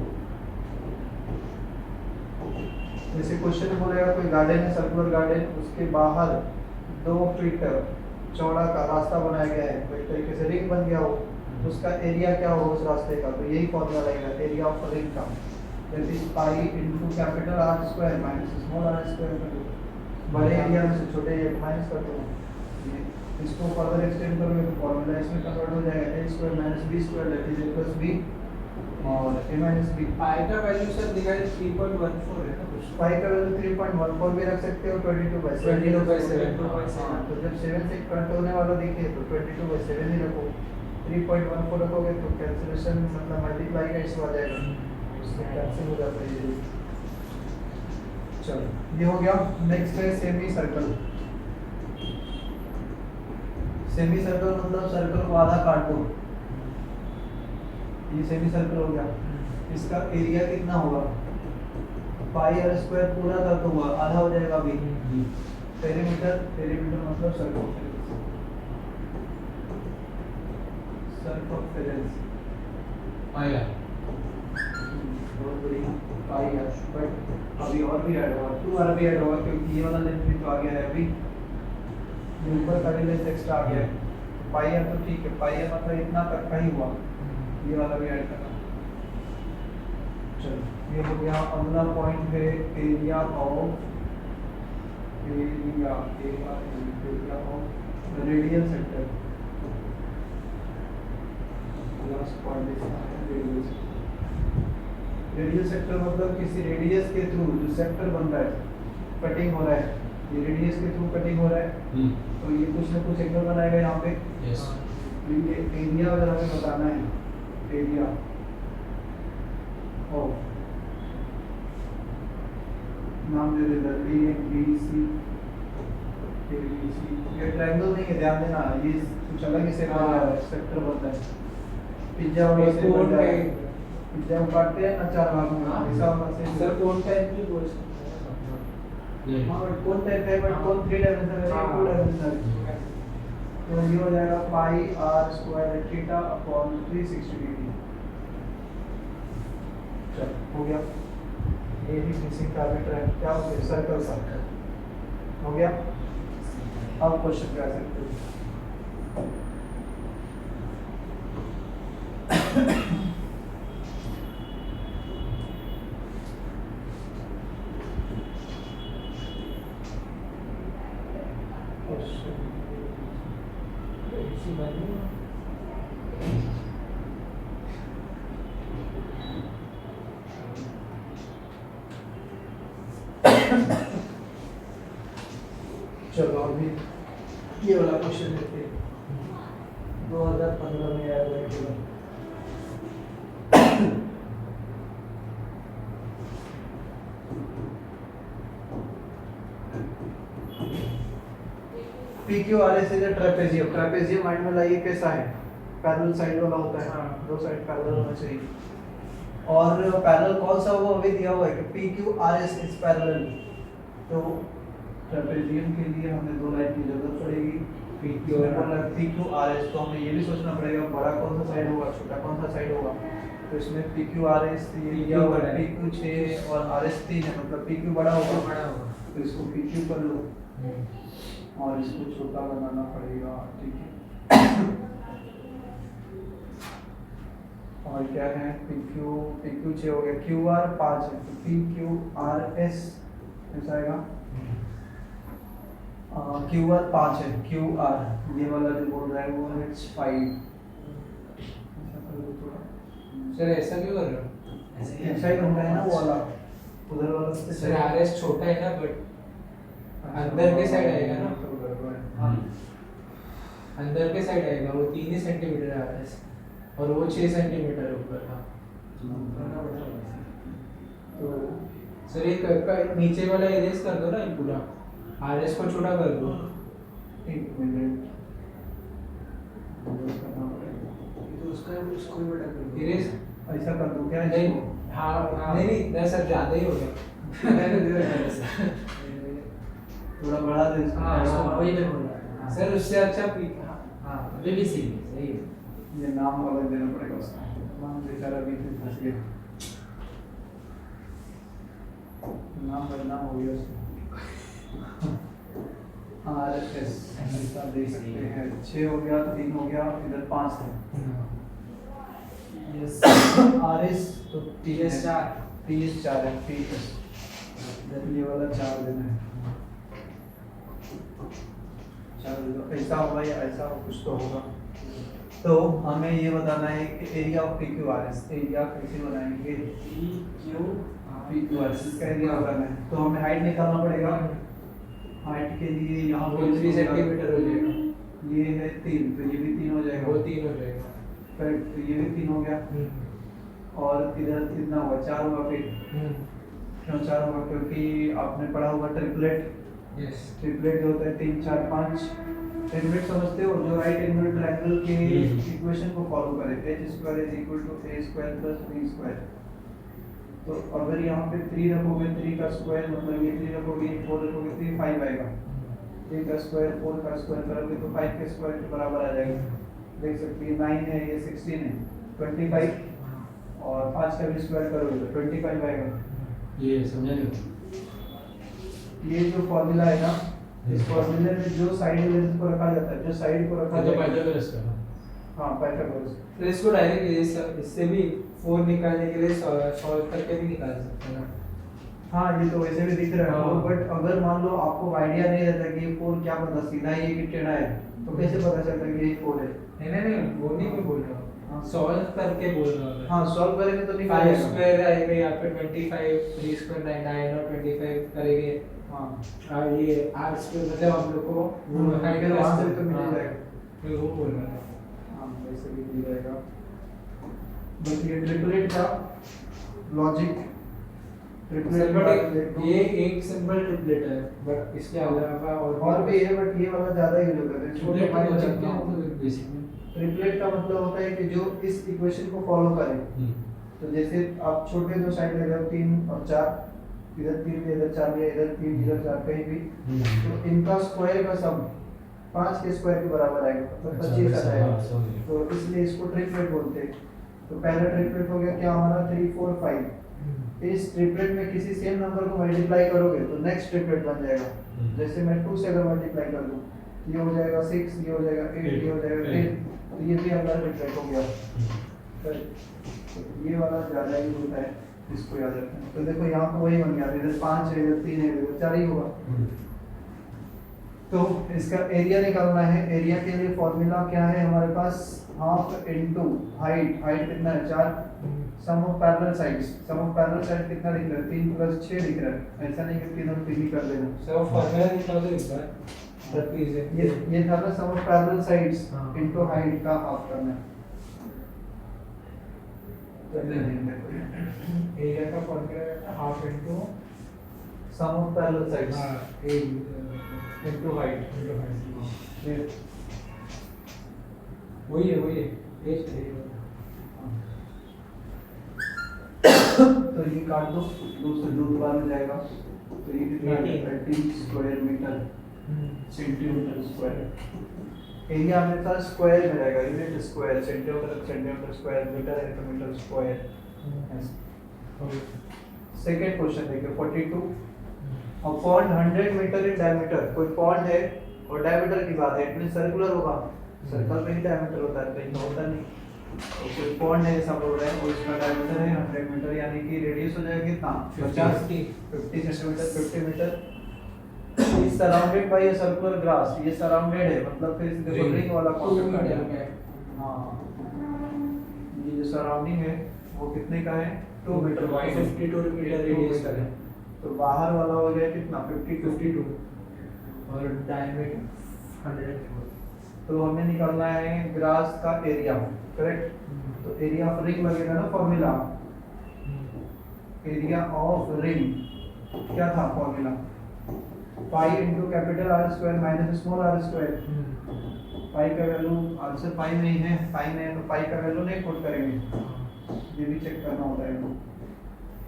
जैसे क्वेश्चन में बोलेगा कोई गार्डन है सर्कुलर गार्डन उसके बाहर 2 फीट चौड़ा का रास्ता बनाया गया है तो एक तरीके से रिंग बन गया हो तो उसका एरिया क्या होगा उस रास्ते का तो यही फॉर्मूला लगेगा एरिया ऑफ रिंग का that is pi into capital r square minus small r square बड़े एरिया में से छोटे एरिया को माइनस कर दो इसको फर्दर एक्सटेंड करोगे तो फॉर्मूला इसमें कन्वर्ट हो जाएगा a square minus b square that is equals b और a माइनस b पाई का वैल्यू सर दिखाई 3.14 है ना कुछ पाई का वैल्यू 3.14 भी रख सकते हो 22/7 22/7 तो जब 7 से कट होने वाला दिखे तो 22/7 ही रखो 3.14 रखोगे तो कैंसिलेशन मतलब मल्टीप्लाई का इशू आ जाएगा उससे कैंसिल हो जाता है ये चलो ये हो गया नेक्स्ट है सेमी सर्कल सेमी सर्कल मतलब सर्कल को आधा काट दो ये सेमी सर्कल हो गया इसका एरिया कितना होगा पाई आर स्क्वायर पूरा कर दूंगा आधा हो जाएगा अभी पेरीमीटर पेरीमीटर मतलब सर्कमफेरेंस बहुत बड़ी पाई आर बट अभी और भी ऐड होगा 2 आर भी ऐड होगा क्योंकि ये वाला लेंथ भी तो आ गया है अभी ये ऊपर का लेंथ एक्स्ट्रा आ गया है पाई आर तो ठीक है पाई आर मतलब इतना तक का ही हुआ ये वाला भी ऐड करना चलो ये हो गया अगला पॉइंट है area area area of radial sector last point radial sector मतलब किसी रेडियस के थ्रू जो सेक्टर बन रहा है, कटिंग हो रहा है, ये रेडियस के थ्रू कटिंग हो रहा है, तो ये कुछ ना कुछ एंगल बनाएगा यहाँ पे। यस तो ये एरिया अगर हमें बताना है, एरिया ओ नाम दे देना ए बी सी, ये ट्रायंगल नहीं है, ध्यान देना, ये कुछ अलग ही सेक्टर बनता है। पिज्जा वाला से बन रहा है, पिज्जा को काटते हैं ना 4 भागों में, ऐसा वाला से सर कौन टाइप की बोल सकते हैं? हाँ बट कौन टाइप है, बट कौन 3 डायमेंशनल है, 2 डायमेंशनल है। तो ये हो जाएगा pi r square theta upon 360 degree. चल हो गया, ये भी मिसिंग पैरामीटर है, क्या हो गया, सर्कल सर्कल हो गया। अब क्वेश्चन क्या सकते हो, इसी बात में चलो अभी ये वाला क्वेश्चन देखते हैं, 2015 में आया हुआ है। P Q R S is a trapezium, trapezium mind में लाइए कैसा है, पैरेलल साइड वाला होता है, हाँ। दो साइड पैरेलल होना चाहिए। और पैरेलल कौन सा होगा अभी दिया हुआ है कि P Q R S is parallel, तो ट्रेपेजियम के लिए हमें 2 लाइन की जरूरत पड़ेगी। पी क्यू आर एस, तो हमें ये भी सोचना पड़ेगा बड़ा कौन सा साइड होगा, छोटा कौन सा साइड होगा। तो इसमें पी क्यू आर एस ये दिया हुआ है, पी क्यू 6 और आर एस 3 है, मतलब पी क्यू बड़ा होगा, बड़ा होगा। तो इसको पी क्यू कर लो और इसको छोटा बनाना पड़ेगा, ठीक है। और क्या है, पी क्यू 6 हो गया, क्यू आर 5 है, तो पी क्यू आर एस ऐसा आएगा। क्यू आर 5 है, क्यू आर ये वाला जो बोल रहा है वो है 5। ऐसा कर लो थोड़ा, सर ऐसा क्यों कर रहे हो? ऐसा ही बन रहा है ना वो वाला, उधर वाला सर आरएस छोटा है ना, बट अंदर के साइड आएगा ना, हाँ। अंदर के साइड आएगा, वो 3 ही सेंटीमीटर है आरएस और वो 6 सेंटीमीटर है ऊपर का। तो सर ये नीचे वाला इरेज कर दो ना, ये पूरा आरएस को छोटा कर दो। एक मिनट, तो उसको बड़ा कर दो, इरेज ऐसा कर दो क्या नहीं, इसको? हाँ नहीं सर ज़्यादा ही हो गया। थोड़ा बढ़ा दे इसको। हाँ वही मैं बोल रहा था। सर उससे अच्छा हाँ अभी भी सही है। ये नाम अलग देना पड़ेगा उसका, नाम बेचारा बीच में फंस गया, नाम बदनाम हो गया उसका। आर एस ऐसा दे सकते हैं, 6 हो गया, 3 हो गया, इधर 5 है। यस आर एस तो टी एस 4 है, टी एस ये वाला 4 देना है, 4 दे दो, ऐसा होगा या ऐसा कुछ तो होगा। तो हमें ये बताना है कि area of P Q R S, area कैसे बनाएंगे, पी क्यू आर एस इसका एरिया बताना है, तो हमें हाइट निकालना पड़ेगा। हाइट के लिए यहाँ वो 3 सेंटीमीटर हो जाएगा, ये है 3, तो ये भी 3 हो जाएगा, वो 3 हो जाएगा, फिर तो ये भी 3 हो गया, और इधर कितना होगा, 4 होगा। फिर क्यों 4 होगा, क्योंकि आपने पढ़ा होगा ट्रिपलेट, यस ट्रिपलेट जो होता है 3 4 5, ट्रिपलेट समझते हो, जो राइट एंगल ट्रायंगल के इक्वेशन को फॉलो करे, h square is equal to a square plus b square. तो अगर यहाँ पे 3 रखोगे, 3 का स्क्वायर मतलब ये 3 रखोगे, 4 रखोगे, 3 5 आएगा, 3 का स्क्वायर 4 का स्क्वायर करोगे तो 5 के स्क्वायर के बराबर आ जाएगा। देख सकते हैं 9 है, ये 16 है, 25, और 5 का भी स्क्वायर करोगे तो 25 आएगा। ये समझा नहीं। ये जो फॉर्मूला है ना, इस फॉर्मूले में जो साइड लेंथ को रखा जाता है, जो साइड को रखा तो जाता है, पाइथागोरस का हाँ पाइथागोरस, तो इसको डायरेक्ट इससे भी 4 निकालने के लिए सॉल्व करके भी निकाल सकते हैं ना। हाँ ये तो वैसे भी दिख रहा है हाँ। बट अगर मान लो आपको आइडिया नहीं रहता कि ये 4 क्या पता सीधा है कि टेढ़ा है तो कैसे पता चलता है कि ये 4 है? नहीं वो नहीं मैं बोल रहा हाँ। हूँ, सॉल्व करके बोल रहा हूँ मैं। हाँ सॉल्व करेंगे तो निकल 5 जाएगा। स्क्वायर आएगा यहाँ पे 25, 3 स्क्वायर 9 और 25 करेंगे। हाँ ये आर स्क्वायर मतलब हम लोग को वो हाइट फिर वहाँ से भी तो मिल ही हाँ, जाएगा। मैं वो बोल रहा था। हाँ वैसे भी मिल जाएगा। बट ये ट्रिपलेट का लॉजिक बट ये एक सिंपल ट्रिपलेट है, बट इसके अलावा और भी है बट ये वाला ज्यादा यूज होता है। छोटे ट्रिपलेट माइंड लॉजिक रखना क्या होता है। मतलब बेसिक में? ट्रिपलेट का मतलब होता है कि जो इस इक्वेशन को फॉलो करे। तो जैसे आप छोटे दो साइड ले रहे हो 3 और 4, इधर 3 भी इधर 4 भी इधर 3 इधर 4 कहीं भी, तो इनका स्क्वायर का सम 5 के स्क्वायर के बराबर आएगा, मतलब 25 आ जाएगा। तो इसलिए इसको ट्रिपलेट बोलते हैं। तो पहला ट्रिपलेट हो गया क्या हमारा 3 4 5। इस ट्रिपलेट में किसी सेम नंबर को मल्टीप्लाई करोगे तो नेक्स्ट ट्रिपलेट बन जाएगा। जैसे मैं 2 से अगर मल्टीप्लाई कर दूं ये हो जाएगा 6, ये हो जाएगा 8, ये हो जाएगा 10, तो ये भी अगला ट्रिपलेट हो गया। तो ये वाला ज़्यादा ही होता है, इसको याद रखना। तो देखो यहाँ पे वही बन गया, इधर 5 है, इधर 3 है, इधर 4 ही होगा। तो इसका एरिया निकालना है। एरिया के लिए फॉर्मूला क्या है हमारे पास? Half into height. हाइट कितना है? 4। Sum of parallel sides. Sum of parallel side कितना दिख रहा है? 3 + 6 दिख रहा है। ऐसा नहीं कि 3 और 3 ही कर देना। सो फॉर्मूला निकाल दो एक बार, बट प्लीज ये था ना सम ऑफ पैरेलल साइड्स हाँ। इनटू हाइट का हाफ करना है। एरिया का formula half into sum of parallel sides हां इनटू हाइट। फिर वही है एक तो ये काट दो, 2 से 2 बार में जाएगा। तो ये कितना है? 30 square metre centimetre square. Area हमेशा स्क्वायर में रहेगा, unit square. Centimetre square, metre है तो मीटर स्क्वायर। सेकंड क्वेश्चन देखिए 42। A pond 100 metre in diameter. कोई पॉन्ड है और डायमीटर की बात है, इतनी सर्कुलर होगा, सर्कल में ही डायमीटर होता है, कहीं तो होता नहीं। तो कोई पॉन्ड है ऐसा बोल रहे हैं और इसका डायमीटर है 100 मीटर, यानी कि रेडियस हो जाएगा कितना? 50 centimetre, 50 metre. Is surrounded by a circular grass. ये सराउंडेड है मतलब फिर से देखो रिंग वाला कॉन्सेप्ट आ गया। हाँ ये जो सराउंडिंग है वो कितने का है? 2 मीटर वाइड, 52 मीटर रेडियस का है। तो बाहर वाला हो गया कितना? 52 और डायमीटर 100। तो हमें निकालना है ग्रास का एरिया, करेक्ट? तो एरिया ऑफ रिंग लगेगा ना फॉर्मूला। एरिया ऑफ रिंग क्या था formula? Pi into capital R square minus small r square. Pi का वैल्यू आंसर पाई में ही है, पाई में है तो पाई का वैल्यू नहीं पुट करेंगे, ये भी चेक करना होता है।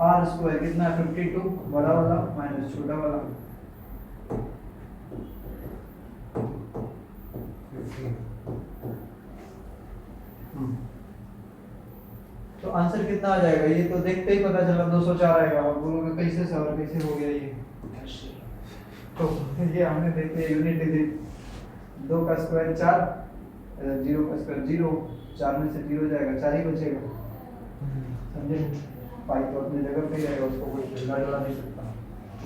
R स्क्वायर कितना है? 52 बड़ा वाला माइनस छोटा वाला। तो आंसर कितना आ जाएगा? ये तो देखते ही पता चला 204 आएगा। आप बोलोगे कैसे सर कैसे हो गया ये? तो ये हमने देखे यूनिट ली। 2 का स्क्वायर 4, 0 का स्क्वायर 0, 4 में से 0 जाएगा, 4 ही बचेगा। समझे? पाई तो अपनी जगह पे ही रहेगा, उसको कोई हिला डुला नहीं सकता।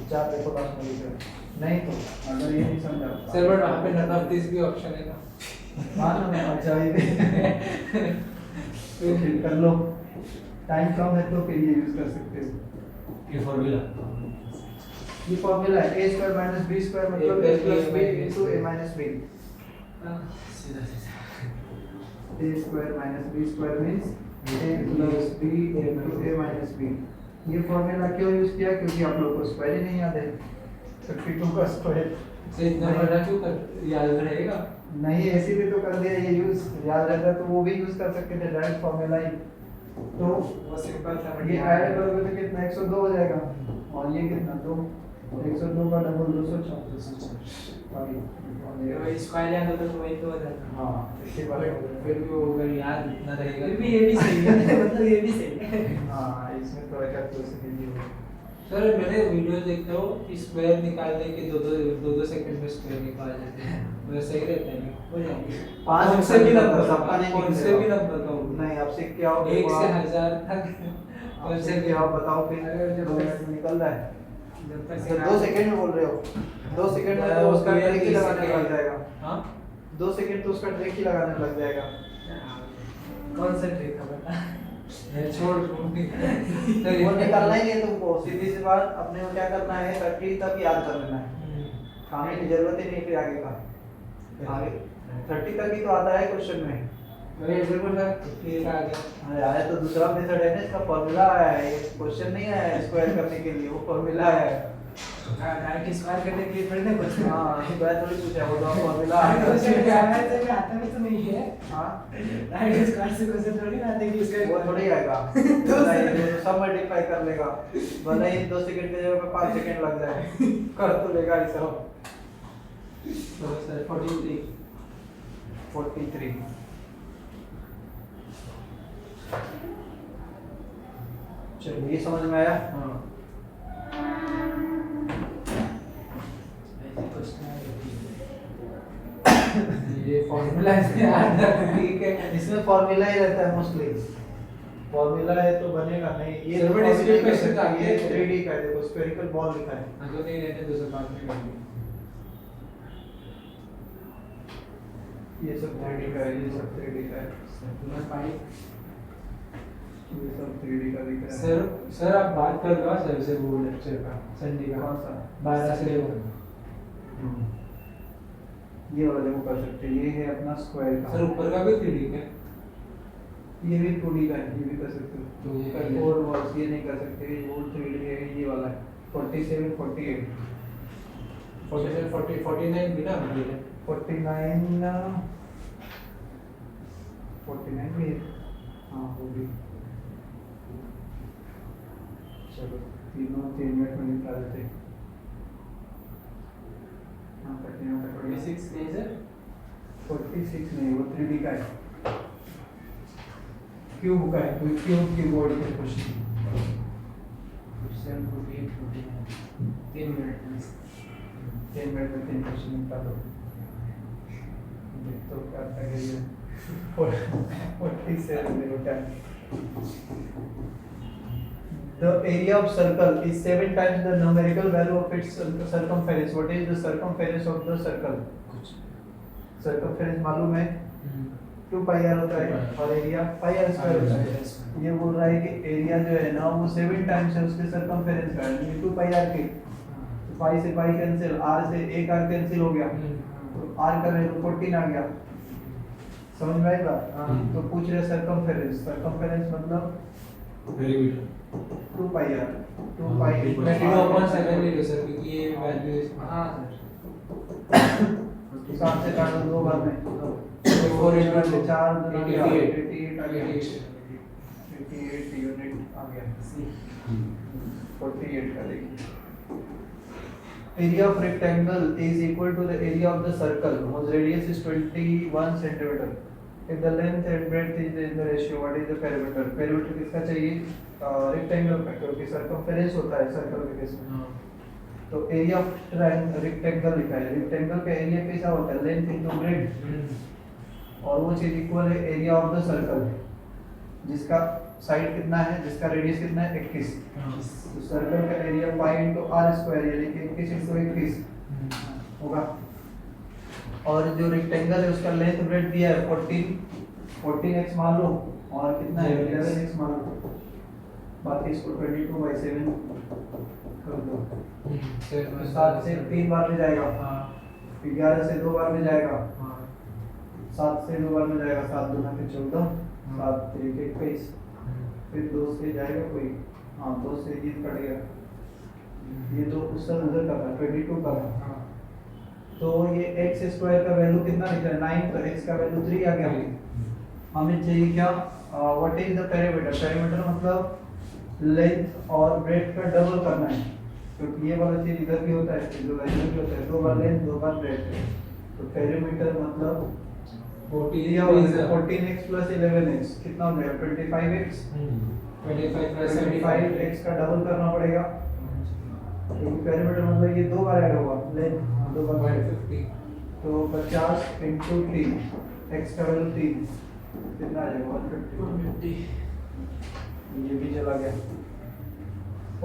4 देखो लास्ट में लिखा है। नहीं तो अगर ये नहीं समझा सर बट वहाँ पे नन ऑफ दिस भी ऑप्शन है ना। हाँ ना अच्छा ही तो फिर कर लो, टाइम कम है तो फिर ये यूज कर सकते हो। ये फॉर्मूला ये फॉर्मूला है a square minus b square मतलब a plus b into a minus b। सीधा a square minus b square means a plus b into a minus b। ये फॉर्मूला क्यों यूज किया? क्योंकि आप लोगों को स्क्वायर ही नहीं याद है। 52 का स्क्वायर से इतना बड़ा क्यों कर याद रहेगा? नहीं, ऐसे भी तो कर दिया, ये यूज याद रहता तो वो भी यूज कर सकते थे, डायरेक्ट फॉर्मूला ही। तो वो सिंपल था। ये ऐड करोगे तो कितना? 102 हो जाएगा। और ये कितना? 2 102 का डबल 204। ये स्क्वायर याद होता तो वही तो हो जाता। हाँ इसी बात हो गया। फिर भी वो अगर याद इतना रहेगा फिर भी ये भी सही है मतलब ये भी सही है। हाँ इसमें थोड़ा कैलकुलेशन इजी होगा। सर मैंने वीडियो देखता हूँ कि स्क्वायर निकालने के दो सेकंड में स्क्वायर निकाल लेते हैं, वो सही रहता है क्या? हो जाएगी 5 से भी नंबर सबका नहीं कौन से भी नंबर का नहीं, आप सीख के आओ 1 से 1000 तक कौन से भी आप बताओ फिर जब निकल रहा है जब तक तो 2 सेकंड में बोल रहे हो, 2 सेकंड में तो उसका ट्रिक ही लगाने लग जाएगा। हाँ 2 सेकंड तो उसका ट्रिक ही लगाने लग जाएगा। कौन सा ट्रिक है बता? छोड़ वो निकालना ही है तुमको, सीधी सी बात। अपने को क्या करना है, 30 तक याद कर लेना है, खाने की जरूरत ही नहीं फिर आगे का। आगे 30 तक ही तो आता है क्वेश्चन में। अरे बिल्कुल सर ठीक आ गया। अरे आया तो दूसरा मेथड है ना, इसका फॉर्मूला आया है, ये क्वेश्चन नहीं आया है स्क्वायर करने के लिए, वो फॉर्मूला आया है। डायरेक्ट स्क्वायर करने के लिए थोड़ी ना कुछ हाँ स्क्वायर थोड़ी पूछा, वो तो फॉर्मूला आता आया है। भी तो नहीं है। हाँ डायरेक्ट स्क्वायर से क्वेश्चन थोड़ी ना आते कि इसका वो थोड़ी आएगा, तो सब मल्टीप्लाई कर लेगा, भले ही 2 सेकंड की जगह पे 5 सेकंड लग जाए, कर तो लेगा ही सब। तो सर 43 चलिए ये समझ में आया। हाँ ऐसे क्वेश्चन ये फॉर्मूला इसमें आता है ठीक है। इसमें फॉर्मूला ही रहता है मोस्टली, फॉर्मूला है तो बनेगा नहीं। ये सर, तो बट इसमें formula ही कर question सकते हैं, आते ये हैं। 3D का है, देखो स्फेरिकल बॉल लिखा है। जो नहीं रहते दूसरे बात में करेंगे। ये सब 3D का है, ये सब 3D का है, सर्कुलर पाइप। ये सब 3D का दिख रहा है। सर आप बात कर लो सर से वो लेक्चर का संडे का कौन सा? 12 से लेकर। ये वाला देखो कर सकते हैं, ये है अपना स्क्वायर का। सर ऊपर का भी 3D है। ये भी 2D का है, ये भी कर सकते हो। तो ये पर और वर्स ये नहीं कर सकते, वो 3D है, ये वाला है 47 48 47 40 49 भी ना मिले 49 49 भी है। हाँ वो भी। चलो तीनों 3 मिनट में निकाल देते हैं। हाँ 46 नहीं सर 46 नहीं, वो 3D का है, क्यूब का है, कोई क्यूब की बॉडी का क्वेश्चन। 47 48 49 3 मिनट में 3 मिनट में 3 क्वेश्चन निकालो। देख तो क्या आता है ये 47 देखो क्या। The area of circle is 7 times the numerical value of its circumference. What is the circumference of the circle? Circumference मालूम है, 2 pi r होता है और एरिया pi r स्क्वायर होता है। ये बोल रहा है कि एरिया जो है ना वो 7 टाइम्स है उसके सर्कमफेरेंस का, यानी 2 pi r के। तो pi से pi कैंसिल, r से एक r कैंसिल हो गया, तो r का वैल्यू 14 आ गया। समझ में आएगा? तो पूछ रहे सर्कमफेरेंस, सर्कमफेरेंस मतलब पेरीमीटर 2 pi r, 2 pi मैं 2/7 ले लो सर क्योंकि ये वैल्यू हाँ सर हिसाब से काट दो 2 बार में, 4 into 4 88 आ 88 गया, 88 यूनिट आ गया। 48 का देखिए। Area of rectangle is equal to the area of the circle whose radius is 21 centimeter. If the length and breadth is in the ratio, what is the perimeter? Perimeter किसका चाहिए? रेक्टेंगल का, क्योंकि सर्कमफेरेंस होता है सर्कल के केस में। तो एरिया ऑफ रेक्टेंगल लिखा है, रेक्टेंगल का एरिया कैसा होता है? लेंथ इनटू ब्रेड्थ, और वो चीज इक्वल है एरिया ऑफ द सर्कल, जिसका साइड कितना है, जिसका रेडियस कितना है 21। तो सर्कल का area pi into r square यानी कि 21 इनटू 21 होगा। और जो रेक्टेंगल है उसका लेंथ ब्रेड्थ दिया है 14x मान लो, और कितना है 11x मान लो, बाकी इसको 22/7 कर दो। तो 7 से 3 बार में जाएगा, 11 से 2 बार में जाएगा, 7 से 2 बार में जाएगा, 7 दूना के 14, 7 3 के 21, फिर 2 से जाएगा कोई, हाँ 2 से 3 कट गया, ये 2 उसका उधर का था 22 का था। तो ये x स्क्वायर का वैल्यू कितना निकला 9, तो x का वैल्यू 3 आ गया। हमें चाहिए क्या, what is the perimeter? Perimeter मतलब लेंथ और ब्रेड्थ का डबल करना है, क्योंकि ये वाला चीज इधर भी होता है, इधर भी होता है, 2 बार लेंथ 2 बार ब्रेड्थ। तो पेरीमीटर मतलब 14x plus 11x कितना हो जाएगा 25x, 25 plus 25x का डबल करना पड़ेगा, क्योंकि पेरीमीटर मतलब ये 2 बार ऐड होगा, लेंथ 2 बार ऐड, 150 तो 50 into 3, x का वैल्यू 3 कितना आ जाएगा 150। ये भी चला गया,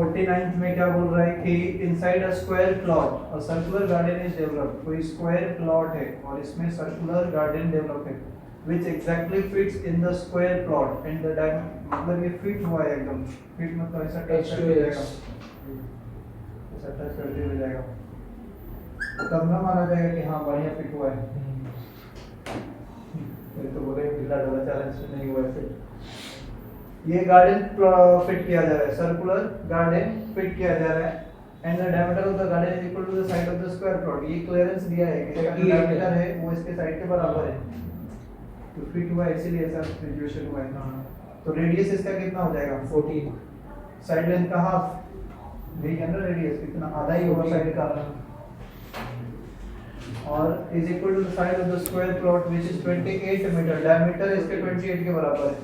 49th में क्या बोल रहा है कि inside a square plot a circular garden is developed. कोई स्क्वायर प्लॉट है और इसमें सर्कुलर गार्डन डेवलप है which exactly fits in the square plot and the मतलब ये फिट हुआ है एकदम। फिट मतलब ऐसा टच करके जाएगा, ऐसा टच करते हुए जाएगा, तब ना माना जाएगा कि हाँ बढ़िया फिट हुआ है। ये तो बोले ढीला ढाला चैलेंज नहीं हुआ है फिट। ये गार्डन फिट किया जा रहा है, सर्कुलर गार्डन फिट किया जा रहा है and the diameter of the garden is equal to the side of the square plot. ये क्लियरेंस दिया है कि इसका डायमीटर है वो इसके साइड के बराबर है, तो फिट हुआ है इसीलिए ऐसा सिचुएशन हुआ है। तो रेडियस इसका कितना हो जाएगा 14, साइड लेंथ का हाफ, यही है ना रेडियस, कितना आधा ही होगा साइड का, और is equal to the side of the square plot which is 28 metre. Diameter इसके 28 के बराबर है,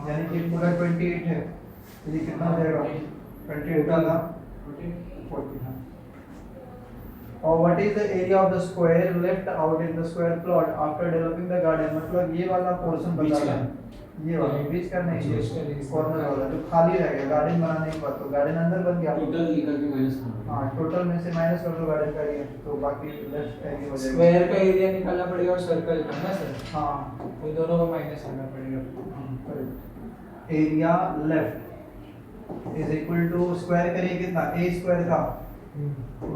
यानी कि पूरा 28 है, तो ये कितना हो जाएगा 28 का था 40। और what is the area of the square left out in the square plot after developing the garden. मतलब ये वाला पोर्शन बीच बता का। रहा है, ये वाला बीच का नहीं, बीच का नहीं, कॉर्नर वाला जो खाली रह गया गार्डन बनाने के बाद, तो गार्डन अंदर बन गया। टोटल निकल के माइनस करो। हाँ टोटल में से माइनस कर दो गार्डन का एरिया, तो बाकी लेफ्ट एरिया हो जाएगा। स्क्वायर का एरिया निकालना पड़ेगा और सर्कल का ना सर, हाँ इन दोनों को माइनस करना पड़ेगा। Area left is equal to square करिए कितना ए स्क्वायर का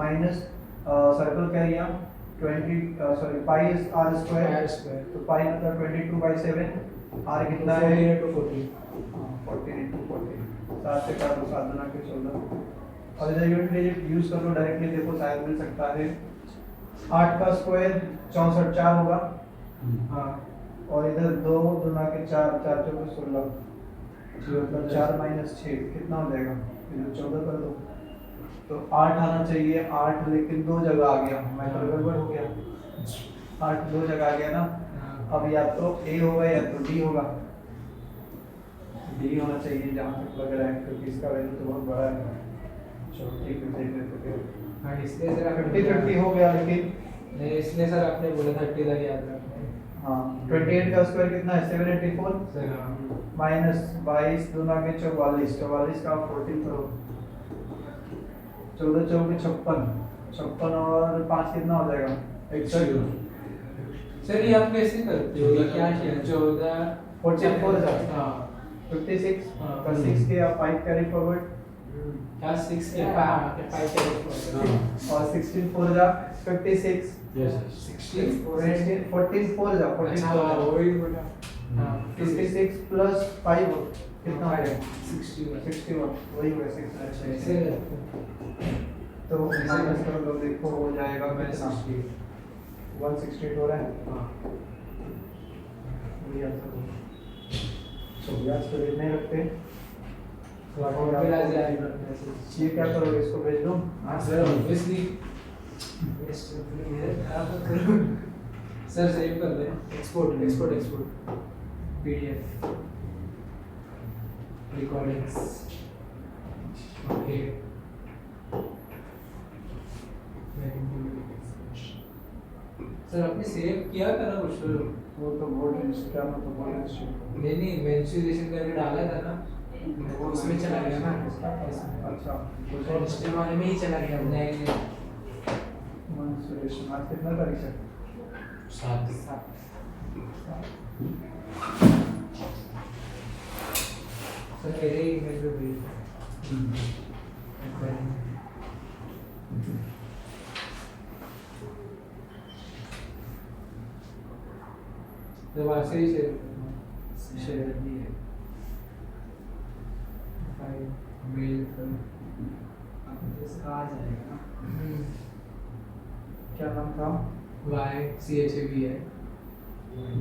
माइनस सर्कल का area 20 sorry pi r square, तो पाई मतलब 22/7, आर कितना है 14 into 40। 14 into 40, 7 से काट दो 7 गुना के 14, और इधर यूनिट डिजिट यूज कर लो डायरेक्टली, देखो शायद मिल सकता है। 8 का स्क्वायर 64 4 होगा, हाँ और इधर 2 गुना के 4 4 चौके 16, मतलब 4 - 6 कितना हो जाएगा, इधर 14 कर दो, तो 8 आना चाहिए। 8 लेकिन 2 जगह आ गया, मैं तो गड़बड़ हो गया, 8 2 जगह आ गया ना। अब या तो ए होगा या तो डी होगा, डी होना चाहिए जहाँ तक लग रहा है, क्योंकि इसका वैल्यू तो बहुत बड़ा है। चलो ठीक है, देख लेते हैं। हाँ इसलिए सर आपने 50 हो गया, लेकिन नहीं इसलिए सर आपने बोला 30 तक याद रखना है। हाँ 28 का स्क्वायर कितना है 784 सर हाँ माइनस 22 दूना के 44, 44 का 14 करो, 14 चौके 56 और 5 कितना हो जाएगा 61। सर ये आप कैसे करते हो, ये क्या किया 14 44 जाता हाँ 56 हाँ। का 6 के आप 5 कैरी फॉरवर्ड, क्या 6 के 5 और 16 4 जा 56, यस 16 14 4 जा 14 अच्छा 4 वही बोला हाँ 56 प्लस 5 कितना हो जाएगा 61। 61, वही हुआ 6। अच्छा ऐसे करते हैं। तो माइनस कर दो, देखो हो जाएगा कितना 168 हो रहा है। हाँ वही आंसर होगा। तो ब्याज तो रेट नहीं रखते, फिर आ जाएगा ये क्या करोगे, इसको भेज दूं। हाँ सर ऑब्वियसली सर सेव कर दें, export PDF recordings okay. Sir आपने सेव किया था ना कुछ तो वो तो बोर्ड इंस्टाग्राम में तो बोर्ड इंस्टाग्राम नहीं मेंशुरेशन करके डाला था ना, वो उसमें चला गया ना अच्छा और इंस्टा वाले में ही चला गया वो। नहीं मंसुरेशन आज कितना तारीख है 7 सर मेरे ईमेल पे भेज तो वहाँ से ही शेयर दी है मेल पर इसका आ जाएगा ना। क्या नाम था YCHAB है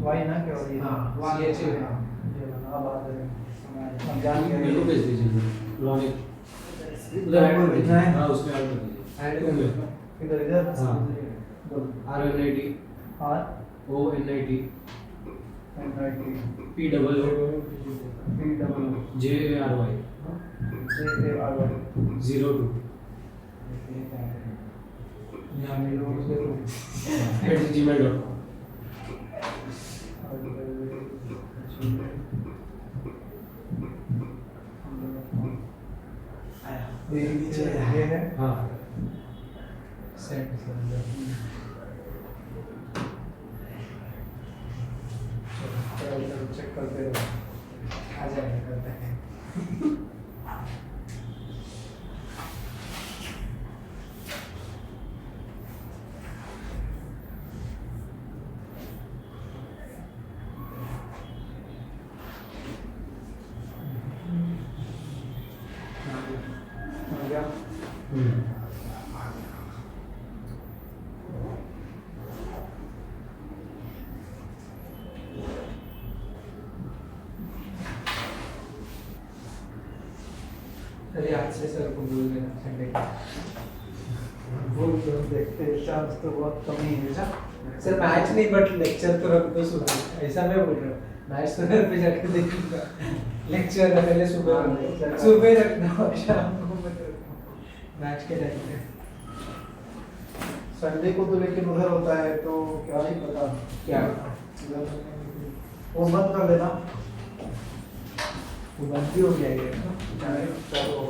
वाई ना क्या हो रही है हाँ CHAB हाँ, ये वाला अब आ जाएगा हम जान मेरे को गए भेज दीजिए लॉगिन उधर बोल भेजना है हाँ उसमें ऐड कर दीजिए ऐड कर दो। इधर इधर हाँ। बोल RNIT or ONIT NIT POO PW JARY JARY 02 यहाँ मेरे को जरूर @gmail.com ये चेक करते रहो। आ जाएगा करते हैं। आ गया। अरे आज से सर को बोल देना संडे को। बोल दो, देखते हैं, चांस तो बहुत कम ही है ना। सर मैच नहीं बट लेक्चर तो रख दो सुबह, ऐसा मैं बोल रहा हूँ। मैच तो घर पे जाके देखूंगा, लेक्चर पहले सुबह हाँ, रख दो। lecture सुबह रख दो, शाम को मत रखो मैच के टाइम पे। संडे को तो लेकिन उधर होता है तो क्या ही पता। क्या? उधर वो बंद कर देना। वो बंद भी हो गया ये चलो।